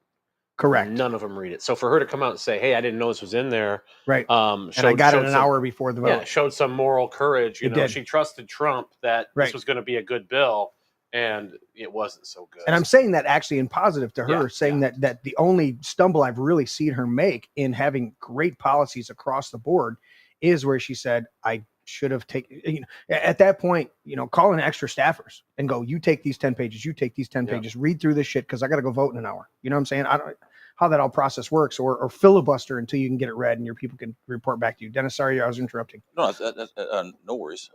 Correct. None of them read it. So for her to come out and say, hey, I didn't know this was in there. Right. And I got it an hour before the vote. Yeah, showed some moral courage. She trusted Trump that this was going to be a good bill. And it wasn't so good. And I'm saying that actually in positive to her, saying that the only stumble I've really seen her make in having great policies across the board is where she said, I should have taken, at that point, call in extra staffers and go, you take these 10 pages, you take these 10 pages, read through this shit because I got to go vote in an hour. You know what I'm saying? I don't know how that all process works, or filibuster until you can get it read and your people can report back to you. Dennis, sorry, I was interrupting. No, no worries.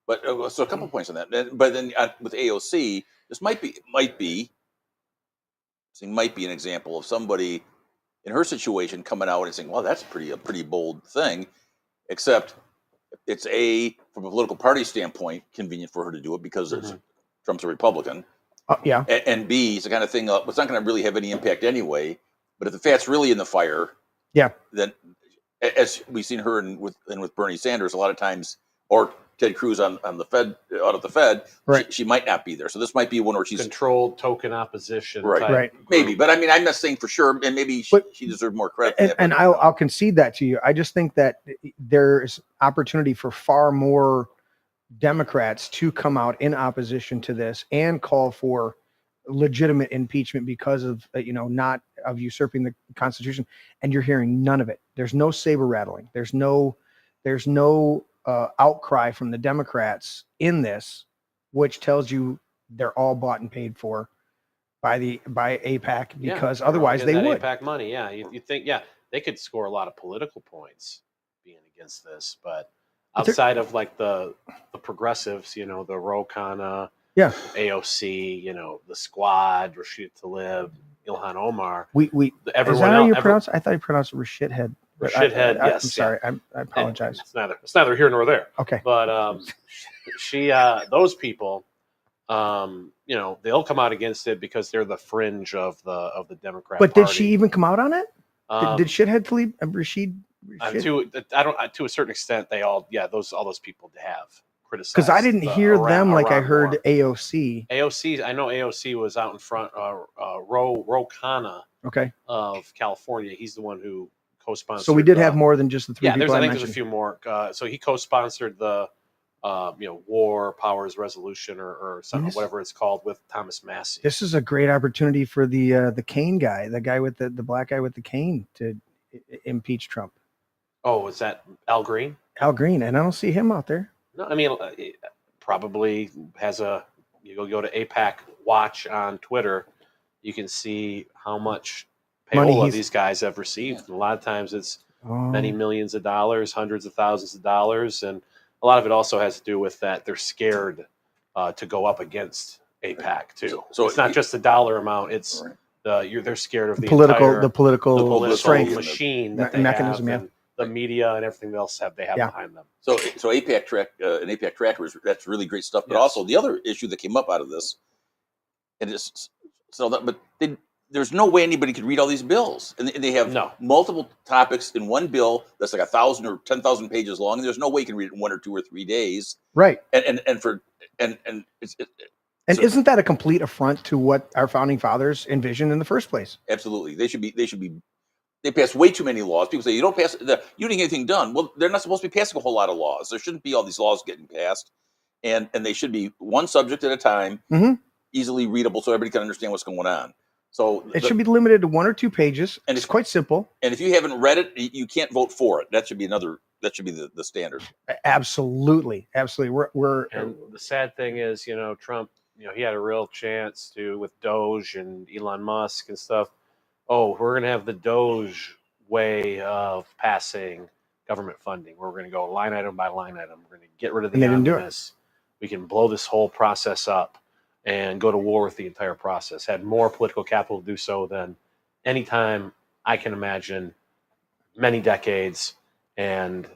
But so a couple points on that. But then with AOC, this might be an example of somebody in her situation coming out and saying, "Well, that's a pretty bold thing," except it's from a political party standpoint convenient for her to do it because Trump's a Republican. And B, it's the kind of thing it's not going to really have any impact anyway. But if the fat's really in the fire, then as we've seen her with Bernie Sanders a lot of times, or Ted Cruz on the Fed, out of the Fed, she might not be there. So this might be one where she's controlled token opposition. Right. Maybe. But I mean, I'm not saying for sure, and maybe she deserved more credit. And I'll concede that to you. I just think that there's opportunity for far more Democrats to come out in opposition to this and call for legitimate impeachment because of, not of usurping the Constitution. And you're hearing none of it. There's no saber rattling. There's no outcry from the Democrats in this, which tells you they're all bought and paid for by AIPAC, because otherwise they would. AIPAC money, yeah. You think, they could score a lot of political points being against this, but outside of like the progressives, the Ro Khanna, AOC, the Squad, Rashid Tlaib, Ilhan Omar. Is that how you pronounce it? I thought you pronounced it Rashid Head. Rashid Head, yes. I'm sorry. I apologize. It's neither here nor there. Okay. But those people, they'll come out against it because they're the fringe of the Democrat But Party. Did she even come out on it? Did Shithead Tlaib, Rashid? To a certain extent, they all those people have criticized. Because I didn't hear them like I heard war. AOC. I know AOC was out in front. Ro Khanna, of California. He's the one who co-sponsored. So we did have more than just the three people I mentioned. There's a few more. So he co-sponsored the War Powers Resolution or something, whatever it's called, with Thomas Massie. This is a great opportunity for the cane guy, the guy with the black guy with the cane, to impeach Trump. Oh, is that Al Green? Al Green, and I don't see him out there. No, I mean, probably has you go to AIPAC Watch on Twitter, you can see how much payola these guys have received. And a lot of times it's many millions of dollars, hundreds of thousands of dollars, and a lot of it also has to do with that they're scared to go up against AIPAC too. So it's not just the dollar amount; it's they're scared of the political strength machine that they mechanism, have, and the media and everything else they have behind them. So AIPAC tracker that's really great stuff. But also the other issue that came up out of this, there's no way anybody could read all these bills, and they have multiple topics in one bill that's like 1,000 or 10,000 pages long. And there's no way you can read it in 1 or 2 or 3 days. Right. And isn't that a complete affront to what our founding fathers envisioned in the first place? Absolutely. They pass way too many laws. People say you didn't get anything done. Well, they're not supposed to be passing a whole lot of laws. There shouldn't be all these laws getting passed, and they should be one subject at a time, easily readable, so everybody can understand what's going on. So it should be limited to 1 or 2 pages, and it's quite simple. And if you haven't read it, you can't vote for it. That should be the standard. Absolutely. We're and the sad thing is, Trump, he had a real chance to, with Doge and Elon Musk and stuff. Oh, we're going to have the Doge way of passing government funding. We're going to go line item by line item. We're going to get rid of the omnibus. We can blow this whole process up and go to war with the entire process. Had more political capital to do so than any time I can imagine, many decades, and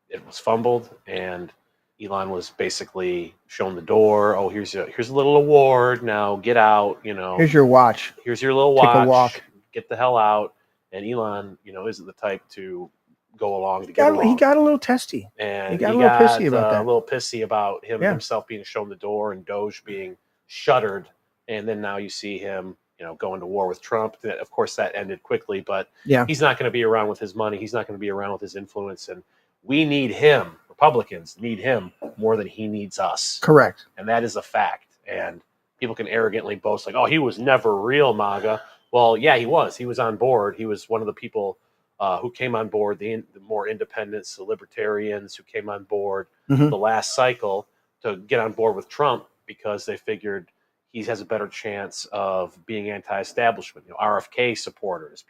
it was fumbled, and Elon was basically shown the door. Oh, here's a little award. Now get out. Here's your watch. Here's your little watch. Take a walk. Get the hell out. And Elon, isn't the type to go along to get along. He got a little testy. And he got a little pissy about that. A little pissy about himself being shown the door and Doge being shuttered. And then now you see him, going to war with Trump. Of course, that ended quickly, but he's not going to be around with his money. He's not going to be around with his influence. And we need him. Republicans need him more than he needs us. Correct. And that is a fact. And people can arrogantly boast like, oh, he was never real MAGA. Well, yeah, he was. He was on board. He was one of the people who came on board, the more independents, the libertarians who came on board the last cycle to get on board with Trump because they figured he has a better chance of being anti-establishment. RFK supporters,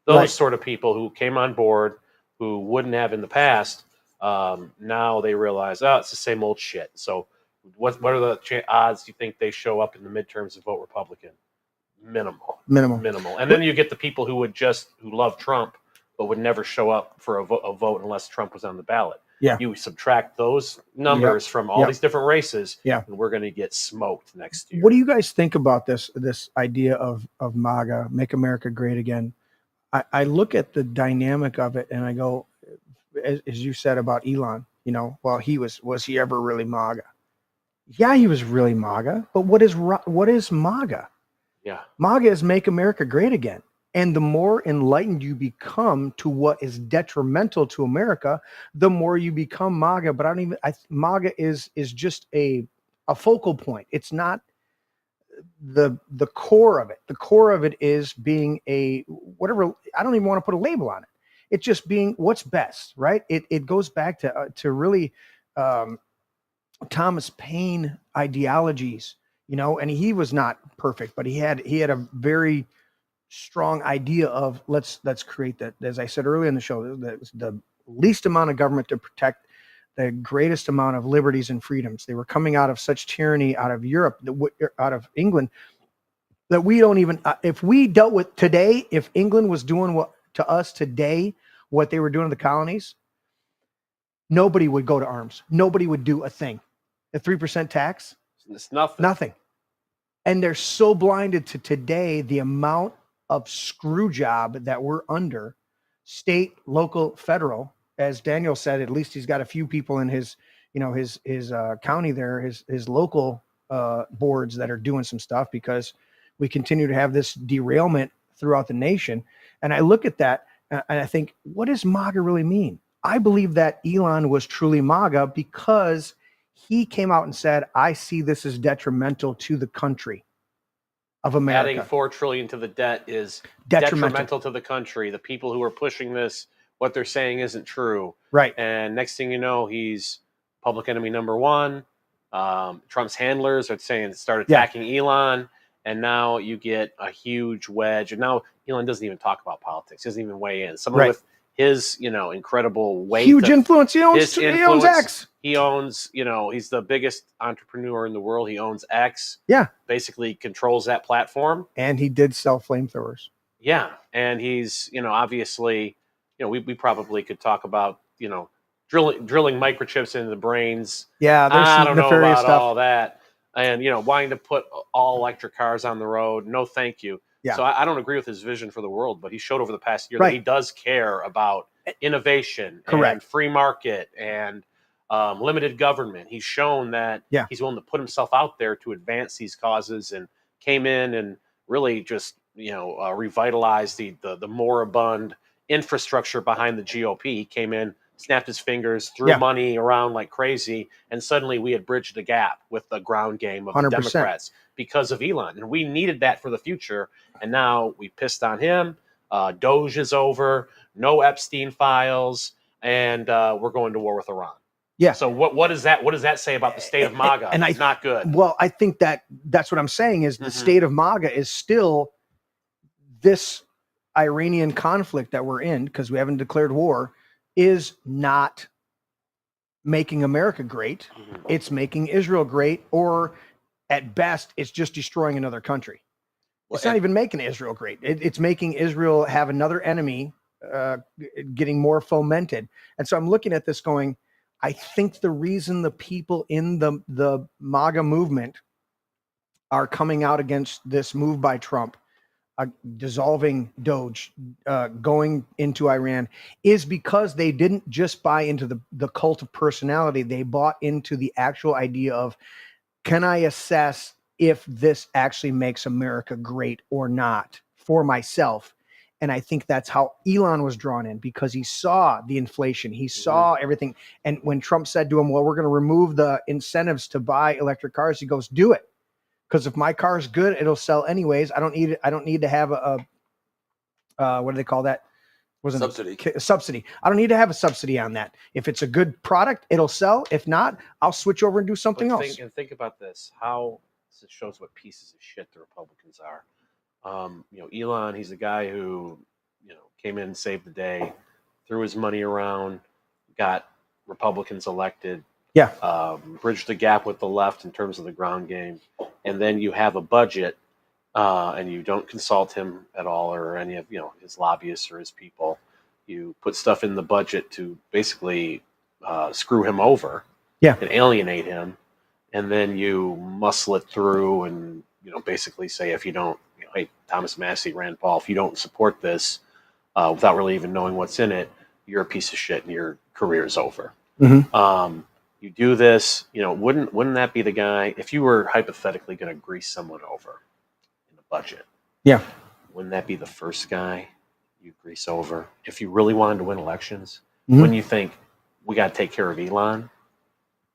those sort of people who came on board who wouldn't have in the past. Now they realize, it's the same old shit. So what are the odds you think they show up in the midterms and vote Republican? Minimal. And then you get the people who love Trump, but would never show up for a vote unless Trump was on the ballot. Yeah. You subtract those numbers from all these different races, and we're going to get smoked next year. What do you guys think about this idea of MAGA, Make America Great Again? I look at the dynamic of it and I go, as you said about Elon, well, was he ever really MAGA? Yeah, he was really MAGA, but what is MAGA? Yeah. MAGA is Make America Great Again. And the more enlightened you become to what is detrimental to America, the more you become MAGA. But MAGA is just a focal point. It's not the core of it. The core of it is being whatever. I don't even want to put a label on it. It's just being what's best, right? It goes back to really Thomas Paine ideologies, and he was not perfect, but he had a very strong idea of let's create that, as I said earlier in the show, the least amount of government to protect the greatest amount of liberties and freedoms. They were coming out of such tyranny out of Europe, out of England, that we don't even, if we dealt with today, if England was doing what to us today, what they were doing in the colonies, nobody would go to arms. Nobody would do a thing. A 3% tax? It's nothing. Nothing. And they're so blinded to today, the amount of screw job that we're under, state, local, federal. As Daniel said, at least he's got a few people in his county there, his local boards that are doing some stuff, because we continue to have this derailment throughout the nation. And I look at that and I think, what does MAGA really mean? I believe that Elon was truly MAGA because he came out and said, I see this as detrimental to the country of America. Adding $4 trillion to the debt is detrimental to the country. The people who are pushing this, what they're saying isn't true. Right. And next thing you know, he's public enemy number one. Trump's handlers are saying start attacking Elon. And now you get a huge wedge. And now Elon doesn't even talk about politics. He doesn't even weigh in. Someone with his, incredible weight. Huge influence. He owns X. He owns, he's the biggest entrepreneur in the world. He owns X. Yeah. Basically controls that platform. And he did sell flamethrowers. Yeah. And he's, obviously, we probably could talk about, drilling microchips into the brains. Yeah. There's some nefarious stuff. All that. And, wanting to put all electric cars on the road. No, thank you. Yeah. So I don't agree with his vision for the world, but he showed over the past year that he does care about innovation and free market and limited government. He's shown that he's willing to put himself out there to advance these causes, and came in and really just, revitalized the moribund infrastructure behind the GOP. He came in, snapped his fingers, threw money around like crazy, and suddenly we had bridged the gap with the ground game of 100%. the Democrats because of Elon. And we needed that for the future. And now we pissed on him. Doge is over, no Epstein files, and we're going to war with Iran. Yeah. So what does that say about the state of MAGA? And it's not good. Well, I think that's what I'm saying is the state of MAGA is still this Iranian conflict that we're in, because we haven't declared war, is not making America great. It's making Israel great, or at best, it's just destroying another country. It's not even making Israel great. It's making Israel have another enemy, getting more fomented. And so I'm looking at this going, I think the reason the people in the MAGA movement are coming out against this move by Trump, dissolving Doge, going into Iran, is because they didn't just buy into the cult of personality. They bought into the actual idea of, can I assess if this actually makes America great or not for myself? And I think that's how Elon was drawn in, because he saw the inflation. He saw everything. And when Trump said to him, well, we're going to remove the incentives to buy electric cars, he goes, do it. Because if my car is good, it'll sell anyways. I don't need to have a what do they call that? Subsidy. A subsidy. I don't need to have a subsidy on that. If it's a good product, it'll sell. If not, I'll switch over and do something else. Think about this. How this shows what pieces of shit the Republicans are. Elon, he's a guy who, came in, saved the day, threw his money around, got Republicans elected. Yeah. Bridged the gap with the left in terms of the ground game. And then you have a budget, and you don't consult him at all, or any of his lobbyists or his people. You put stuff in the budget to basically screw him over, and alienate him, and then you muscle it through and basically say, if you don't, hey, Thomas Massey, Rand Paul, if you don't support this without really even knowing what's in it, you're a piece of shit and your career is over. You do this, wouldn't that be the guy, if you were hypothetically going to grease someone over in the budget? Yeah. Wouldn't that be the first guy you grease over? If you really wanted to win elections, wouldn't you think, we got to take care of Elon?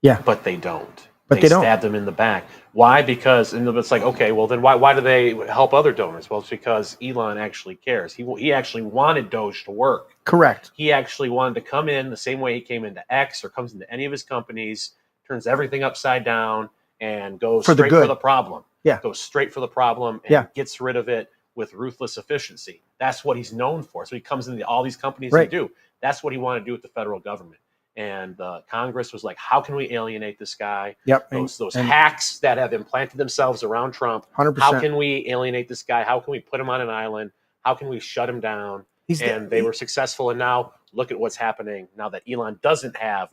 Yeah. But they don't. But they don't. Stabbed him in the back. Why? Because, and it's like, okay, well then why do they help other donors? Well, it's because Elon actually cares. He actually wanted Doge to work. Correct. He actually wanted to come in the same way he came into X or comes into any of his companies, turns everything upside down, and goes straight for the problem. Yeah. Goes straight for the problem and gets rid of it with ruthless efficiency. That's what he's known for. So he comes into all these companies and do. That's what he wanted to do with the federal government. And Congress was like, how can we alienate this guy? Yep. Those hacks that have implanted themselves around Trump. 100%. How can we alienate this guy? How can we put him on an island? How can we shut him down? They were successful. And now look at what's happening now that Elon doesn't have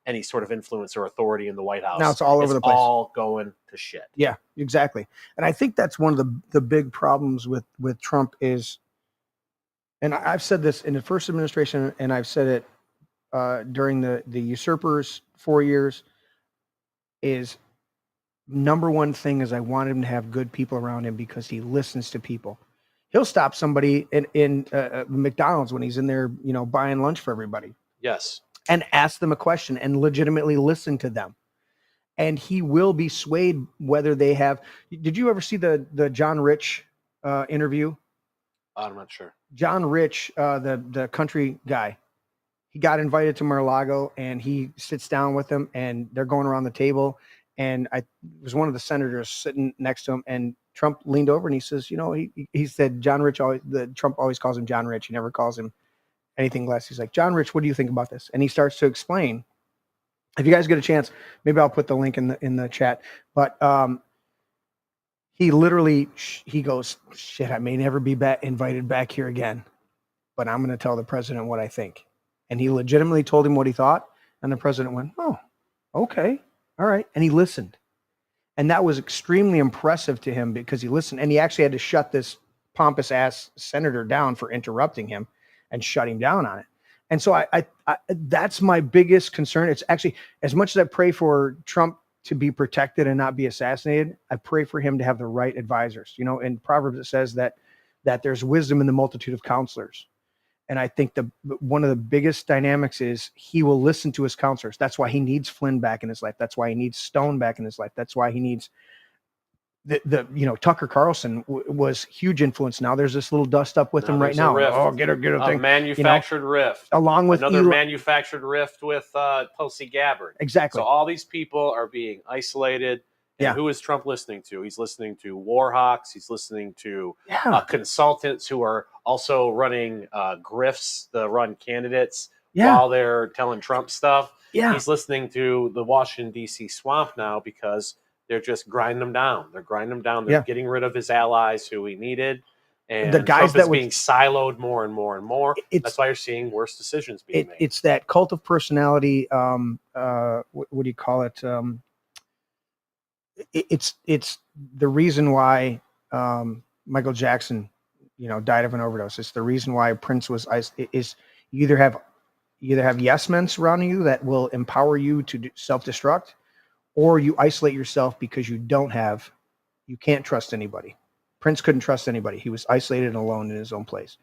any sort of influence or authority in the White House. Now it's all over the place. It's all going to shit. Yeah, exactly. And I think that's one of the big problems with Trump is, and I've said this in the first administration, and I've said it during the usurpers 4 years, is number one thing is I want him to have good people around him because he listens to people. He'll stop somebody in McDonald's when he's in there, buying lunch for everybody. Yes. And ask them a question and legitimately listen to them. And he will be swayed whether they have. Did you ever see the John Rich interview? I'm not sure. John Rich, the country guy, he got invited to Mar-a-Lago and he sits down with them and they're going around the table. And it was one of the senators sitting next to him, and Trump leaned over and he says, he said, Trump always calls him John Rich. He never calls him anything less. He's like, John Rich, what do you think about this? And he starts to explain. If you guys get a chance, maybe I'll put the link in the chat. But he literally, he goes, shit, I may never be invited back here again, but I'm going to tell the president what I think. And he legitimately told him what he thought. And the president went, oh, okay. All right. And he listened. And that was extremely impressive to him because he listened. And he actually had to shut this pompous ass senator down for interrupting him and shut him down on it. And so I that's my biggest concern. It's actually, as much as I pray for Trump to be protected and not be assassinated, I pray for him to have the right advisors. In Proverbs, it says that there's wisdom in the multitude of counselors. And I think one of the biggest dynamics is he will listen to his counselors. That's why he needs Flynn back in his life. That's why he needs Stone back in his life. That's why he needs Tucker Carlson was huge influence. Now there's this little dust up with him right now. Oh, get her thing. Manufactured rift. Along with another manufactured rift with Tulsi Gabbard. Exactly. So all these people are being isolated. And who is Trump listening to? He's listening to war hawks. He's listening to consultants who are also running grifts to run candidates while they're telling Trump stuff. Yeah. He's listening to the Washington, D.C. swamp now because they're just grinding them down. They're grinding them down. They're getting rid of his allies who he neted. And the guys Trump is being siloed more and more and more. That's why you're seeing worse decisions being made. It's that cult of personality. What do you call it? It's the reason why Michael Jackson, died of an overdose. It's the reason why Prince was. Is you either have yes men surrounding you that will empower you to self-destruct, or you isolate yourself because you can't trust anybody. Prince couldn't trust anybody. He was isolated and alone in his own place.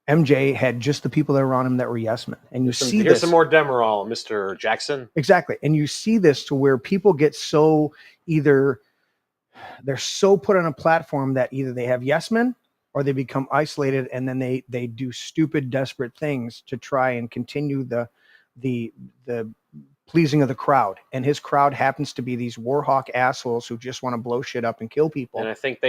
MJ had just the people that were around him that were yes men. And here's some more Demerol, Mr. Jackson. Exactly. And you see this to where people get they're so put on a platform that either they have yes men or they become isolated, and then they do stupid, desperate things to try and continue the pleasing of the crowd. And his crowd happens to be these war hawk assholes who just want to blow shit up and kill people. And I think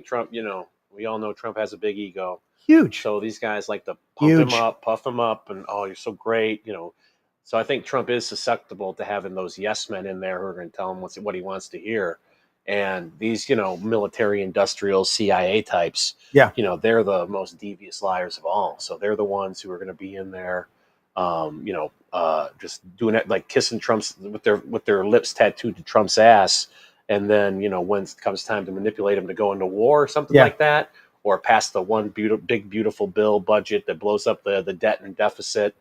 Trump, we all know Trump has a big ego. Huge. So these guys like to puff him up, and oh, you're so great, So I think Trump is susceptible to having those yes men in there who are going to tell him what he wants to hear. And these, military, industrial, CIA types, they're the most devious liars of all. So they're the ones who are going to be in there, just doing it, like kissing Trump's with their lips tattooed to Trump's ass. And then, when it comes time to manipulate him to go into war or something like that, or pass the one big, beautiful bill budget that blows up the debt and deficit,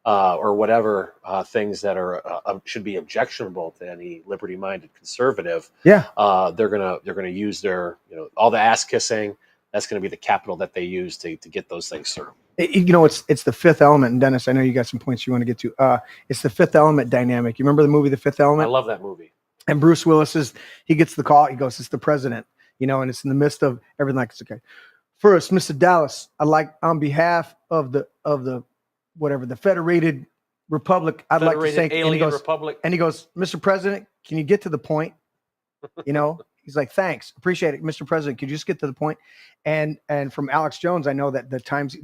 or whatever things that are should be objectionable to any liberty-minded conservative. Yeah, they're gonna use their all the ass kissing. That's gonna be the capital that they use to get those things through. It's the fifth element. And Dennis, I know you got some points you want to get to. It's the Fifth Element dynamic. You remember the movie The Fifth Element? I love that movie. And Bruce Willis he gets the call. He goes, it's the president, and it's in the midst of everything. Like, it's okay. First, Mr. Dallas, I'd like, on behalf of the whatever, the Federated Republic, I'd like to say, Republic. And he goes, Mr. President, can you get to the point? He's like, thanks, appreciate it, Mr. President. Could you just get to the point? And from Alex Jones, I know that the times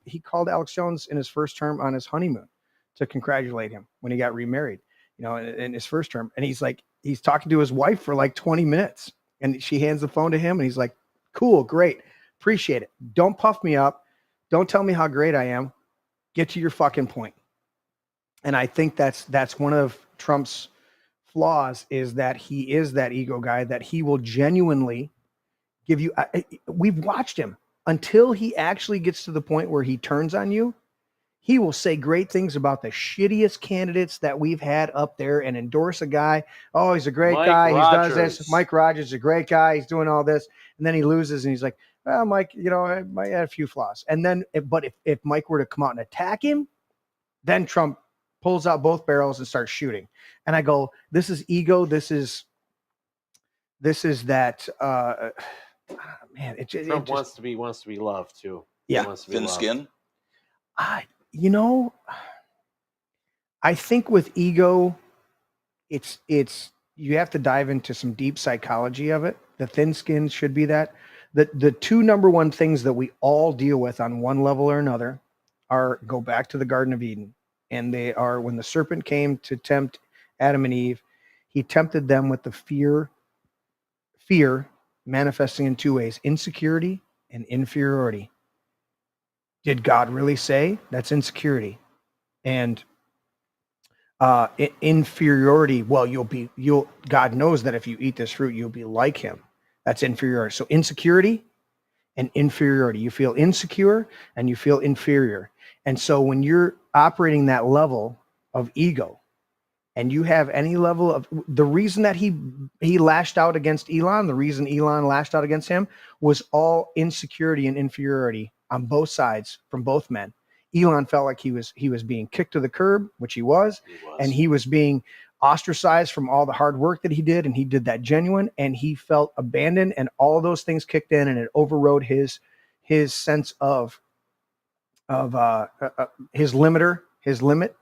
he called Alex Jones in his first term on his honeymoon to congratulate him when he got remarried, in his first term. And he's talking to his wife for like 20 minutes, and she hands the phone to him, and he's like, cool, great, appreciate it. Don't puff me up. Don't tell me how great I am. Get to your fucking point. And I think that's one of Trump's flaws, is that he is that ego guy, that he will genuinely give you. We've watched him until he actually gets to the point where he turns on you. He will say great things about the shittiest candidates that we've had up there and endorse a guy. Oh, he's a great guy. He does this. Mike Rogers is a great guy. He's doing all this. And then he loses and he's like, well, Mike, I might have a few flaws. And then, but if Mike were to come out and attack him, then Trump pulls out both barrels and starts shooting. And I go, this is ego. This is that, man, Trump wants to be loved too. Yeah. He wants to be Thin loved. skin. I think with ego, it's you have to dive into some deep psychology of it. The thin skin should be that. The two number one things that we all deal with on one level or another go back to the Garden of Eden. And they are, when the serpent came to tempt Adam and Eve, he tempted them with the fear manifesting in two ways: insecurity and inferiority. Did God really say that's insecurity? And inferiority, well, God knows that if you eat this fruit, you'll be like him. That's inferiority. So insecurity and inferiority. You feel insecure and you feel inferior. And so when you're operating that level of ego, and you have any level of, the reason that he lashed out against Elon, the reason Elon lashed out against him was all insecurity and inferiority on both sides from both men. Elon felt like he was being kicked to the curb, which he was, and he was being ostracized from all the hard work that he did, and he did that genuine, and he felt abandoned, and all those things kicked in, and it overrode his sense of his limit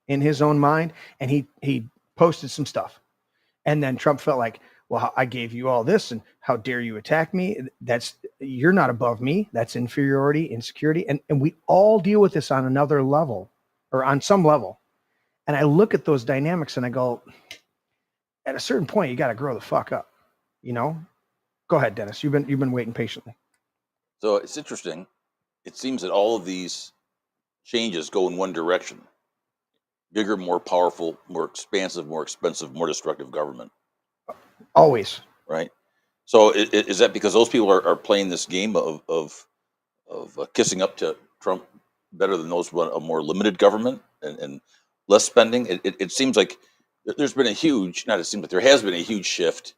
in his own mind, and he posted some stuff. And then Trump felt like, well, I gave you all this, and how dare you attack me? You're not above me. That's inferiority, insecurity. And we all deal with this on another level, or on some level. And I look at those dynamics and I go, at a certain point, you got to grow the fuck up, Go ahead, Dennis. You've been waiting patiently. So it's interesting. It seems that all of these changes go in one direction: bigger, more powerful, more expansive, more expensive, more destructive government. Always. Right. So is that because those people are playing this game of kissing up to Trump better than those who want a more limited government and less spending? It seems like there's been there has been a huge shift.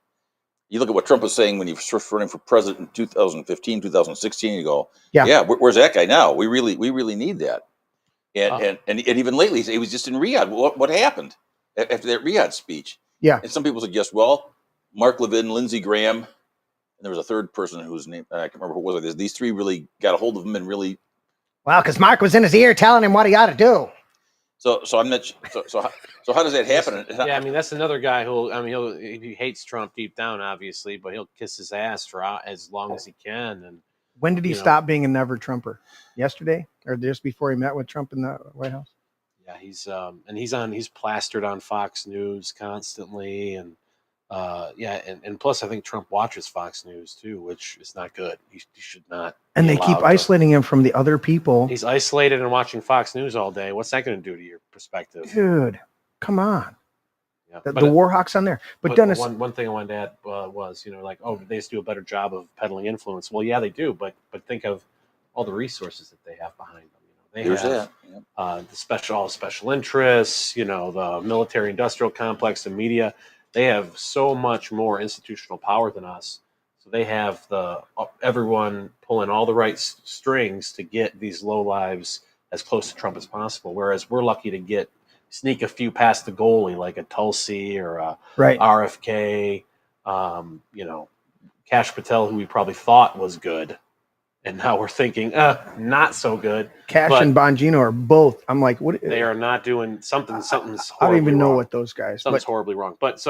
You look at what Trump was saying when he was first running for president in 2015, 2016, you go, yeah, where's that guy now? We really need that. And even lately, he was just in Riyadh. What happened after that Riyadh speech? Yeah. And some people suggest, well, Mark Levin, Lindsey Graham, and there was a third person whose name I can't remember who it was. These three really got a hold of him and really. Well, because Mark was in his ear telling him what he ought to do. So I'm not. So how does that happen? Yeah, I mean, that's another guy he hates Trump deep down, obviously, but he'll kiss his ass for as long as he can. And when did he stop being a never Trumper? Yesterday, or just before he met with Trump in the White House? Yeah, he's plastered on Fox News constantly, and and plus I think Trump watches Fox News too, which is not good. He should not. And they keep isolating him from the other people. He's isolated and watching Fox News all day. What's that going to do to your perspective? Dude, come on. Yeah, the Warhawks on there. But Dennis, one thing I wanted to add was, they just do a better job of peddling influence. Well, yeah, they do, but think of all the resources that they have behind them. They have the special interests, the military-industrial complex, the media. They have so much more institutional power than us. So they have everyone pulling all the right strings to get these lowlives as close to Trump as possible. Whereas we're lucky to get sneak a few past the goalie, like a Tulsi or a Right. RFK, Kash Patel, who we probably thought was good. And now we're thinking, not so good. Cash and Bongino are both. I'm like, what? They are not doing something's horribly I don't even know wrong. what those guys. Something's horribly wrong. But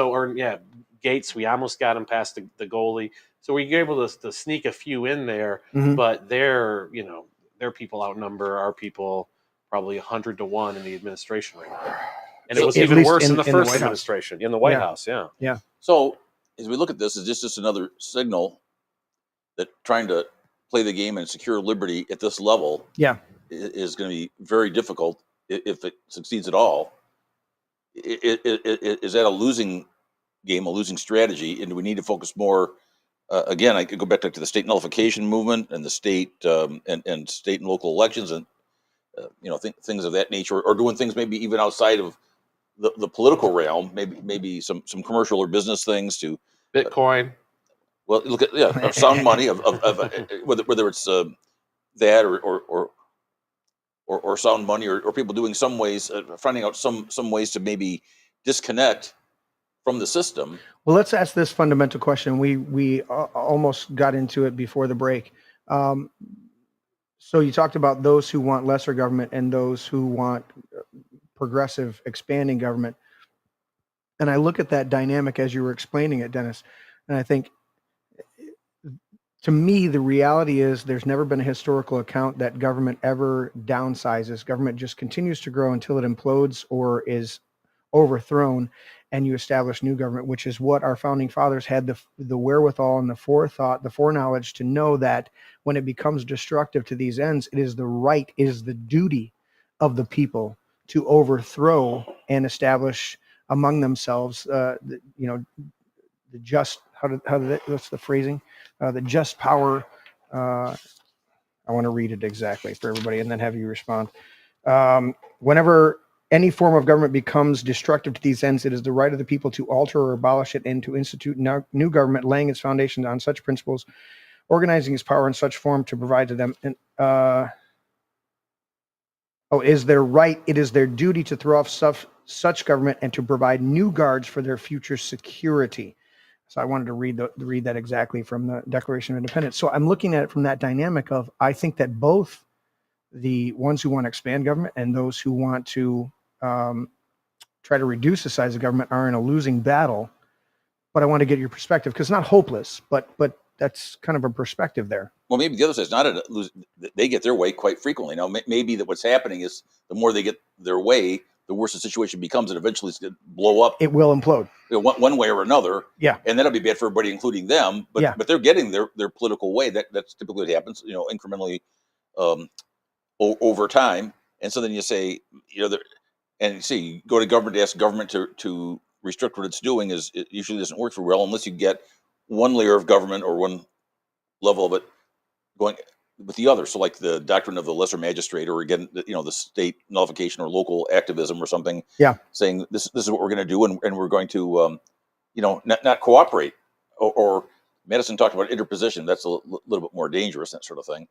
Gates, we almost got him past the goalie. So we were able to sneak a few in there, but their people outnumber our people probably 100 to 1 in the administration right now. And it was even worse in the first administration, in the White House. Yeah. So as we look at this, it's just another signal that trying to play the game and secure liberty at this level is going to be very difficult if it succeeds at all. Is that a losing game, a losing strategy? And do we need to focus more? Again, I could go back to the state nullification movement and the state and state and local elections and things of that nature, or doing things maybe even outside of the political realm, maybe some commercial or business things to Bitcoin. Well, look at sound money of whether it's that or sound money or people doing some ways, finding out some ways to maybe disconnect from the system. Well, let's ask this fundamental question. We almost got into it before the break. So you talked about those who want lesser government and those who want progressive, expanding government. And I look at that dynamic as you were explaining it, Dennis, and I think, to me, the reality is there's never been a historical account that government ever downsizes. Government just continues to grow until it implodes or is overthrown, and you establish new government, which is what our founding fathers had the wherewithal and the forethought, the foreknowledge to know that when it becomes destructive to these ends, it is the duty of the people to overthrow and establish among themselves, the just, what's the phrasing? The just power. I want to read it exactly for everybody and then have you respond. Whenever any form of government becomes destructive to these ends, it is the right of the people to alter or abolish it and to institute new government, laying its foundation on such principles, organizing its power in such form to provide to them. And, is their right, it is their duty to throw off such government and to provide new guards for their future security. So I wanted to read that exactly from the Declaration of Independence. So I'm looking at it from that dynamic of, I think that both the ones who want to expand government and those who want to try to reduce the size of government are in a losing battle. But I want to get your perspective, because it's not hopeless, but that's kind of a perspective there. Well, maybe the other side is not they get their way quite frequently. Now, maybe that what's happening is the more they get their way, the worse the situation becomes, and eventually it's going to blow up. It will implode. One way or another. Yeah. And that'll be bad for everybody, including them. But they're getting their political way. That's typically what happens, incrementally over time. And so then you say, and you see, you go to government to ask government to restrict what it's doing it usually doesn't work very well unless you get one layer of government or one level of it going with the other. So like the doctrine of the lesser magistrate, or again, the state nullification or local activism or something, saying this is what we're going to do. And we're going to, not cooperate or Madison talked about interposition. That's a little bit more dangerous, that sort of thing.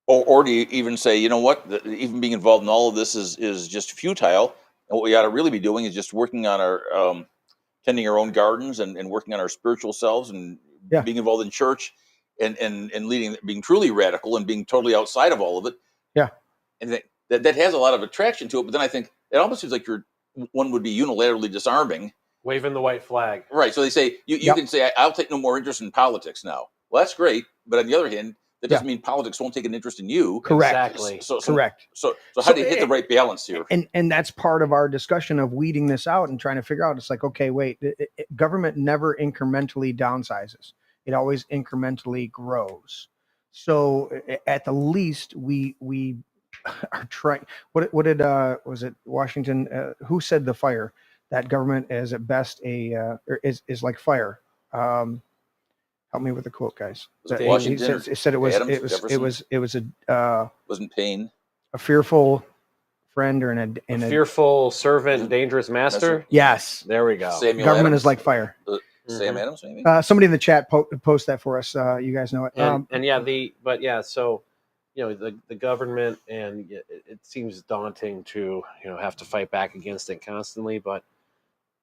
Or do you even say, you know what, even being involved in all of this is just futile. And what we ought to really be doing is just working on our, tending our own gardens and working on our spiritual selves and being involved in church and leading, being truly radical and being totally outside of all of it. Yeah. And that has a lot of attraction to it. But then I think it almost seems like one would be unilaterally disarming. Waving the white flag. Right. So they say, you can say, I'll take no more interest in politics now. Well, that's great. But on the other hand, that doesn't mean politics won't take an interest in you. Correct. Exactly. Correct. So how do you hit the right balance here? And that's part of our discussion of weeding this out and trying to figure out. It's like, okay, wait, government never incrementally downsizes. It always incrementally grows. So at the least, we are trying. What did was it Washington? Who said the fire? That government is at best is like fire. Help me with the quote, guys. Washington. It said it was a wasn't Paine a fearful friend or a fearful servant, dangerous master. Yes, there we go. Samuel government Adams. is like fire. Sam Adams, maybe. Somebody in the chat post that for us. You guys know it. So the government, and it seems daunting to have to fight back against it constantly. But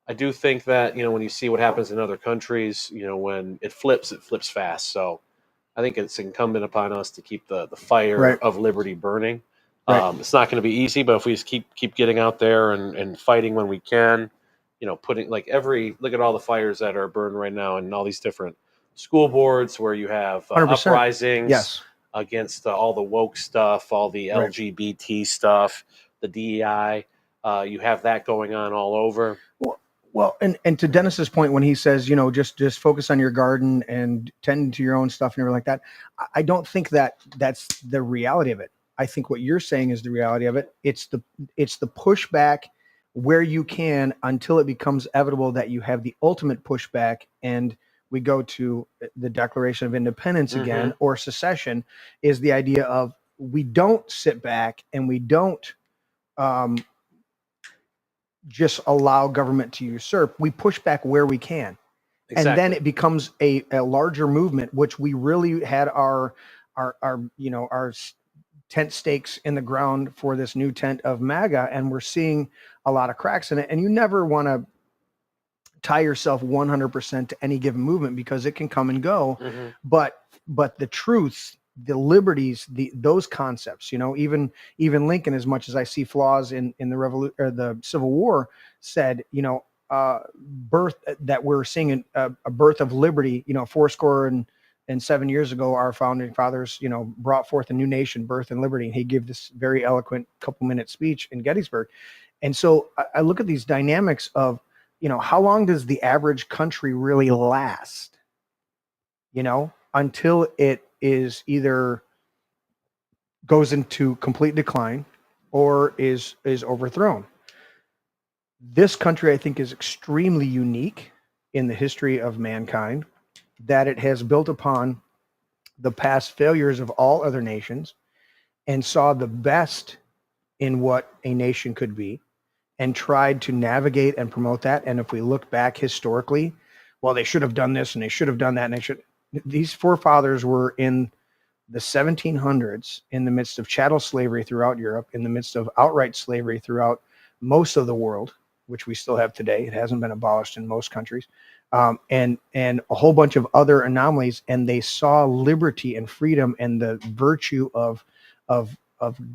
I do think that when you see what happens in other countries, when it flips fast. So I think it's incumbent upon us to keep the fire of liberty burning. It's not going to be easy, but if we just keep getting out there and fighting when we can, putting look at all the fires that are burned right now in all these different school boards where you have uprisings against all the woke stuff, all the LGBT stuff, the DEI. You have that going on all over. Well, and to Dennis's point, when he says, just focus on your garden and tend to your own stuff and everything like that, I don't think that's the reality of it. I think what you're saying is the reality of it. It's the pushback where you can until it becomes inevitable that you have the ultimate pushback, and we go to the Declaration of Independence again, or secession, is the idea of we don't sit back and we don't just allow government to usurp. We push back where we can. Exactly. And then it becomes a larger movement, which we really had our tent stakes in the ground for this new tent of MAGA, and we're seeing a lot of cracks in it. And you never want to tie yourself 100% to any given movement because it can come and go. But the truth, the liberties, those concepts, even Lincoln, as much as I see flaws in the Civil War, said, birth that we're seeing a birth of liberty, 7 years ago, our founding fathers, brought forth a new nation, birth and liberty. And he gave this very eloquent couple-minute speech in Gettysburg. And so I look at these dynamics of, how long does the average country really last? Until it is either goes into complete decline or is overthrown. This country, I think, is extremely unique in the history of mankind, that it has built upon the past failures of all other nations and saw the best in what a nation could be and tried to navigate and promote that. And if we look back historically, well, they should have done this and they should have done that. And these forefathers were in the 1700s in the midst of chattel slavery throughout Europe, in the midst of outright slavery throughout most of the world, which we still have today. It hasn't been abolished in most countries. And a whole bunch of other anomalies, and they saw liberty and freedom and the virtue of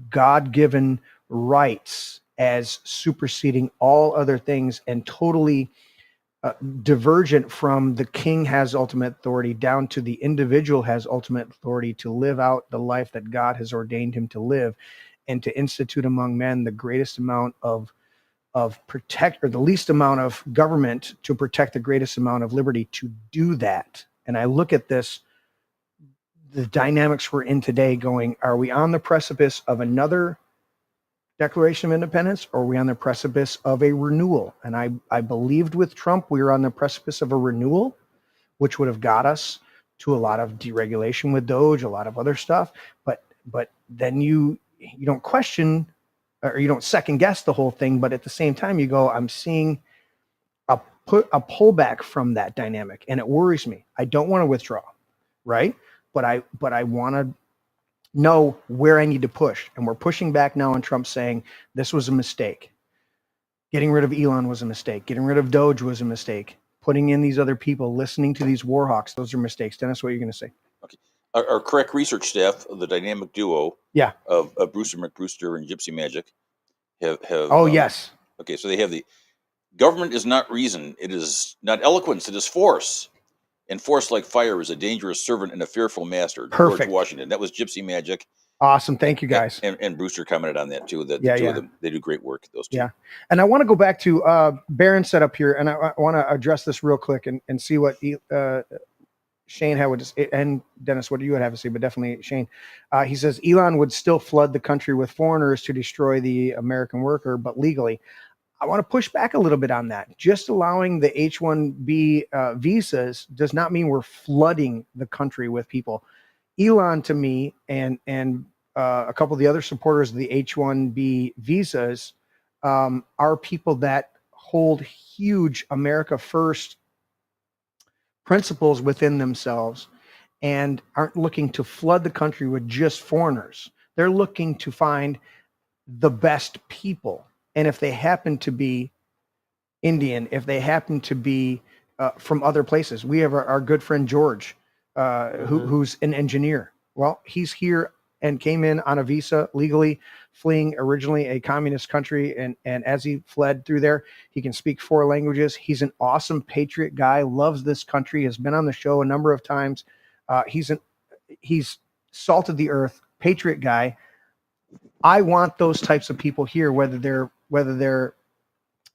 God-given rights as superseding all other things and totally divergent from the king has ultimate authority down to the individual has ultimate authority to live out the life that God has ordained him to live, and to institute among men the greatest amount of protect, or the least amount of government to protect the greatest amount of liberty to do that. And I look at this, the dynamics we're in today, going, are we on the precipice of another Declaration of Independence, or are we on the precipice of a renewal? And I believed with Trump we were on the precipice of a renewal, which would have got us to a lot of deregulation with Doge, a lot of other stuff. But then you don't question, or you don't second guess the whole thing, but at the same time you go, I'm seeing a pullback from that dynamic, and it worries me. I don't want to withdraw, right? But I want to know where I need to push, and we're pushing back now on Trump saying this was a mistake. Getting rid of Elon was a mistake. Getting rid of Doge was a mistake. Putting in these other people, listening to these war hawks, those are mistakes. Dennis, what are you going to say? Okay. Our correct research staff, the dynamic duo of Brewster McBrewster and Gypsy Magic, have yes. Okay, so they have the government is not reason, it is not eloquence, it is force. And force like fire is a dangerous servant and a fearful master. Perfect. George Washington. That was Gypsy Magic. Awesome. Thank you, guys. And Brewster commented on that too. That the two of them, they do great work, those two. Yeah. And I want to go back to Baron's set up here, and I want to address this real quick and see what Shane had would say, and Dennis, what do you have to say? But definitely Shane. He says Elon would still flood the country with foreigners to destroy the American worker, but legally. I want to push back a little bit on that. Just allowing the H-1B visas does not mean we're flooding the country with people. Elon, to me, and a couple of the other supporters of the H-1B visas are people that hold huge America First principles within themselves and aren't looking to flood the country with just foreigners. They're looking to find the best people. And if they happen to be Indian, if they happen to be from other places, we have our good friend George, who's an engineer. Well, he's here and came in on a visa legally, fleeing originally a communist country. And as he fled through there, he can speak 4 languages. He's an awesome patriot guy, loves this country, has been on the show a number of times. He's salt of the earth, patriot guy. I want those types of people here, whether they're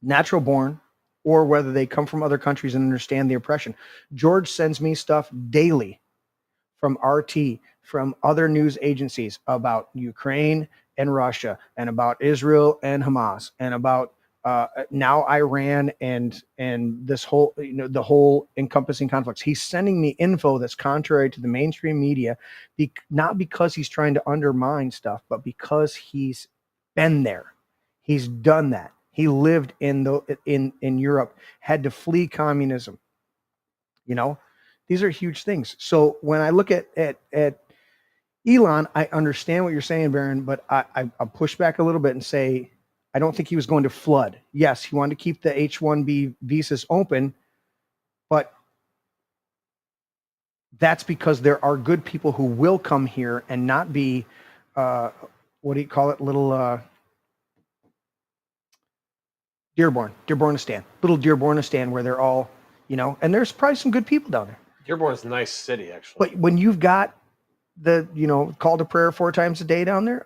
natural born or whether they come from other countries and understand the oppression. George sends me stuff daily from RT, from other news agencies about Ukraine and Russia, and about Israel and Hamas, and about now Iran and this whole, the whole encompassing conflicts. He's sending me info that's contrary to the mainstream media, not because he's trying to undermine stuff, but because he's been there. He's done that. He lived in Europe, had to flee communism. These are huge things. So when I look at Elon, I understand what you're saying, Baron, but I'll push back a little bit and say, I don't think he was going to flood. Yes, he wanted to keep the H-1B visas open, but that's because there are good people who will come here and not be, what do you call it? Little Dearbornistan, little Dearbornistan, where they're all, and there's probably some good people down there. Dearborn is a nice city, actually. But when you've got the, call to prayer 4 times a day down there,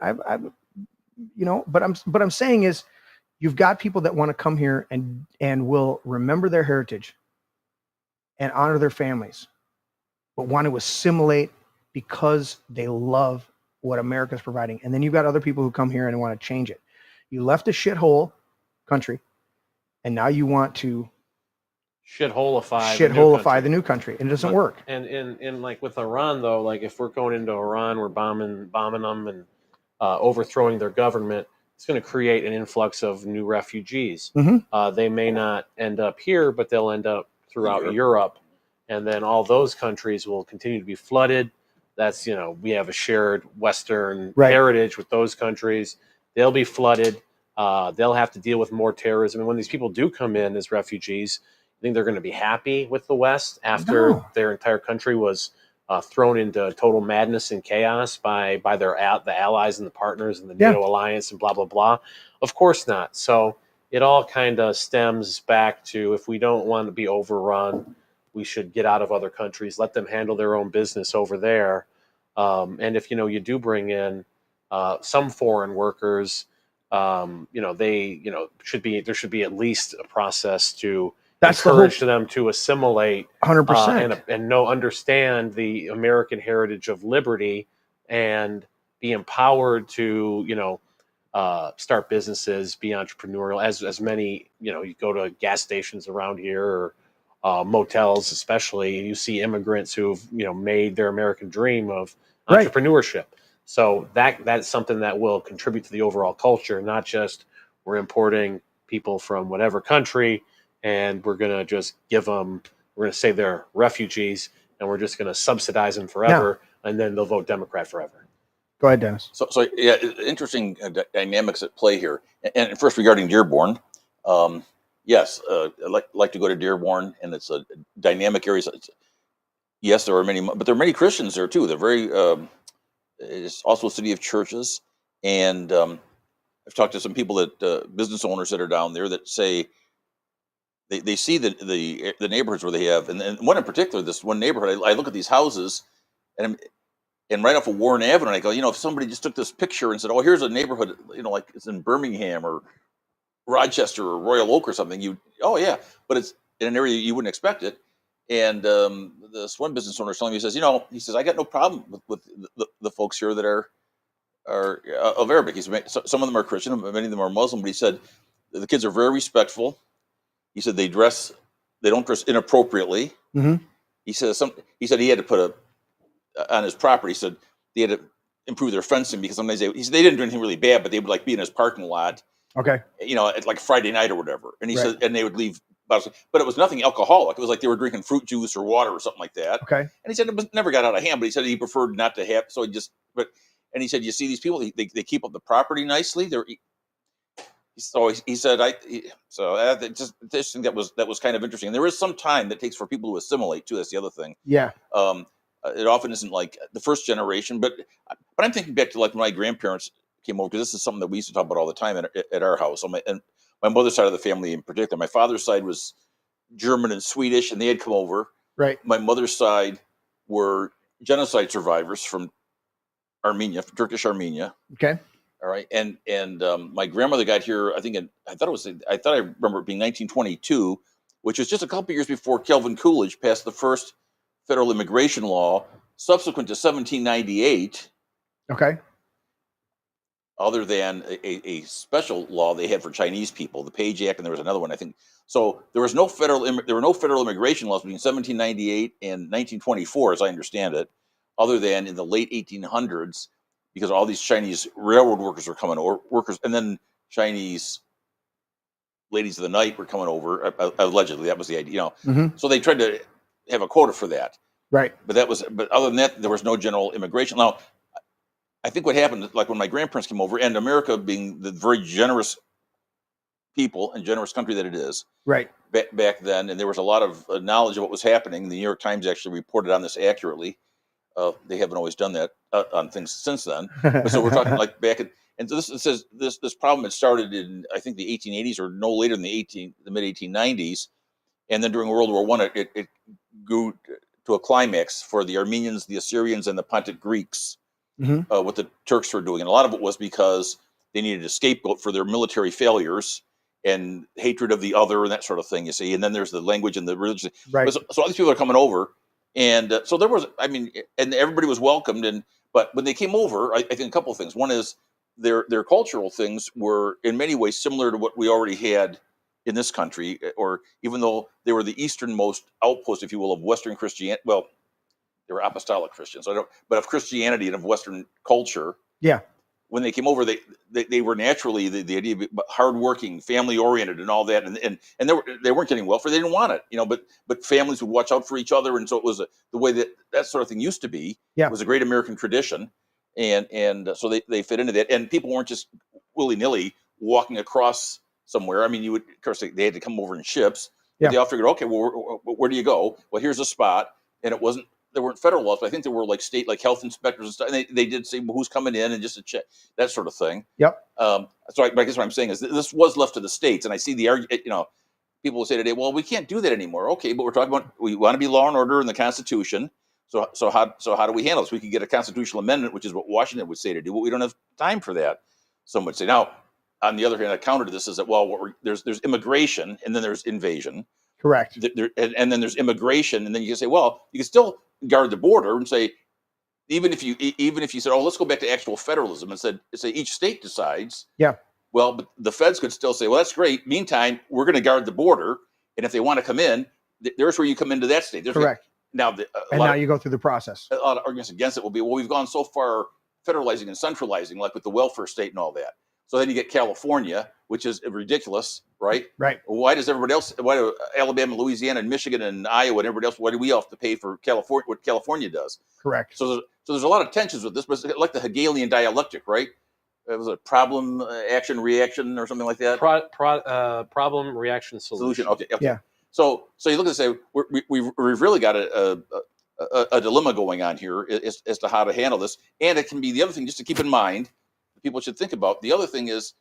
but I'm saying is, you've got people that want to come here and will remember their heritage and honor their families, but want to assimilate because they love what America's providing. And then you've got other people who come here and want to change it. You left a shithole country, and now you want to shitholeify the new country, and it doesn't work. And in like with Iran, though, like if we're going into Iran, we're bombing them and overthrowing their government, it's going to create an influx of new refugees. Mm-hmm. They may not end up here, but they'll end up throughout Europe. And then all those countries will continue to be flooded. That's, we have a shared Western heritage with those countries. They'll be flooded. They'll have to deal with more terrorism. And when these people do come in as refugees, I think they're going to be happy with the West after their entire country was thrown into total madness and chaos by the allies and the partners and the NATO alliance and blah, blah, blah. Of course not. So it all kind of stems back to, if we don't want to be overrun, we should get out of other countries, let them handle their own business over there. And if, you do bring in some foreign workers, there should be at least a process to encourage them to assimilate 100% and understand the American heritage of liberty and be empowered to, start businesses, be entrepreneurial, as many, you go to gas stations around here or motels, especially, you see immigrants who've, made their American dream of entrepreneurship. So that's something that will contribute to the overall culture, not just we're importing people from whatever country and we're going to just we're going to say they're refugees and we're just going to subsidize them forever and then they'll vote Democrat forever. Go ahead, Dennis. So yeah, interesting dynamics at play here. And first, regarding Dearborn, yes, I like to go to Dearborn, and it's a dynamic area. Yes, there are many, but there are many Christians there too. They're very. It's also a city of churches, and I've talked to some people that business owners that are down there that say they see the neighborhoods where they have, and one in particular, this one neighborhood. I look at these houses, and right off of Warren Avenue, I go, if somebody just took this picture and said, "Oh, here's a neighborhood," like it's in Birmingham or Rochester or Royal Oak or something, but it's in an area you wouldn't expect it. And this one business owner is telling me, he says, I got no problem with the folks here that are of Arabic. He said, some of them are Christian, many of them are Muslim, but he said the kids are very respectful. He said they don't dress inappropriately. Mm-hmm. He said he had to put on his property. He said they had to improve their fencing because sometimes they didn't do anything really bad, but they would be in his parking lot. Okay. At like Friday night or whatever. And he said, and they would leave bottles, but it was nothing alcoholic. It was like they were drinking fruit juice or water or something like that. Okay. And he said never got out of hand, but he said he preferred not to have. So and he said, you see these people, they keep up the property nicely. He said, this thing that was kind of interesting. And there is some time that takes for people to assimilate too. That's the other thing. Yeah. It often isn't like the first generation, but I'm thinking back to like when my grandparents came over, because this is something that we used to talk about all the time at our house. And my mother's side of the family in particular, my father's side was German and Swedish, and they had come over. Right. My mother's side were genocide survivors from Armenia, from Turkish Armenia. Okay. All right. And my grandmother got here, I thought I remember it being 1922, which was just a couple of years before Calvin Coolidge passed the first federal immigration law, subsequent to 1798. Okay. Other than a special law they had for Chinese people, the Page Act, and there was another one, I think. So there were no federal immigration laws between 1798 and 1924, as I understand it, other than in the late 1800s, because all these Chinese railroad workers were coming over, and then Chinese ladies of the night were coming over. Allegedly, that was the idea. So they tried to have a quota for that. Right. But other than that, there was no general immigration. Now, I think what happened, like when my grandparents came over, and America being the very generous people and generous country that it is, right, back then, and there was a lot of knowledge of what was happening. The New York Times actually reported on this accurately. They haven't always done that on things since then. But so we're talking like back and so it says this problem had started in, I think, the 1880s or no later than the mid 1890s, and then during World War I, it grew to a climax for the Armenians, the Assyrians, and the Pontic Greeks. What the Turks were doing. And a lot of it was because they needed a scapegoat for their military failures and hatred of the other and that sort of thing, you see. And then there's the language and the religion. Right. So all these people are coming over. And so there was, and everybody was welcomed. But when they came over, I think a couple of things. One is their cultural things were in many ways similar to what we already had in this country, or even though they were the easternmost outpost, if you will, of Western Christianity. Well, they were apostolic Christians, but of Christianity and of Western culture. Yeah. When they came over, they were naturally the idea of hardworking, family oriented, and all that, and they weren't getting welfare. They didn't want it, but families would watch out for each other, and so it was the way that sort of thing used to be. Yeah. It was a great American tradition, and so they fit into that, and people weren't just willy nilly walking across somewhere. Of course, they had to come over in ships. But they all figured, okay, well, where do you go? Well, here's a spot, and there weren't federal laws, but I think there were like state, like health inspectors and stuff. And they did say, well, who's coming in and just to check that sort of thing. Yep. So I guess what I'm saying is this was left to the states. And I see the argument, people will say today, well, we can't do that anymore. Okay. But we're talking about, we want to be law and order in the Constitution. So how do we handle this? We could get a constitutional amendment, which is what Washington would say to do, but we don't have time for that. Some would say. Now, on the other hand, a counter to this is that, well, there's immigration and then there's invasion. Correct. And then there's immigration, and then you can say, well, you can still guard the border and say, even if you said, oh, let's go back to actual federalism and say each state decides. Yeah. Well, but the feds could still say, well, that's great. Meantime, we're going to guard the border, and if they want to come in, there's where you come into that state. Correct. Now, now you go through the process. A lot of arguments against it will be, well, we've gone so far federalizing and centralizing, like with the welfare state and all that. So then you get California, which is ridiculous, right? Right. Why does everybody else? Why do Alabama, Louisiana, and Michigan, and Iowa, and everybody else? Why do we all have to pay for California? What California does? Correct. So there's a lot of tensions with this, but it's like the Hegelian dialectic, right? It was a problem, action, reaction, or something like that. Problem, reaction, solution. Okay. Yeah. So you look and say we've really got a dilemma going on here as to how to handle this, and it can be the other thing just to keep in mind. People should think about. The other thing is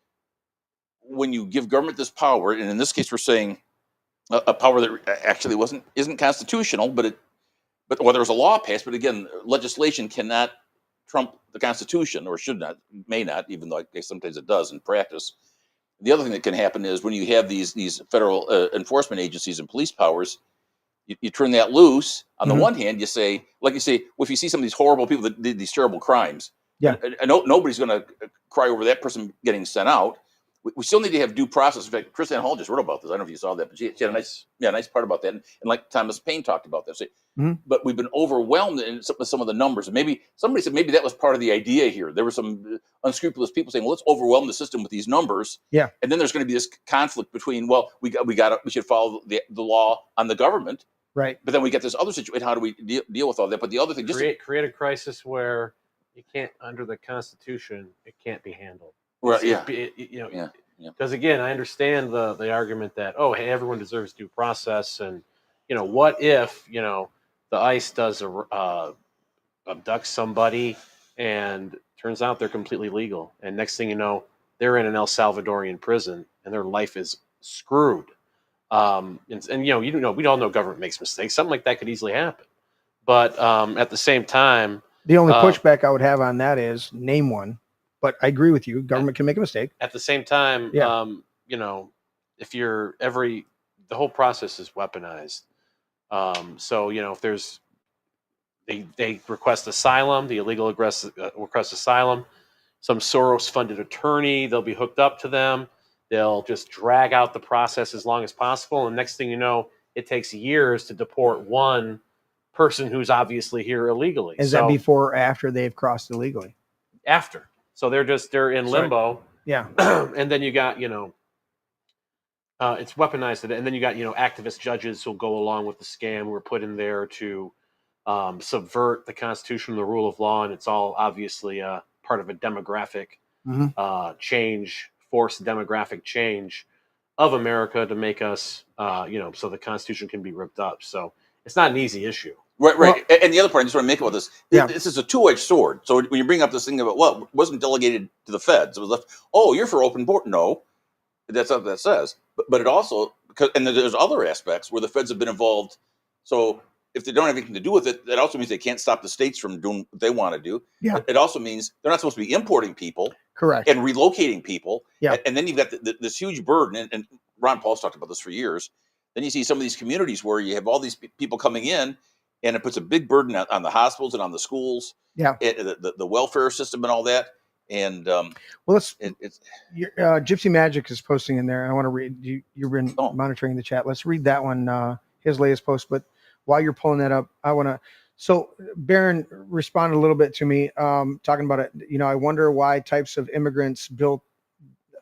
when you give government this power, and in this case we're saying a power that actually isn't constitutional, but there was a law passed, but again, legislation cannot trump the Constitution, or should not, may not, even though I guess sometimes it does in practice. The other thing that can happen is when you have these federal enforcement agencies and police powers, you turn that loose. On the one hand, you say, well, if you see some of these horrible people that did these terrible crimes, yeah, and nobody's going to cry over that person getting sent out. we still need to have due process. In fact, Chris Ann Hall just wrote about this. I don't know if you saw that, but she had a nice part about that. And like Thomas Paine talked about that. So, but we've been overwhelmed in some of the numbers. And maybe somebody said maybe that was part of the idea here. There were some unscrupulous people saying, well, let's overwhelm the system with these numbers. Yeah. And then there's going to be this conflict between, well, we should follow the law on the government. Right. But then we get this other situation. How do we deal with all that? But the other thing, just create a crisis where you can't, under the Constitution, it can't be handled. Right. Because again, I understand the argument that, oh, hey, everyone deserves due process, and what if the ICE does abduct somebody, and turns out they're completely legal, and next thing you know, they're in an El Salvadorian prison, and their life is screwed. And we all know government makes mistakes. Something like that could easily happen. But at the same time, the only pushback I would have on that is name one. But I agree with you. Government can make a mistake. At the same time, if the whole process is weaponized. So if there's they request asylum, the illegal request asylum, some Soros-funded attorney, they'll be hooked up to them. They'll just drag out the process as long as possible. And next thing you know, it takes years to deport one person who's obviously here illegally. Is that before or after they've crossed illegally? After. So they're in limbo. Yeah. And then you got, it's weaponized. And then you got, activist judges who'll go along with the scam who are put in there to subvert the Constitution and the rule of law. And it's all obviously part of a demographic change, forced demographic change of America to make us, so the Constitution can be ripped up. So it's not an easy issue. Right. Well, and the other point I just want to make about this, this is a two-edged sword. So when you bring up this thing about, well, it wasn't delegated to the feds, it was left, oh, you're for open border. No, that's not what that says. But it also, and there's other aspects where the feds have been involved. So if they don't have anything to do with it, that also means they can't stop the states from doing what they want to do. Yeah. It also means they're not supposed to be importing people. Correct. And relocating people. Yeah. And then you've got this huge burden, and Ron Paul's talked about this for years. Then you see some of these communities where you have all these people coming in, and it puts a big burden on the hospitals and on the schools, the welfare system and all that. And Gypsy Magic is posting in there. I want to read. You've been monitoring the chat. Let's read that one. His latest post. But while you're pulling that up, I want to. So Barron responded a little bit to me, talking about it. I wonder why types of immigrants built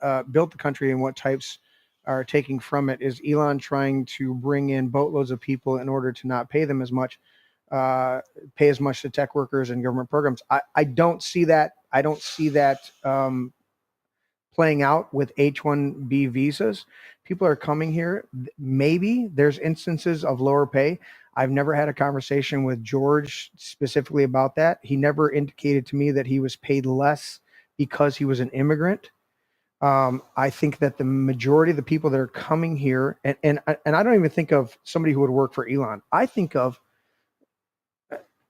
the country and what types are taking from it. Is Elon trying to bring in boatloads of people in order to not pay them as much, pay as much to tech workers and government programs? I don't see that. I don't see that playing out with H-1B visas. People are coming here. Maybe there's instances of lower pay. I've never had a conversation with George specifically about that. He never indicated to me that he was paid less because he was an immigrant. I think that the majority of the people that are coming here, and I don't even think of somebody who would work for Elon. I think of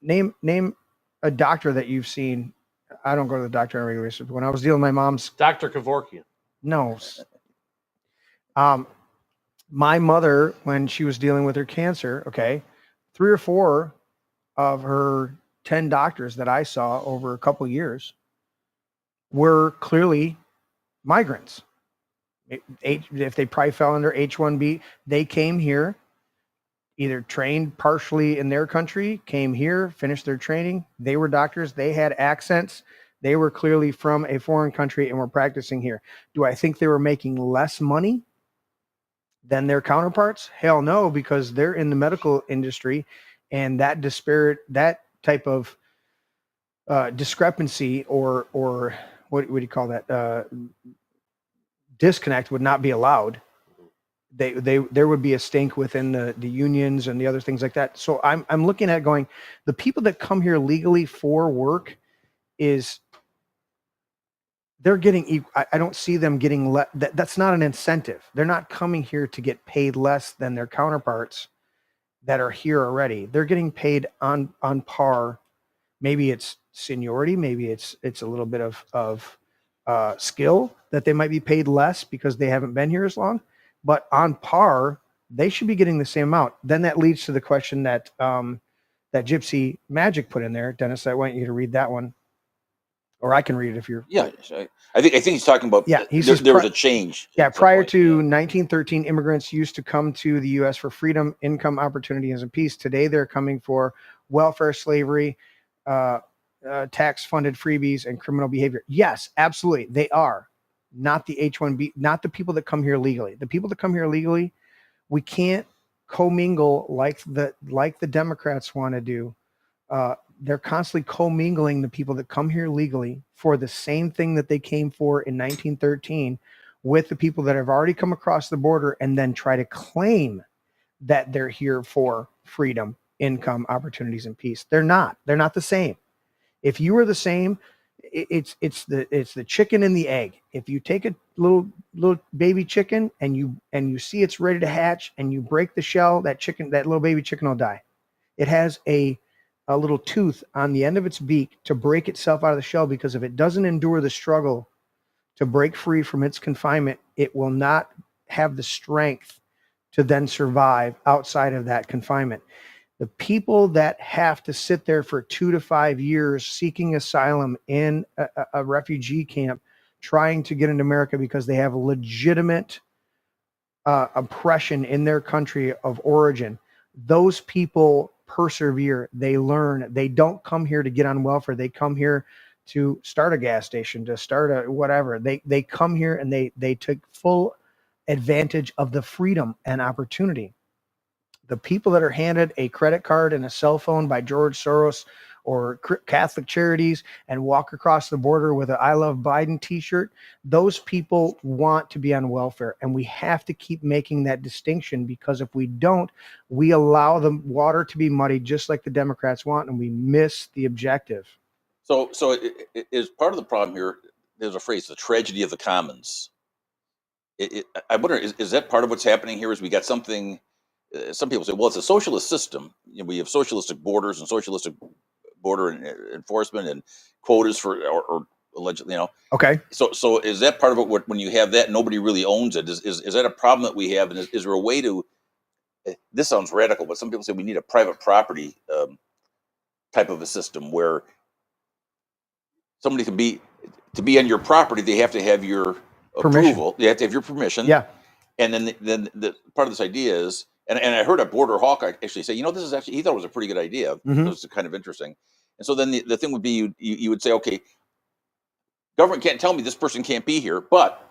name a doctor that you've seen. I don't go to the doctor on a regular basis. When I was dealing with my mom's Dr. Kevorkian. No. My mother, when she was dealing with her cancer, 3 or 4 of her 10 doctors that I saw over a couple of years were clearly migrants. If they probably fell under H-1B, they came here, either trained partially in their country, came here, finished their training. They were doctors. They had accents. They were clearly from a foreign country and were practicing here. Do I think they were making less money than their counterparts? Hell no, because they're in the medical industry, and that type of discrepancy or what do you call that? Disconnect would not be allowed. There would be a stink within the unions and the other things like that. So I'm looking at going, the people that come here legally for work they're getting, I don't see them getting less. That's not an incentive. They're not coming here to get paid less than their counterparts that are here already. They're getting paid on par. Maybe it's seniority. Maybe it's a little bit of skill that they might be paid less because they haven't been here as long. But on par, they should be getting the same amount. Then that leads to the question that Gypsy Magic put in there. Dennis, I want you to read that one. Or I can read it if you're. Yeah, I think he's talking about. Yeah, there was a change. Yeah, prior to 1913, immigrants used to come to the U.S. for freedom, income, opportunities, and peace. Today, they're coming for welfare, slavery, tax-funded freebies, and criminal behavior. Yes, absolutely, they are. Not the H-1B, not the people that come here legally. The people that come here legally, we can't commingle like the Democrats want to do. They're constantly commingling the people that come here legally for the same thing that they came for in 1913 with the people that have already come across the border and then try to claim that they're here for freedom, income, opportunities, and peace. They're not the same. If you were the same, it's the chicken and the egg. If you take a little baby chicken and you see it's ready to hatch and you break the shell, that little baby chicken will die. It has a little tooth on the end of its beak to break itself out of the shell, because if it doesn't endure the struggle to break free from its confinement, it will not have the strength to then survive outside of that confinement. The people that have to sit there for 2 to 5 years seeking asylum in a refugee camp, trying to get into America because they have legitimate oppression in their country of origin, those people persevere. They learn. They don't come here to get on welfare. They come here to start a gas station, to start a whatever. They come here and they took full advantage of the freedom and opportunity. The people that are handed a credit card and a cell phone by George Soros or Catholic Charities and walk across the border with an I Love Biden t-shirt, those people want to be on welfare. And we have to keep making that distinction, because if we don't, we allow the water to be muddied just like the Democrats want, and we miss the objective. So it is part of the problem here. There's a phrase, the tragedy of the commons. I wonder, is that part of what's happening here? Is we got something, some people say, well, it's a socialist system. We have socialistic borders and socialistic border enforcement and quotas for, or allegedly, Okay. So is that part of it? When you have that, nobody really owns it. Is that a problem that we have? And is there a way to? This sounds radical, but some people say we need a private property type of a system where somebody can to be on your property. They have to have your approval. They have to have your permission. Yeah. And then the part of this idea is, and I heard a border hawk actually say, this is actually, he thought it was a pretty good idea. Mm-hmm. It was kind of interesting. And so then the thing would be, you would say, okay, government can't tell me this person can't be here, but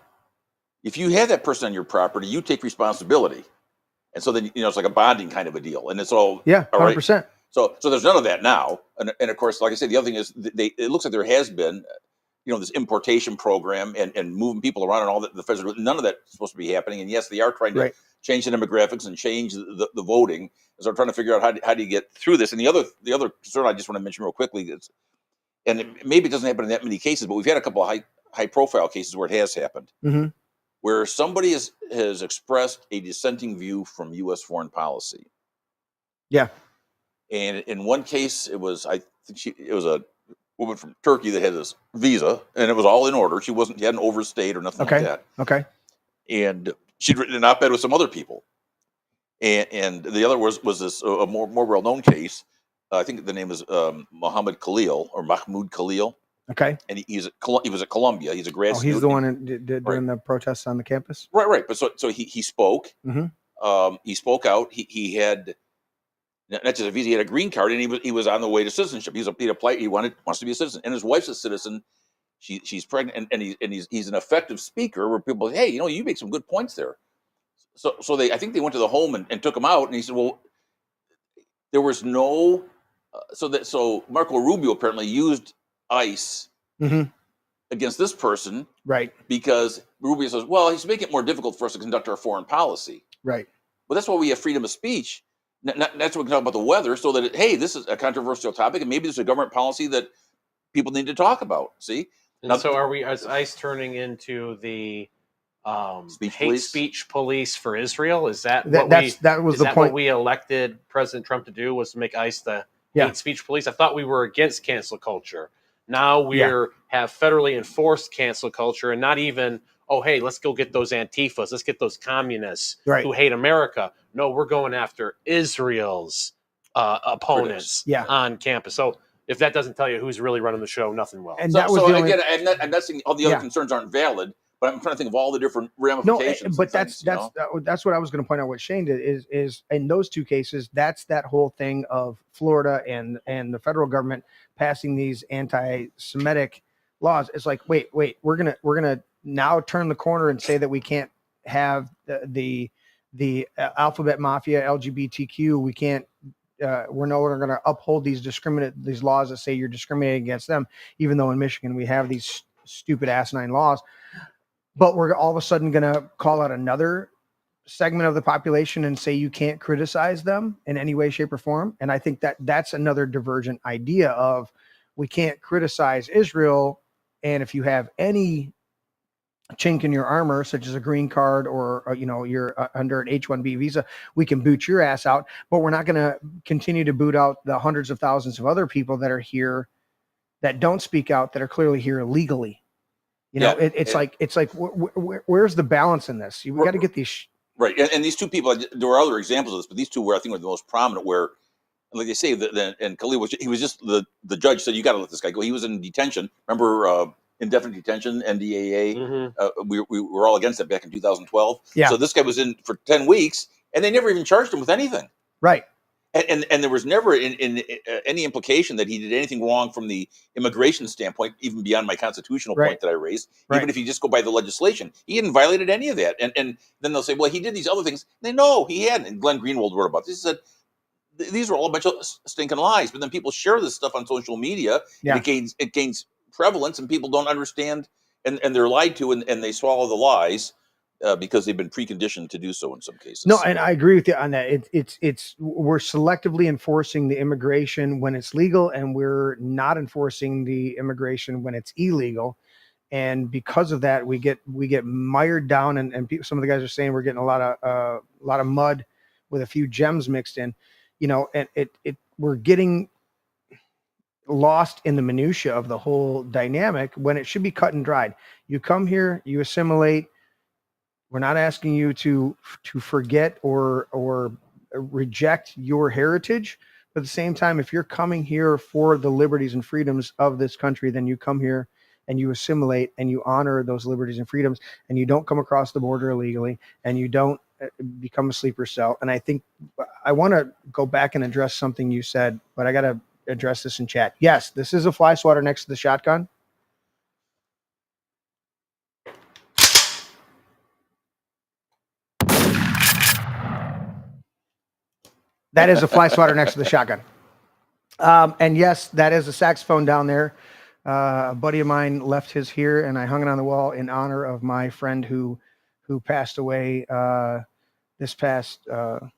if you have that person on your property, you take responsibility. And so then, it's like a bonding kind of a deal. And it's all, 100%. Right. So there's none of that now. And of course, like I said, the other thing is it looks like there has been, this importation program and moving people around and all that. The federal, none of that is supposed to be happening. And yes, they are trying to change the demographics and change the voting. So they're trying to figure out how do you get through this. And the other concern I just want to mention real quickly is, and maybe it doesn't happen in that many cases, but we've had a couple of high profile cases where it has happened, mm-hmm. where somebody has expressed a dissenting view from U.S. foreign policy. Yeah. And in one case, it was a woman from Turkey that had this visa, and it was all in order. She hadn't overstayed or nothing like that. Okay. And she'd written an op-ed with some other people. And the other was this a more well-known case. I think the name is Mahmoud Khalil. Okay. And he was at Columbia. He's a grad student. He's the one that did during the protests on the campus? Right. But so he spoke. Mm-hmm. He spoke out. He had not just a visa, he had a green card, and he was on the way to citizenship. He applied. He wants to be a citizen, and his wife's a citizen. She's pregnant, and he's an effective speaker. Where people say, hey, you make some good points there. So I think they went to the home and took him out, and he said, well, there was no. So Marco Rubio apparently used ICE mm-hmm. against this person, right? Because Rubio says, well, he's making it more difficult for us to conduct our foreign policy, right? But that's why we have freedom of speech. That's what we can talk about the weather, so that hey, this is a controversial topic, and maybe there's a government policy that people need to talk about. See, and so is ICE turning into the speech police for Israel? Is that what we elected President Trump to do, was to make ICE the hate speech police? I thought we were against cancel culture. Now we have federally enforced cancel culture, and not even, oh, hey, let's go get those Antifas. Let's get those communists who hate America. No, we're going after Israel's opponents on campus. So if that doesn't tell you who's really running the show, nothing will. And that was again, I'm not saying all the other concerns aren't valid, but I'm trying to think of all the different ramifications. No, but that's what I was going to point out. What Shane did is in those two cases, that's that whole thing of Florida and the federal government passing these anti-Semitic laws. It's like, wait, we're gonna now turn the corner and say that we can't have the alphabet mafia, LGBTQ. We can't. We're no longer going to uphold these laws that say you're discriminating against them, even though in Michigan we have these stupid asinine laws. But we're all of a sudden going to call out another segment of the population and say you can't criticize them in any way, shape, or form. And I think that that's another divergent idea of we can't criticize Israel. And if you have any chink in your armor, such as a green card or you're under an H-1B visa, we can boot your ass out. But we're not going to continue to boot out the hundreds of thousands of other people that are here that don't speak out, that are clearly here illegally. It's like where's the balance in this? We got to get these right. And these two people, there were other examples of this, but these two were, I think, were the most prominent. Where, like they say, and Khalil was just the judge said you got to let this guy go. He was in detention. Remember, indefinite detention, NDAA. Mm-hmm. We were all against it back in 2012. Yeah. So this guy was in for 10 weeks, and they never even charged him with anything. Right. And there was never in any implication that he did anything wrong from the immigration standpoint, even beyond my constitutional point that I raised. Right. Even if you just go by the legislation, he hadn't violated any of that. And then they'll say, well, he did these other things. No, he hadn't. And Glenn Greenwald wrote about this. He said, these are all a bunch of stinking lies. But then people share this stuff on social media. Yeah. And it gains prevalence, and people don't understand, and they're lied to, and they swallow the lies. Because they've been preconditioned to do so in some cases. No, and I agree with you on that. It's we're selectively enforcing the immigration when it's legal, and we're not enforcing the immigration when it's illegal. And because of that, we get mired down, and some of the guys are saying we're getting a lot of mud with a few gems mixed in, and we're getting lost in the minutia of the whole dynamic when it should be cut and dried. You come here, you assimilate. We're not asking you to forget or reject your heritage. But at the same time, if you're coming here for the liberties and freedoms of this country, then you come here and you assimilate and you honor those liberties and freedoms, and you don't come across the border illegally, and you don't become a sleeper cell. And I think I want to go back and address something you said, but I got to address this in chat. Yes, this is a fly swatter next to the shotgun. That is a fly swatter next to the shotgun. And yes, that is a saxophone down there. A buddy of mine left his here, and I hung it on the wall in honor of my friend who passed away this past. Well,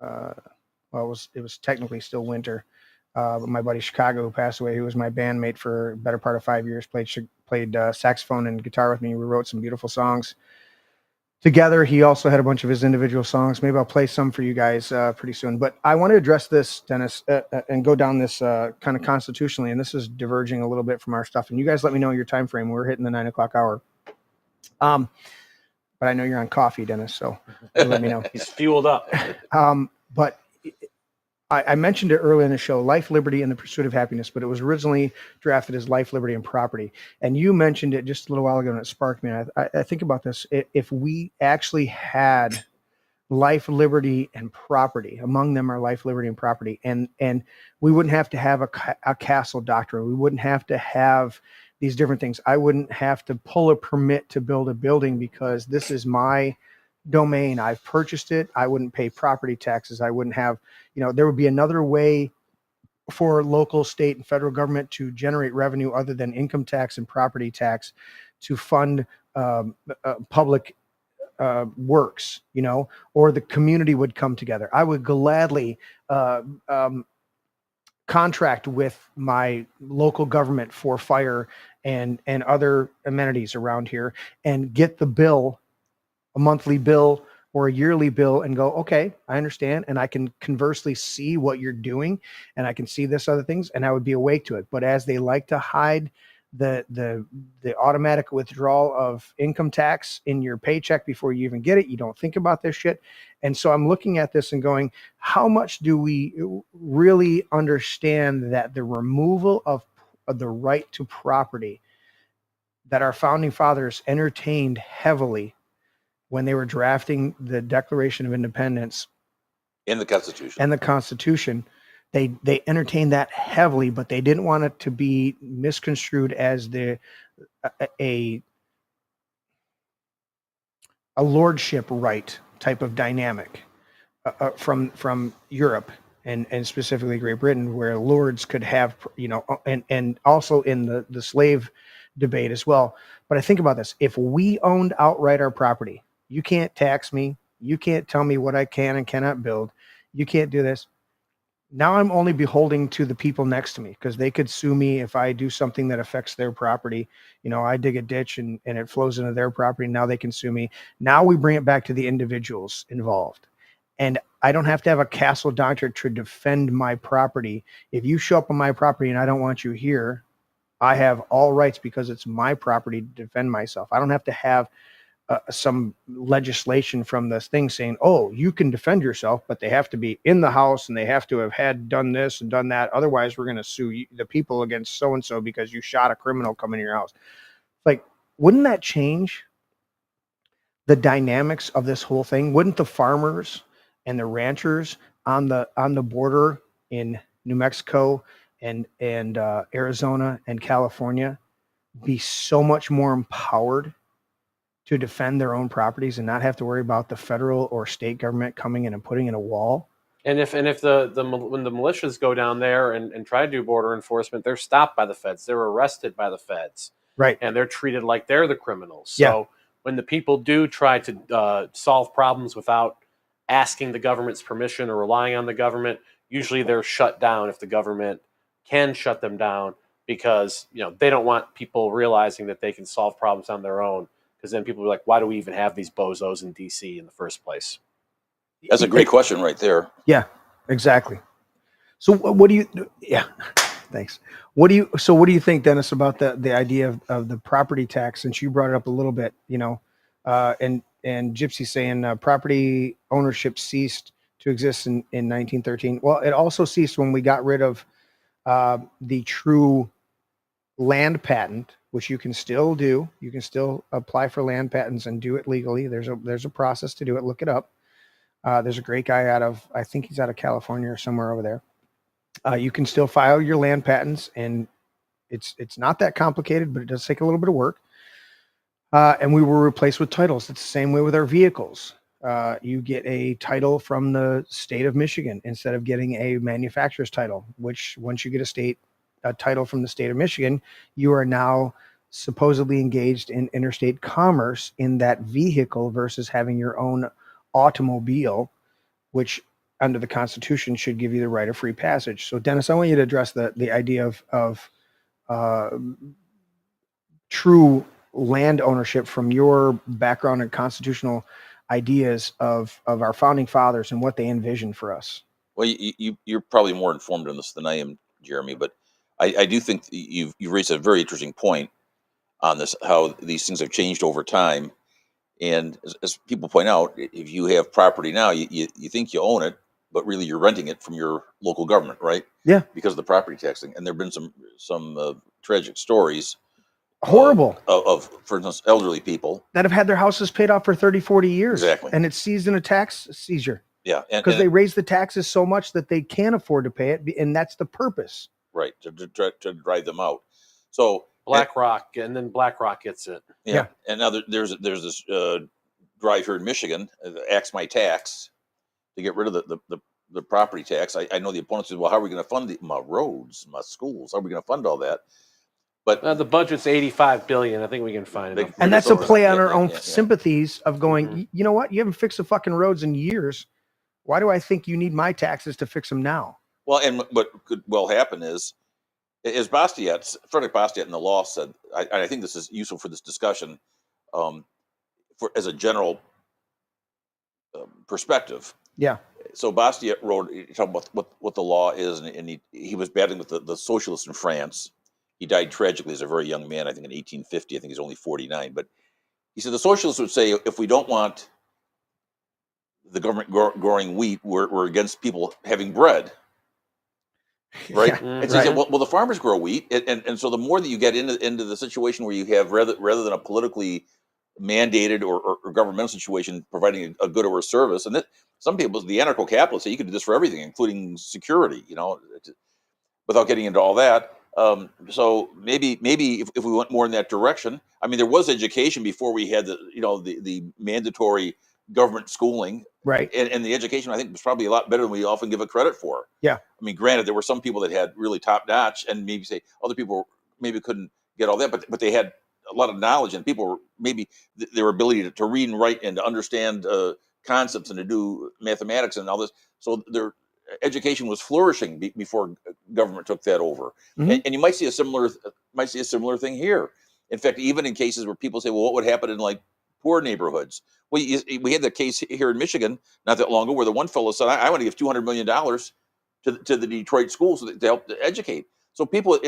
it was technically still winter. But my buddy Chicago, who passed away, who was my bandmate for a better part of 5 years, played saxophone and guitar with me. We wrote some beautiful songs together. He also had a bunch of his individual songs. Maybe I'll play some for you guys pretty soon. But I want to address this, Dennis, and go down this kind of constitutionally. And this is diverging a little bit from our stuff. And you guys let me know your time frame. We're hitting the 9 o'clock hour. But I know you're on coffee, Dennis, so let me know. He's fueled up. But I mentioned it earlier in the show, life, liberty, and the pursuit of happiness, but it was originally drafted as life, liberty, and property. And you mentioned it just a little while ago, and it sparked me. I think about this. If we actually had life, liberty, and property, among them are life, liberty, and property, and we wouldn't have to have a castle doctrine. We wouldn't have to have these different things. I wouldn't have to pull a permit to build a building because this is my domain. I've purchased it. I wouldn't pay property taxes. I wouldn't have, there would be another way for local, state, and federal government to generate revenue other than income tax and property tax to fund public works, or the community would come together. I would gladly contract with my local government for fire and other amenities around here and get the bill, a monthly bill or a yearly bill, and go, okay, I understand. And I can conversely see what you're doing, and I can see this other things, and I would be awake to it. But as they like to hide the automatic withdrawal of income tax in your paycheck before you even get it. You don't think about this shit. And so I'm looking at this and going, how much do we really understand that the removal of the right to property that our founding fathers entertained heavily when they were drafting the Declaration of Independence in the Constitution, they entertained that heavily, but they didn't want it to be misconstrued as a lordship right type of dynamic from Europe and specifically Great Britain, where lords could have, and also in the slave debate as well. But I think about this: if we owned outright our property, you can't tax me, you can't tell me what I can and cannot build, you can't do this. Now I'm only beholden to the people next to me, because they could sue me if I do something that affects their property. I dig a ditch and it flows into their property. Now they can sue me. Now we bring it back to the individuals involved. And I don't have to have a castle doctrine to defend my property. If you show up on my property and I don't want you here, I have all rights because it's my property to defend myself. I don't have to have some legislation from this thing saying, oh, you can defend yourself, but they have to be in the house and they have to have done this and done that. Otherwise, we're going to sue the people against so-and-so because you shot a criminal coming in your house. Like, wouldn't that change the dynamics of this whole thing? Wouldn't the farmers and the ranchers on the border in New Mexico and Arizona and California be so much more empowered to defend their own properties and not have to worry about the federal or state government coming in and putting in a wall? And if when the militias go down there and try to do border enforcement, they're stopped by the feds, they're arrested by the feds, right? And they're treated like they're the criminals. So when the people do try to solve problems without asking the government's permission or relying on the government, usually they're shut down if the government can shut them down, because they don't want people realizing that they can solve problems on their own. Because then people are like, why do we even have these bozos in D.C. in the first place? That's a great question right there. Yeah, exactly. So what do you? Yeah, thanks. What do you think, Dennis, about the idea of the property tax? Since you brought it up a little bit, and Gypsy saying property ownership ceased to exist in 1913. Well, it also ceased when we got rid of the true land patent, which you can still do. You can still apply for land patents and do it legally. There's a process to do it. Look it up. There's a great guy I think he's out of California or somewhere over there. You can still file your land patents, and it's not that complicated, but it does take a little bit of work. And we were replaced with titles. It's the same way with our vehicles. You get a title from the state of Michigan instead of getting a manufacturer's title, which once you get a title from the state of Michigan, you are now supposedly engaged in interstate commerce in that vehicle versus having your own automobile, which under the Constitution should give you the right of free passage. So Dennis, I want you to address the idea of true land ownership from your background and constitutional ideas of our founding fathers and what they envisioned for us. Well, you're probably more informed on this than I am, Jeremy, but I do think you've raised a very interesting point on this, how these things have changed over time. And as people point out, if you have property now, you think you own it, but really you're renting it from your local government, right? Yeah. Because of the property taxing. And there have been some tragic stories. Horrible. Of, for instance, elderly people that have had their houses paid off for 30, 40 years. Exactly. And it's seized in a tax seizure. Yeah. Because they raise the taxes so much that they can't afford to pay it. And that's the purpose. Right. To drive them out. So BlackRock, and then BlackRock gets it. Yeah. And now there's this drive here in Michigan, Axe My Tax, to get rid of the property tax. I know the opponents said, well, how are we going to fund my roads, my schools? How are we going to fund all that? But the budget's $85 billion. I think we can find it. And that's a play on our own sympathies of going, you know what? You haven't fixed the fucking roads in years. Why do I think you need my taxes to fix them now? Well, and what could well happen is Frederick Bastiat in the law said, I think this is useful for this discussion, as a general perspective. Yeah. So Bastiat wrote, talking about what the law is, and he was battling with the socialists in France. He died tragically as a very young man, I think in 1850. I think he's only 49. But he said the socialists would say, if we don't want the government growing wheat, we're against people having bread. Right. Yeah, And so he said, well, the farmers grow wheat. And so the more that you get into the situation where you have, rather than a politically mandated or governmental situation providing a good or a service, and some people, the anarcho-capitalists, say you can do this for everything, including security, without getting into all that. So maybe if we went more in that direction, I mean, there was education before we had the mandatory government schooling, right? And the education, I think, was probably a lot better than we often give it credit for. Yeah. I mean, granted, there were some people that had really top notch, and maybe say other people maybe couldn't get all that, but they had a lot of knowledge, and people were maybe their ability to read and write and to understand concepts and to do mathematics and all this. So their education was flourishing before government took that over. Mhm. And you might see a similar thing here. In fact, even in cases where people say, well, what would happen in like poor neighborhoods? Well, we had the case here in Michigan not that long ago where the one fellow said, I want to give $200 million to the Detroit schools to help to educate. So people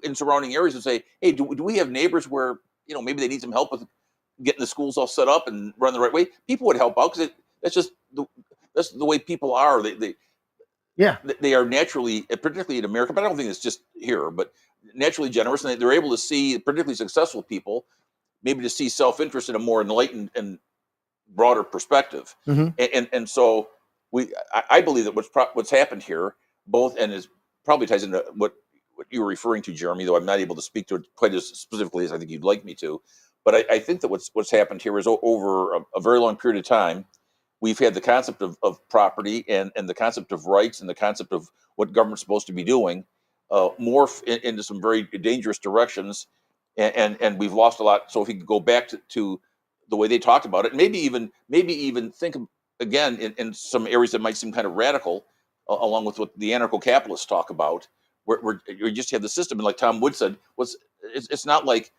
in surrounding areas would say, hey, do we have neighbors where, maybe they need some help with getting the schools all set up and run the right way? People would help out because that's the way people are. They are naturally, particularly in America, but I don't think it's just here, but naturally generous, and they're able to see, particularly successful people, maybe to see self-interest in a more enlightened and broader perspective. Mm-hmm. And so I believe that what's happened here, both, and is probably ties into what you were referring to, Jeremy, though I'm not able to speak to it quite as specifically as I think you'd like me to. But I think that what's happened here is over a very long period of time, we've had the concept of property and the concept of rights and the concept of what government's supposed to be doing morph into some very dangerous directions, and we've lost a lot. So if we could go back to the way they talked about it, maybe even think again in some areas that might seem kind of radical, along with what the anarcho-capitalists talk about, where you just have the system, and like Tom Wood said, it's not like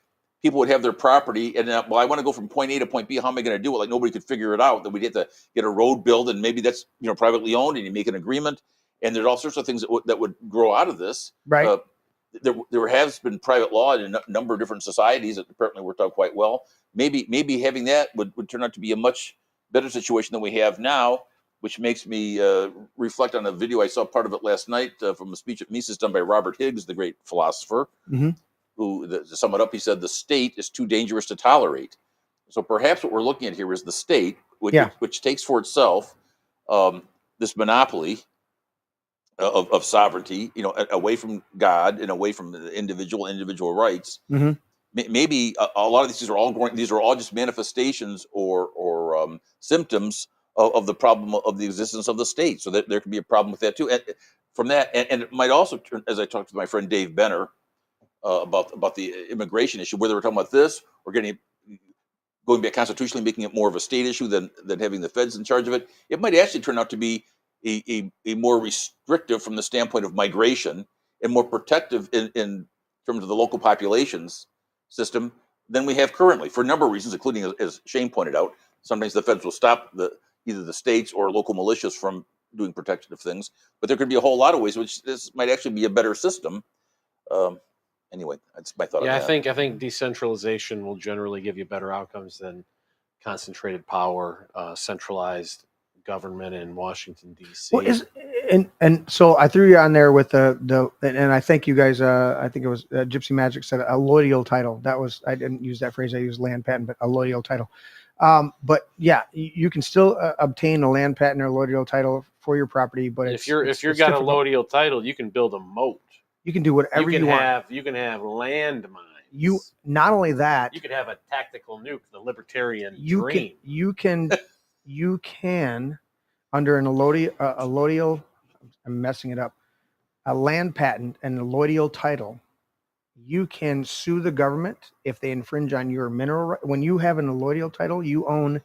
people would have their property and I want to go from point A to point B. How am I going to do it? Like nobody could figure it out. That we'd have to get a road built, and maybe that's privately owned, and you make an agreement, and there's all sorts of things that would grow out of this. Right. There has been private law in a number of different societies that apparently worked out quite well. Maybe having that would turn out to be a much better situation than we have now, which makes me reflect on a video I saw part of it last night from a speech at Mises done by Robert Higgs, the great philosopher. Mm-hmm. Who, to sum it up, he said the state is too dangerous to tolerate. So perhaps what we're looking at here is the state, which takes for itself this monopoly of sovereignty, away from God and away from the individual rights. Mm-hmm. Maybe a lot of these are all just manifestations or symptoms of the problem of the existence of the state. So that there could be a problem with that too. And from that, and it might also turn, as I talked to my friend Dave Benner about the immigration issue, whether we're talking about this or going back constitutionally, making it more of a state issue than having the feds in charge of it, it might actually turn out to be a more restrictive from the standpoint of migration and more protective in terms of the local populations system than we have currently, for a number of reasons, including, as Shane pointed out, sometimes the feds will stop either the states or local militias from doing protective things, but there could be a whole lot of ways which this might actually be a better system. Anyway, that's my thought on that. I think decentralization will generally give you better outcomes than concentrated power, centralized government in Washington, D.C. Well, and so I threw you on there with and I thank you guys. I think it was Gypsy Magic said a loyal title. I didn't use that phrase. I used land patent, but a loyal title. But yeah, you can still obtain a land patent or a loyal title for your property. But if you're got a loyal title, you can build a moat. You can do whatever you want. You can have landmines. Not only that, you could have a tactical nuke, the libertarian dream. You can under an allodial, I'm messing it up, a land patent and a allodial title, you can sue the government if they infringe on your mineral right. When you have an allodial title, you own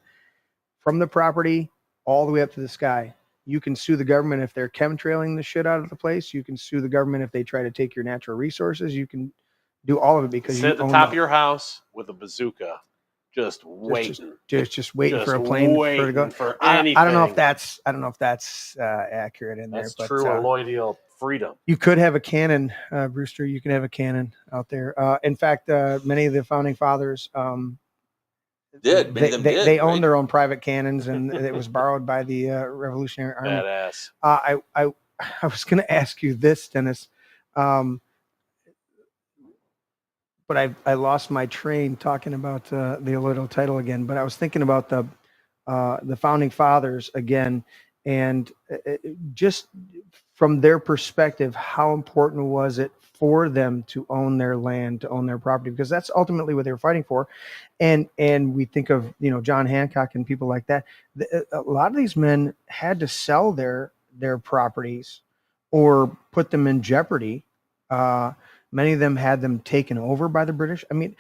from the property all the way up to the sky. You can sue the government if they're chemtrailing the shit out of the place. You can sue the government if they try to take your natural resources. You can do all of it because sit at the top of your house with a bazooka, just waiting, just waiting for a plane to go. For I anything. don't know if that's accurate in there. That's but, true. A loyal freedom. You could have a cannon, Brewster. You can have a cannon out there. In fact, many of the founding fathers they owned their own private cannons, and it was borrowed by the Revolutionary Army. Badass. I was going to ask you this, Dennis, but I lost my train talking about the little title again. But I was thinking about the founding fathers again, and just from their perspective, how important was it for them to own their land, to own their property, because that's ultimately what they were fighting for. And we think of, John Hancock and people like that. A lot of these men had to sell their properties or put them in jeopardy. Many of them had them taken over by the British. I mean,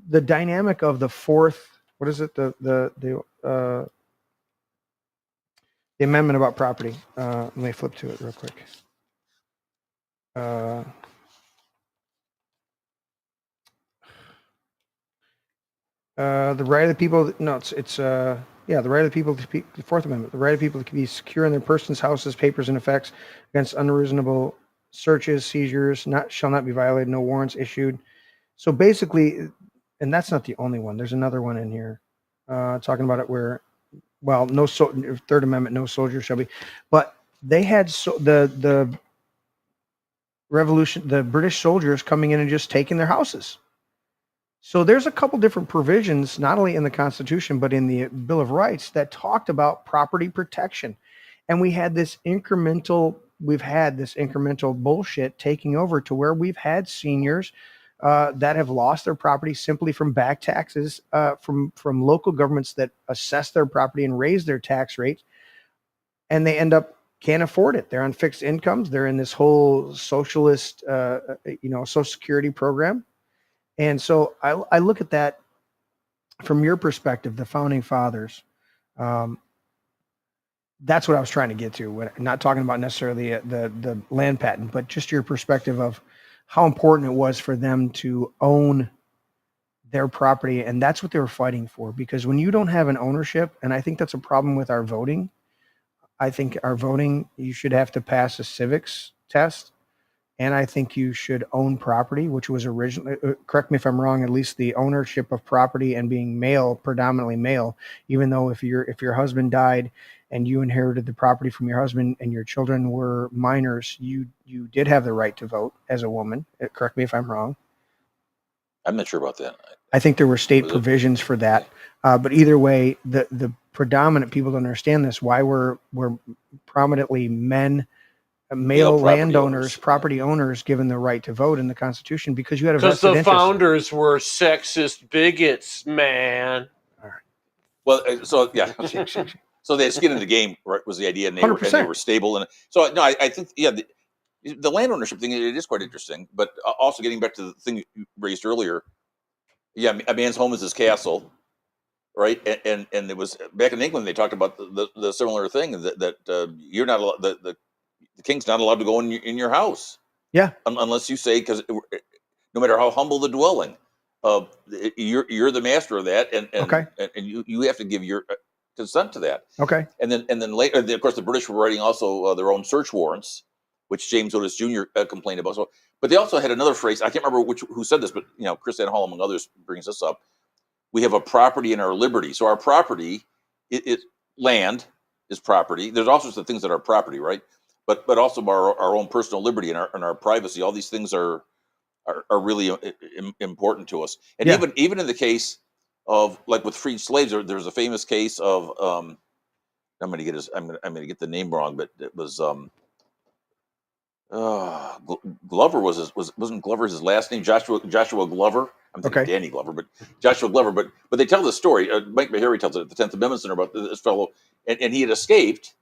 the dynamic of the fourth, what is it? The amendment about property. Let me flip to it real quick. The right of the people. No, it's the right of the people to speak. The Fourth Amendment. The right of people to be secure in their persons, houses, papers, and effects against unreasonable searches, seizures. Shall not be violated. No warrants issued. So basically, and that's not the only one. There's another one in here talking about it where, well, Third Amendment, no soldier shall be. But they had the revolution, the British soldiers coming in and just taking their houses. So there's a couple different provisions, not only in the Constitution, but in the Bill of Rights that talked about property protection. And we've had this incremental bullshit taking over to where we've had seniors that have lost their property simply from back taxes from local governments that assess their property and raise their tax rates. And they end up can't afford it. They're on fixed incomes. They're in this whole socialist, Social Security program. And so I look at that from your perspective, the founding fathers. That's what I was trying to get to. Not talking about necessarily the land patent, but just your perspective of how important it was for them to own their property. And that's what they were fighting for. Because when you don't have an ownership, and I think that's a problem with our voting, I think our voting, you should have to pass a civics test. And I think you should own property, which was originally, correct me if I'm wrong, at least the ownership of property and being male, predominantly male, even though if your husband died and you inherited the property from your husband and your children were minors, you did have the right to vote as a woman. Correct me if I'm wrong. I'm not sure about that. I think there were state provisions for that. But either way, the predominant people don't understand this, why we're prominently male landowners, property owners given the right to vote in the Constitution, because you had a vested interest. Because the founders were sexist bigots, man. All right. Well, so yeah. So they had skin in the game, right, was the idea, and they were stable. And so no, I think the land ownership thing, it is quite interesting. But also getting back to the thing you raised earlier, a man's home is his castle, right? And it was back in England they talked about the similar thing that you're not allowed, the king's not allowed to go in your house. Yeah. Unless you say, because no matter how humble the dwelling, you're the master of that, and you have to give your consent to that. Okay. And then later, of course, the British were writing also their own search warrants, which James Otis Jr. Complained about. So, but they also had another phrase. I can't remember who said this, but Chris Van Hall, among others, brings this up. We have a property in our liberty. So our property, land is property. There's all sorts of things that are property, right? But also our own personal liberty and our privacy. All these things are really important to us. And even in the case of, like, with freed slaves, there's a famous case of I'm going to get the name wrong, but it was Glover wasn't Glover his last name? Joshua Glover. I'm thinking Danny Glover, but Joshua Glover. But they tell the story. Mike Maharry tells it at the 10th Amendment Center about this fellow, and he had escaped.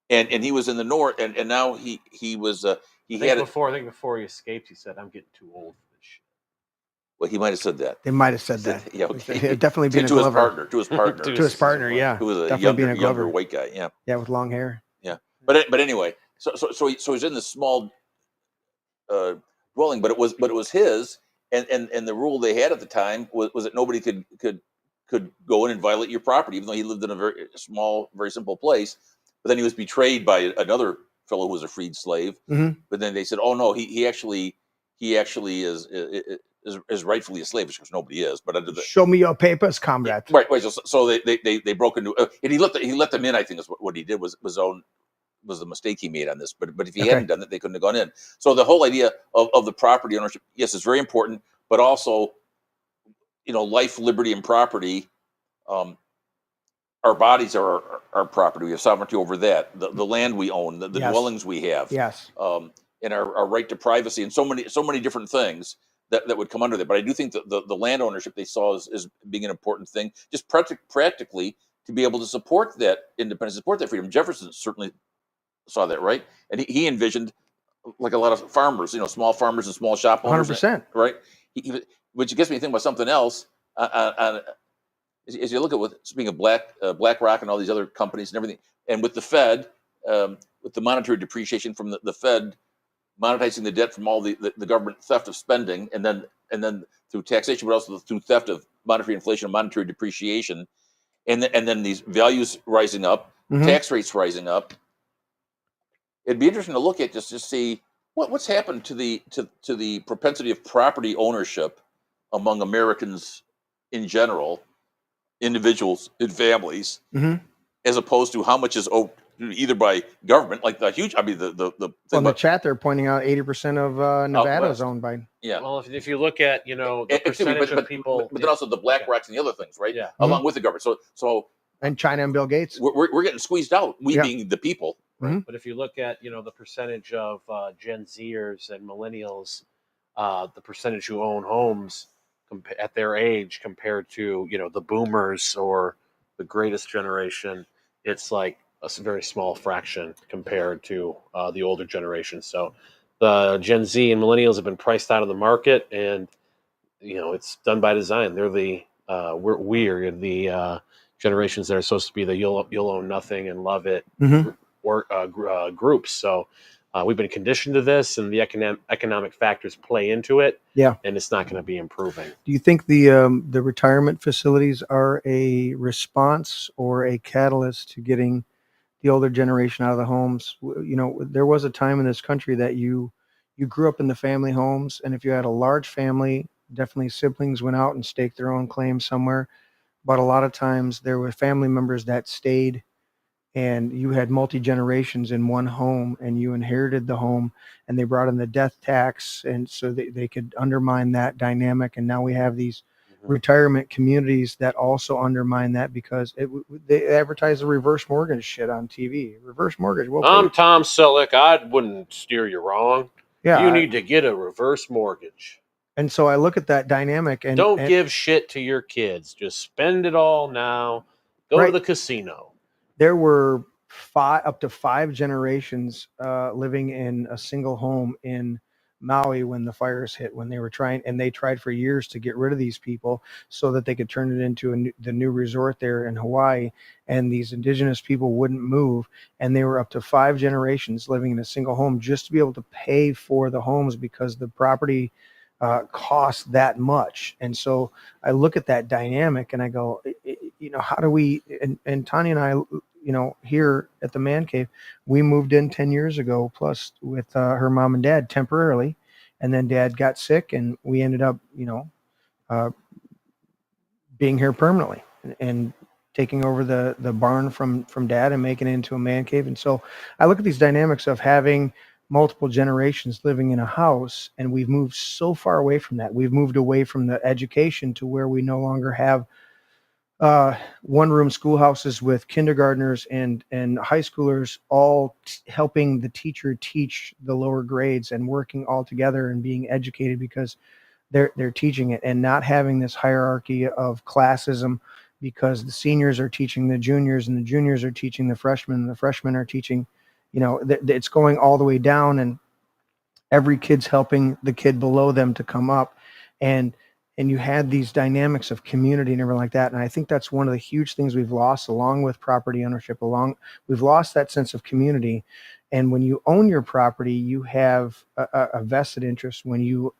And he was in the north, and now he was I think before he escaped, he said, "I'm getting too old for this shit." Well, he might have said that. They might have said that. Yeah, okay. It definitely being to a his Glover. To his partner. Yeah. Who was a definitely younger white guy. Yeah. Yeah, with long hair. Yeah, but anyway, so he's in this small dwelling, but it was his, and the rule they had at the time was that nobody could go in and violate your property, even though he lived in a very small, very simple place. But then he was betrayed by another fellow who was a freed slave. Mm-hmm. But then they said, oh no, he actually is rightfully a slave, which nobody is. But under the show me your papers, comrade. Right. So they broke into and he let them in. I think is what he did was the mistake he made on this. But if he hadn't done it, they couldn't have gone in. So the whole idea of the property ownership, yes, is very important, but also, life, liberty, and property. Our bodies are our property. We have sovereignty over that. The land we own, the yes. dwellings we have, yes, and our right to privacy, and so many different things that would come under that. But I do think that the land ownership they saw as being an important thing, just practically to be able to support that independence, support that freedom. Jefferson certainly saw that, right? And he envisioned, like a lot of farmers, small farmers and small shop owners, 100%, right? Which gets me to think about something else. As you look at speaking of BlackRock and all these other companies and everything, and with the Fed, with the monetary depreciation from the Fed monetizing the debt from all the government theft of spending, and then through taxation, but also through theft of monetary inflation and monetary depreciation, and then these values rising up, tax rates rising up. It'd be interesting to look at just to see what's happened to the propensity of property ownership among Americans in general, individuals and families, as opposed to how much is owed either by government, like the huge. I mean, the in the chat they're pointing out 80% of Nevada is owned by. Yeah. Well, if you look at the percentage of people, but then also the BlackRocks and the other things, right? Yeah. Along with the government. So and China and Bill Gates, we're getting squeezed out. We being the people. Right. But if you look at the percentage of Gen Zers and millennials, the percentage who own homes at their age compared to the boomers or the greatest generation, it's like a very small fraction compared to the older generation. So the Gen Z and millennials have been priced out of the market, and it's done by design. They're the we're the generations that are supposed to be the you'll own nothing and love it groups. So we've been conditioned to this, and the economic factors play into it. Yeah, and it's not going to be improving. Do you think the retirement facilities are a response or a catalyst to getting the older generation out of the homes? There was a time in this country that you grew up in the family homes, and if you had a large family, definitely siblings went out and staked their own claim somewhere. But a lot of times there were family members that stayed, and you had multi-generations in one home, and you inherited the home, and they brought in the death tax, and so they could undermine that dynamic. And now we have these retirement communities that also undermine that because they advertise the reverse mortgage shit on TV. Reverse mortgage. Well, I'm Tom Selleck. I wouldn't steer you wrong. Yeah, you need to get a reverse mortgage. And so I look at that dynamic and don't give shit to your kids. Just spend it all now. Go to the casino. There were up to 5 generations living in a single home in Maui when the fires hit, when they were they tried for years to get rid of these people so that they could turn it into the new resort there in Hawaii, and these indigenous people wouldn't move, and they were up to 5 generations living in a single home just to be able to pay for the homes because the property cost that much. And so I look at that dynamic and I go, how do we, and Tanya and I, here at the Man Cave, we moved in 10 years ago plus with her mom and dad temporarily, and then dad got sick and we ended up being here permanently and taking over the barn from dad and making it into a man cave. And so I look at these dynamics of having multiple generations living in a house, and we've moved so far away from that. We've moved away from the education to where we no longer have one-room schoolhouses with kindergartners and high schoolers all helping the teacher teach the lower grades and working all together and being educated because they're teaching it, and not having this hierarchy of classism because the seniors are teaching the juniors and the juniors are teaching the freshmen and the freshmen are teaching. It's going all the way down, and every kid's helping the kid below them to come up, and you had these dynamics of community and everything like that. And I think that's one of the huge things we've lost, along with property ownership. We've lost that sense of community. And when you own your property, you have a vested interest. When you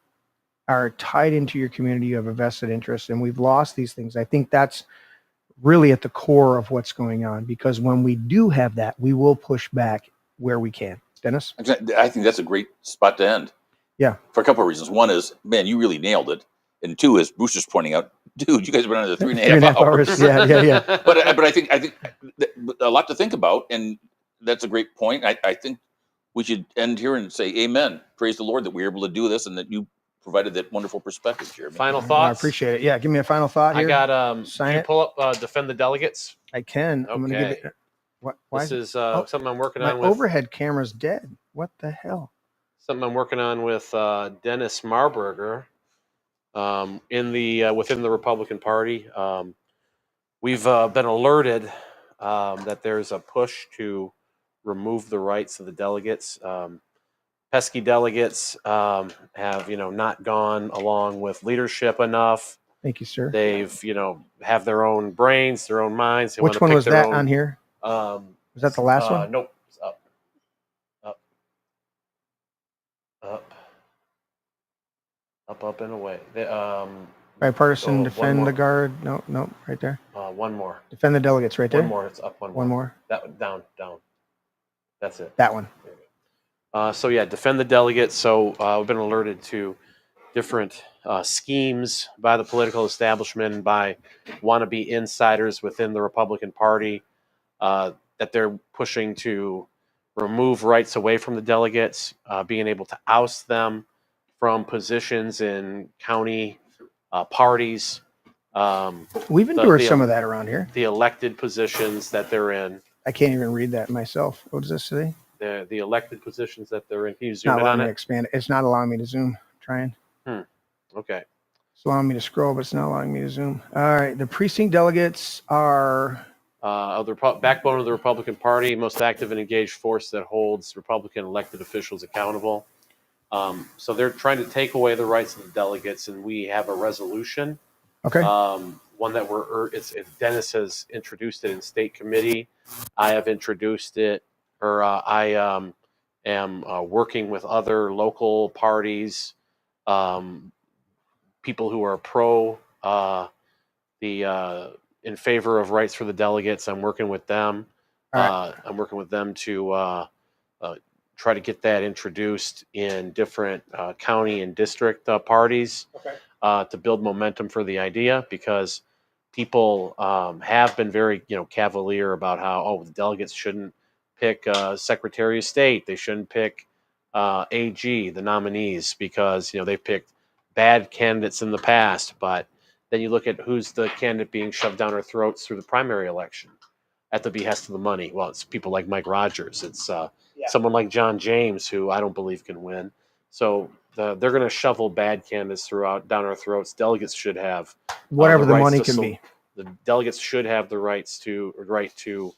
are tied into your community, you have a vested interest. And we've lost these things. I think that's really at the core of what's going on, because when we do have that, we will push back where we can. Dennis? I think that's a great spot to end. Yeah. For a couple of reasons. One is, man, you really nailed it. And two is, Bruce is pointing out, dude, you guys have been under 3.5 hours. Yeah. But I think a lot to think about, and that's a great point. I think we should end here and say amen. Praise the Lord that we were able to do this and that you provided that wonderful perspective, Jeremy. Final thoughts? I appreciate it. Yeah, give me a final thought here. I got Sign can you it. pull up Defend the Delegates? I can. I'm going to give it. What? Why? This is something I'm working on My with. overhead camera's dead. What the hell? Something I'm working on with Dennis Marburger within the Republican Party. We've been alerted that there's a push to remove the rights of the delegates. Pesky delegates have not gone along with leadership enough. Thank you, sir. They've have their own brains, their own minds. They Which one was that on here? Was that the last one? Nope. Up and away. Bipartisan, defend the guard. No, right there. One more. Defend the delegates, right there. One more. It's up. One more. That one, down. That's it. That one. So yeah, defend the delegates. So we've been alerted to different schemes by the political establishment and by wannabe insiders within the Republican Party that they're pushing to remove rights away from the delegates, being able to oust them from positions in county parties. We've endured some of that around here. The elected positions that they're in. I can't even read that myself. What does this say? The elected positions that they're in. Can you It's zoom not in on allowing me it? to expand it. It's not allowing me to zoom. Trying. Okay. It's allowing me to scroll, but it's not allowing me to zoom. All right. The precinct delegates are the backbone of the Republican Party, most active and engaged force that holds Republican elected officials accountable. So they're trying to take away the rights of the delegates, and we have a resolution. Okay. One that Dennis has introduced it in state committee. I have introduced it, or I am working with other local parties, people who are in favor of rights for the delegates. I'm working with them. Right. I'm working with them to try to get that introduced in different county and district parties. Okay. To build momentum for the idea, because people have been very cavalier about how the delegates shouldn't pick Secretary of State, they shouldn't pick AG, the nominees, because they've picked bad candidates in the past. But then you look at who's the candidate being shoved down our throats through the primary election at the behest of the money. Well, it's people like Mike Rogers. It's someone like John James, who I don't believe can win. So they're going to shovel bad candidates down our throats. Delegates should have whatever the money can be. The delegates should have the right to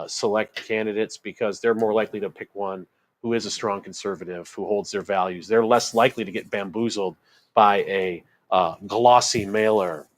select candidates, because they're more likely to pick one who is a strong conservative, who holds their values. They're less likely to get bamboozled by a glossy mailer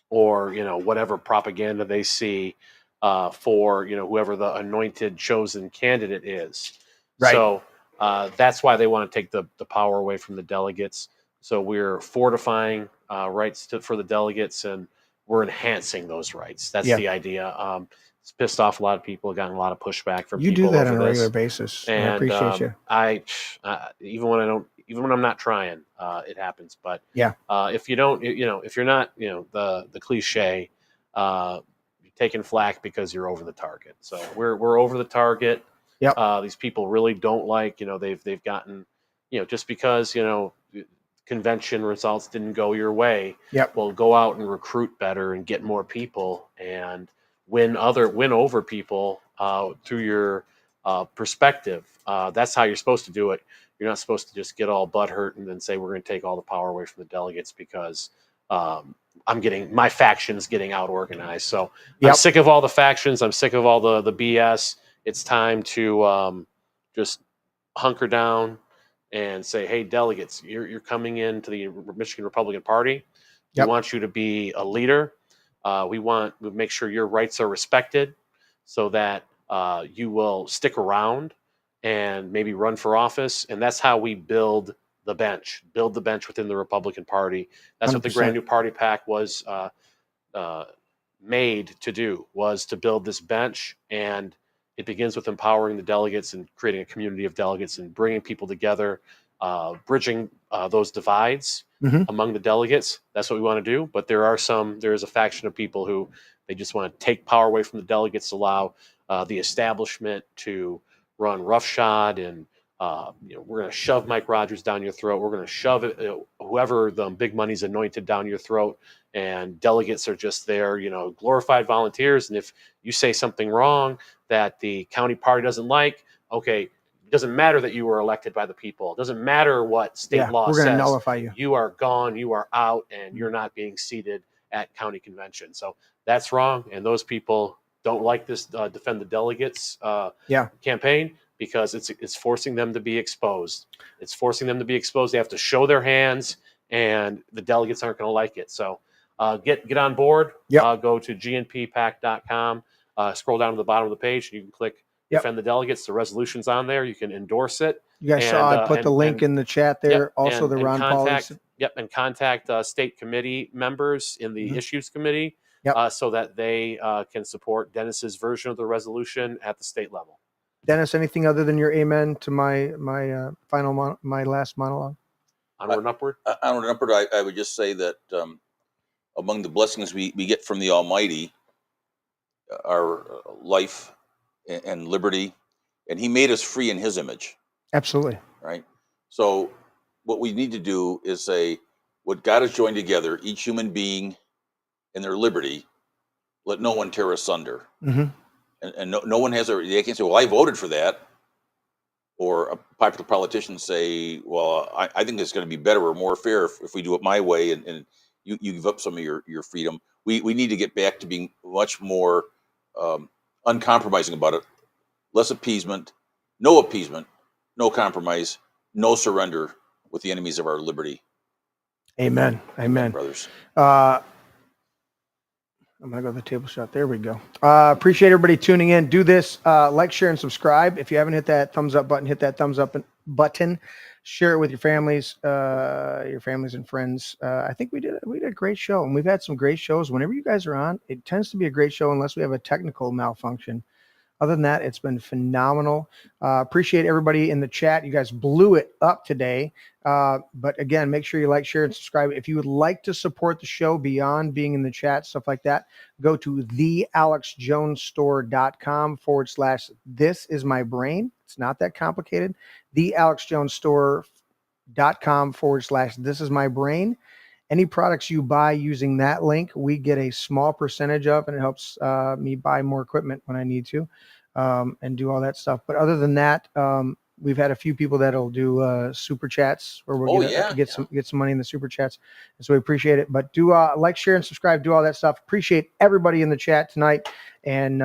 or whatever propaganda they see for whoever the anointed chosen candidate is. Right. So that's why they want to take the power away from the delegates. So we're fortifying rights for the delegates, and we're enhancing those rights. That's the idea. It's pissed off a lot of people. Gotten a lot of pushback from people. You do that over on a this. regular basis. And I appreciate you. Even when I'm not trying, it happens. But yeah, if you don't, if you're not, the cliche, you're taking flack because you're over the target. So we're over the target. Yep. These people really don't like, they've gotten, just because, convention results didn't go your way. Yep. Well, go out and recruit better and get more people and win over people through your perspective. That's how you're supposed to do it. You're not supposed to just get all butthurt and then say we're going to take all the power away from the delegates because my faction's getting out organized. So I'm sick of all the factions. I'm sick of all the BS. It's time to just hunker down and say, hey, delegates, you're coming into the Michigan Republican Party. We want you to be a leader. We make sure your rights are respected so that you will stick around and maybe run for office. And that's how we build the bench within the Republican Party. That's 100%. What the Grand New Party PAC was made to do, was to build this bench and It begins with empowering the delegates and creating a community of delegates and bringing people together, bridging those divides among the delegates. That's what we want to do. But there is a faction of people who they just want to take power away from the delegates, allow the establishment to run roughshod, and we're going to shove Mike Rogers down your throat. We're going to shove whoever the big money's anointed down your throat. And delegates are just there, glorified volunteers. And if you say something wrong that the county party doesn't like, okay, it doesn't matter that you were elected by the people. It doesn't matter what state law we're says. We're going to nullify you. You are gone. You are out, and you're not being seated at county convention. So that's wrong. And those people don't like this Defend the Delegates campaign, because it's forcing them to be exposed. It's forcing them to be exposed. They have to show their hands, and the delegates aren't going to like it. So get on board. Go to gnppac.com. Scroll down to the bottom of the page, and you can click Defend the Delegates. The resolution's on there. You can endorse it. You guys saw I put the link in the chat there. Also, the Ron Paul. And contact state committee members in the issues committee so that they can support Dennis's version of the resolution at the state level. Dennis, anything other than your amen to my last monologue? Onward and upward. Onward and upward. I would just say that among the blessings we get from the Almighty are life and liberty, and He made us free in His image. Absolutely. Right. So what we need to do is say, what God has joined together, each human being and their liberty, let no one tear asunder. And no one has they can't say, well, I voted for that. Or a popular politician say, well, I think it's going to be better or more fair if we do it my way, and you give up some of your freedom. We need to get back to being much more uncompromising about it. Less appeasement, no compromise, no surrender with the enemies of our liberty. Amen. Amen. Brothers. I'm going to go to the table shot. There we go. Appreciate everybody tuning in. Do this. Like, share, and subscribe. If you haven't hit that thumbs up button, hit that thumbs up button. Share it with your families and friends. I think we did a great show, and we've had some great shows. Whenever you guys are on, it tends to be a great show unless we have a technical malfunction. Other than that, it's been phenomenal. Appreciate everybody in the chat. You guys blew it up today. But again, make sure you like, share, and subscribe. If you would like to support the show beyond being in the chat, stuff like that, go to thealexjonesstore.com/thisismybrain. It's not that complicated. thealexjonesstore.com/thisismybrain. Any products you buy using that link, we get a small percentage of, and it helps me buy more equipment when I need to and do all that stuff. But other than that, we've had a few people that'll do super chats where we're going to get some money in the super chats. And so we appreciate it. But do like, share, and subscribe. Do all that stuff. Appreciate everybody in the chat tonight. And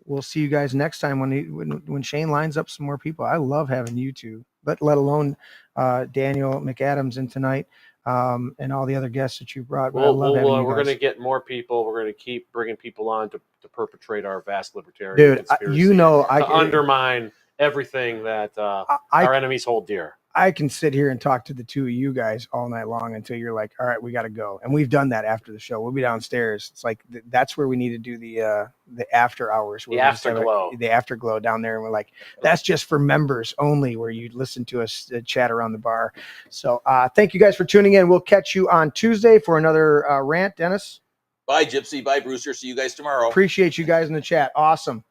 we'll see you guys next time when Shane lines up some more people. I love having you two, but let alone Daniel McAdams in tonight. And all the other guests that you brought. We're going to get more people. We're going to keep bringing people on to perpetrate our vast libertarian conspiracy. To undermine everything that our enemies hold dear. I can sit here and talk to the two of you guys all night long until you're like, all right, we got to go. And we've done that after the show. We'll be downstairs. It's like that's where we need to do the after hours. The afterglow. The afterglow down there. And we're like, that's just for members only, where you listen to us chat around the bar. So thank you guys for tuning in. We'll catch you on Tuesday for another rant. Dennis? Bye, Gypsy. Bye, Brewster. See you guys tomorrow. Appreciate you guys in the chat. Awesome.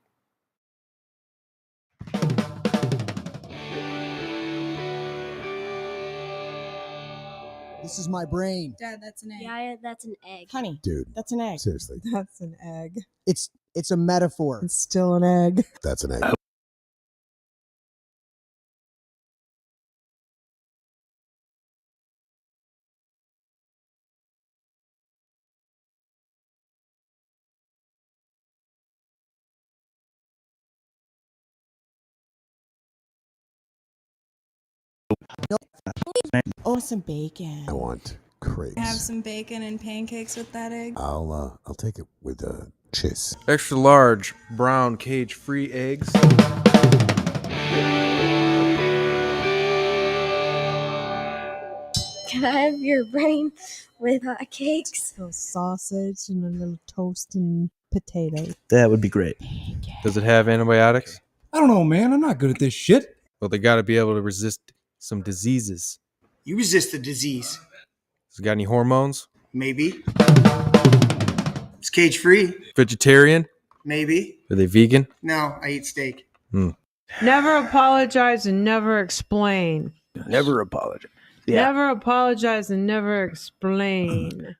This is my brain. Dad, that's an egg. Yeah, that's an egg. Honey, Dude, that's an egg. seriously. That's an egg. It's a metaphor. It's still an egg. That's an egg. Oh, some bacon. I want crepes. Have some bacon and pancakes with that egg. I'll take it with cheese. Extra large brown cage-free eggs. Can I have your brain with hot cakes? A little sausage and a little toast and Potato. That would be great. Does it have antibiotics? I don't know, man. I'm not good at this shit. Well, they got to be able to resist some diseases. You resist the disease. Has it got any hormones? Maybe. It's cage free. Vegetarian? Maybe. Are they vegan? No, I eat steak. Never apologize and never explain. Never apologize. Yeah. Never apologize and never explain.